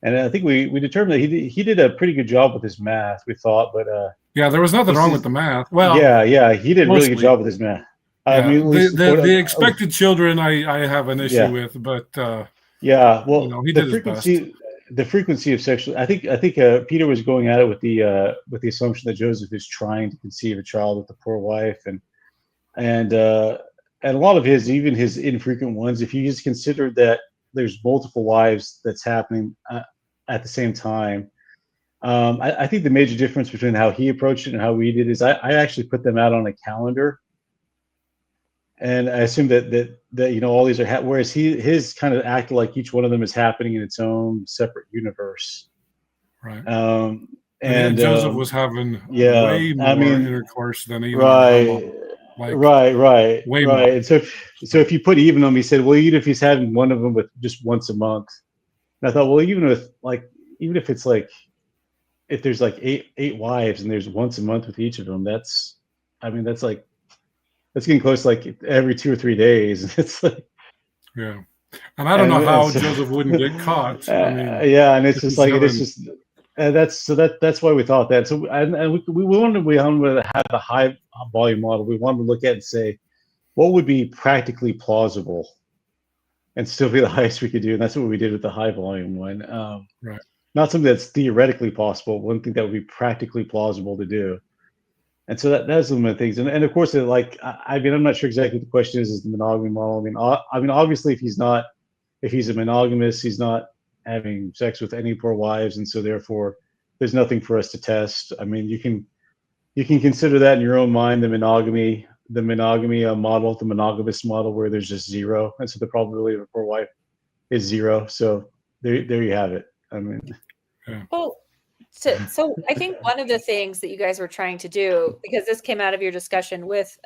and I think we determined that he did a pretty good job with his math. We thought, but there was nothing wrong with the math. Well, he did a really good job with his math. I mean, the expected children I have an issue with, but he did his best. The frequency of sexual, I think Peter was going at it with the assumption that Joseph is trying to conceive a child with the poor wife, and a lot of his infrequent ones, if you just consider that there's multiple wives that's happening at the same time, I think the major difference between how he approached it and how we did is I actually put them out on a calendar. And I assume that all these are whereas his kind of acted like each one of them is happening in its own separate universe, right? And Joseph was having way more intercourse than even right. Way more. And so if you put even them, he said, well, even if he's having one of them with just once a month, and I thought, well, even if it's like if there's like eight wives and there's once a month with each of them, that's getting close to like every 2 or 3 days. It's like, and I don't know how Joseph wouldn't get caught. And it's just like that's why we thought that. So we wanted to have the high volume model. We wanted to look at and say what would be practically plausible and still be the highest we could do, and that's what we did with the high volume one. Right. Not something that's theoretically possible. One thing that would be practically plausible to do. And so that's one of the things. And of course, I'm not sure exactly what the question is the monogamy model. I mean, obviously, if he's a monogamist, he's not having sex with any poor wives. And so therefore, there's nothing for us to test. I mean, you can consider that in your own mind, the monogamy model, the monogamous model, where there's just 0. And so the probability of a poor wife is 0. So there you have it. I mean, well, so I think one of the things that you guys were trying to do, because this came out of your discussion with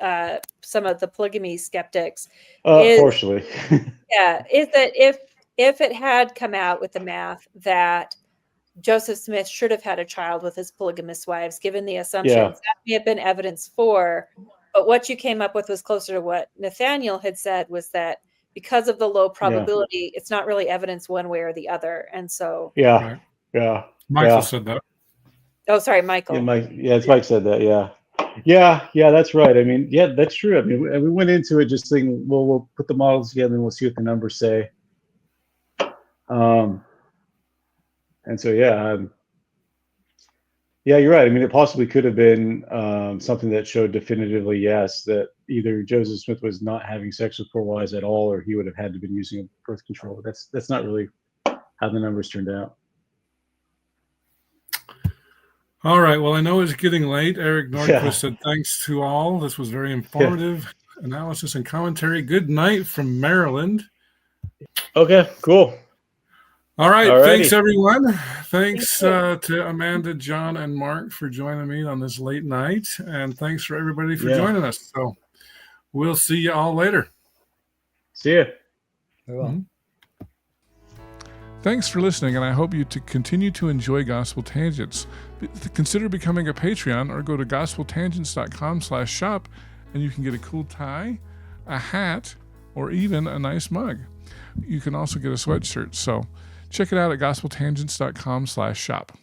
some of the polygamy skeptics, partially, is that if it had come out with the math that Joseph Smith should have had a child with his polygamous wives, given the assumptions, that may have been evidence for. But what you came up with was closer to what Nathaniel had said, was that because of the low probability, it's not really evidence one way or the other, and so Michael said that. Oh, sorry, Michael. It's Mike said that. Yeah, that's right. I mean, that's true. I mean, we went into it just thinking, well, we'll put the models together and we'll see what the numbers say. And so Yeah, you're right. I mean, it possibly could have been something that showed definitively, yes, that either Joseph Smith was not having sex with poor wives at all, or he would have had to been using birth control. That's not really how the numbers turned out. All right. Well, I know it's getting late. Eric Nordquist Yeah. said thanks to all. This was very informative analysis and commentary. Good night from Maryland. Okay, cool. All right. Alrighty. Thanks, everyone. Thanks Thank to Amanda, John, and Mark for joining me on this late night. And thanks for everybody for Yeah. joining us. So we'll see you all later. See ya. Very well. Thanks for listening, and I hope you to continue to enjoy Gospel Tangents. Consider becoming a Patreon or go to gospeltangents.com/shop, and you can get a cool tie, a hat, or even a nice mug. You can also get a sweatshirt. So check it out at gospeltangents.com/shop.